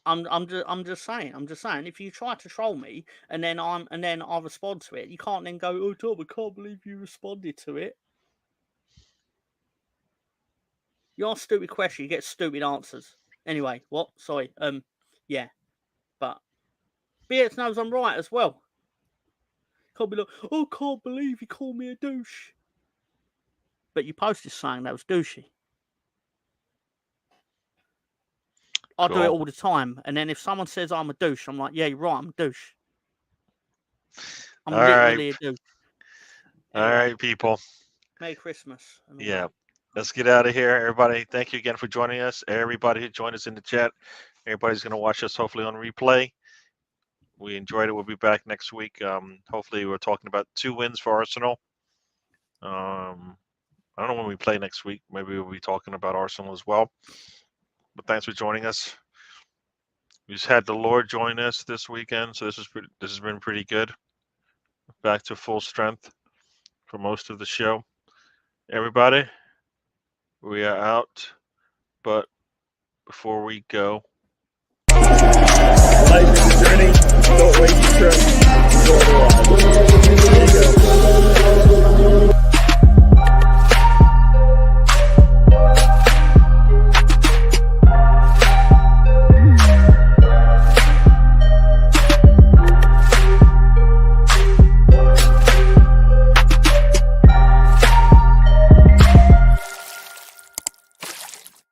I'm just saying. If you try to troll me and then I respond to it, you can't then go, "Oh, Tom, I can't believe you responded to it." You ask stupid questions, you get stupid answers. Anyway, what? Sorry. Yeah, but BX knows I'm right as well. Can't be like, "Oh, can't believe you called me a douche." But you posted saying that was douchey. I do it all the time, and then if someone says I'm a douche, I'm like, "Yeah, you're right, I'm a douche. I'm All literally right. a douche." Anyway, all right, people. Merry Christmas. Yeah. Let's get out of here, everybody. Thank you again for joining us. Everybody who joined us in the chat. Everybody's going to watch us hopefully on replay. We enjoyed it. We'll be back next week. Hopefully, we're talking about 2 wins for Arsenal. I don't know when we play next week. Maybe we'll be talking about Arsenal as well. But thanks for joining us. We just had the Lord join us this weekend, so this has been pretty good. Back to full strength for most of the show. Everybody, we are out. But before we go, life is a journey. Don't waste your trip. Enjoy the ride. There you go.